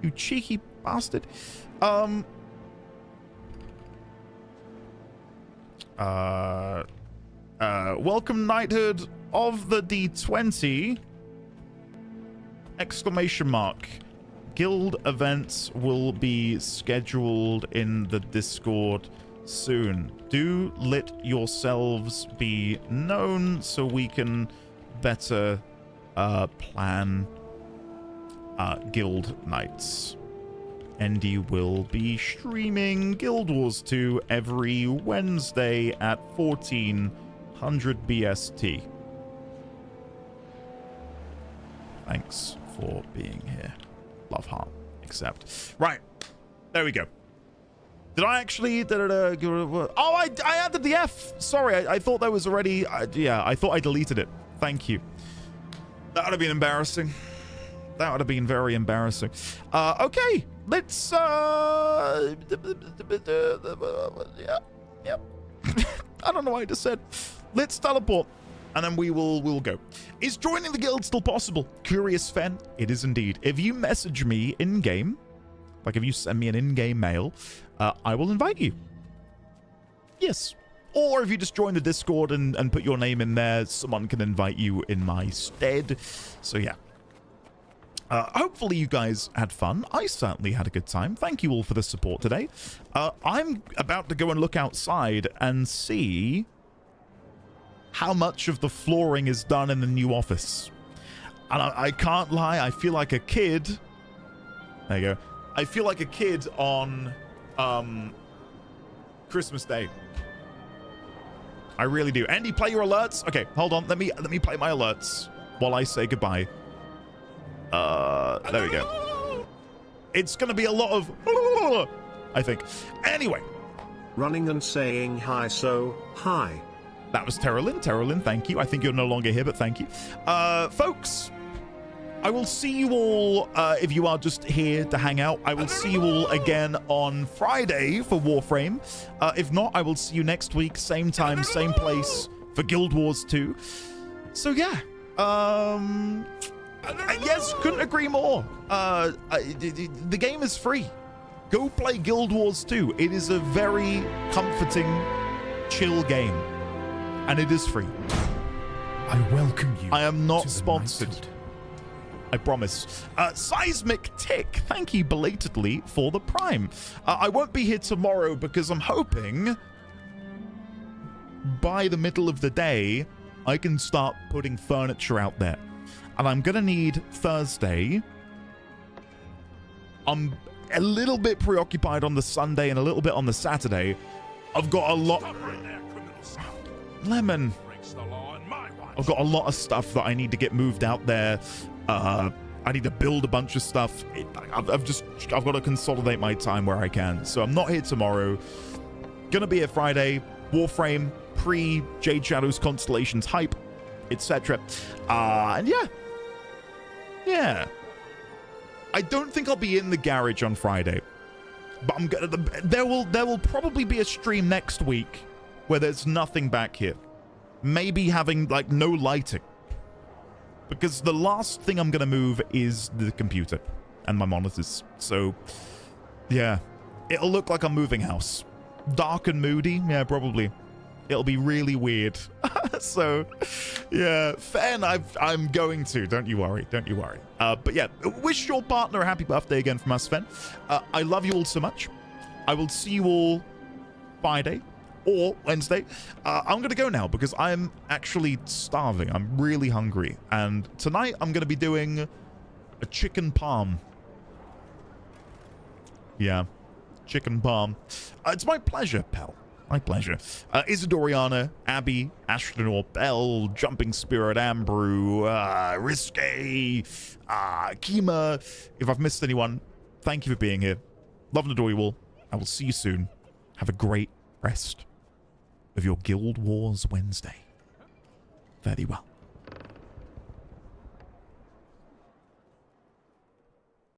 You cheeky bastard. Welcome knighthood of the D20. Exclamation mark. Guild events will be scheduled in the Discord soon. Do let yourselves be known so we can better plan guild nights. Andy will be streaming Guild Wars 2 every Wednesday at 1400 BST. Thanks for being here. Love heart. Accept. Right. There we go. Did I actually... Oh, I added the F. Sorry, I thought that was already... yeah, I thought I deleted it. Thank you. That would have been embarrassing. That would have been very embarrassing. Okay. Let's... yeah. Yep. I don't know what I just said. Let's teleport. And then we'll go. Is joining the guild still possible? Curious Fen, it is indeed. If you message me in-game, like if you send me an in-game mail, I will invite you. Yes. Or if you just join the Discord and put your name in there, someone can invite you in my stead. So yeah. Hopefully you guys had fun. I certainly had a good time. Thank you all for the support today. I'm about to go and look outside and see how much of the flooring is done in the new office. And I can't lie, I feel like a kid. There you go. I feel like a kid on Christmas Day. I really do. Andy, play your alerts. Okay, hold on. Let me play my alerts while I say goodbye. There we go. It's gonna be a lot of I think. Anyway. Running and saying hi, so hi. That was Terralyn. Terralyn, thank you. I think you're no longer here, but thank you. Folks, I will see you all, if you are just here to hang out. I will see you all again on Friday for Warframe. If not, I will see you next week, same time, same place for Guild Wars 2. So yeah, yes, couldn't agree more. The game is free. Go play Guild Wars 2. It is a very comforting, chill game. And it is free. I welcome you. I am not sponsored. I promise. Seismic Tick, thank you belatedly for the Prime. I won't be here tomorrow because I'm hoping by the middle of the day, I can start putting furniture out there. And I'm going to need Thursday. I'm a little bit preoccupied on the Sunday and a little bit on the Saturday. I've got a lot... Lemon. I've got a lot of stuff that I need to get moved out there. I need to build a bunch of stuff. I've got to consolidate my time where I can. So I'm not here tomorrow. Gonna be here Friday. Warframe, pre Jade Shadows Constellations hype, etc. And yeah. I don't think I'll be in the garage on Friday, but I'm gonna. There will probably be a stream next week where there's nothing back here. Maybe having, like, no lighting. Because the last thing I'm going to move is the computer and my monitors. So, yeah. It'll look like I'm moving house. Dark and moody? Yeah, probably. It'll be really weird. So, yeah. Fen, I'm going to. Don't you worry. Don't you worry. But yeah, wish your partner a happy birthday again from us, Fen. I love you all so much. I will see you all Friday. or Wednesday. I'm going to go now because I'm actually starving. I'm really hungry. And tonight I'm going to be doing a chicken palm. Yeah, chicken palm. It's my pleasure, pal. My pleasure. Isidoriana, Abby, Astronaut, Bell, Jumping Spirit, Ambrew, Risque, Kima. If I've missed anyone, thank you for being here. Love and adore you all. I will see you soon. Have a great rest of your Guild Wars Wednesday. Very well.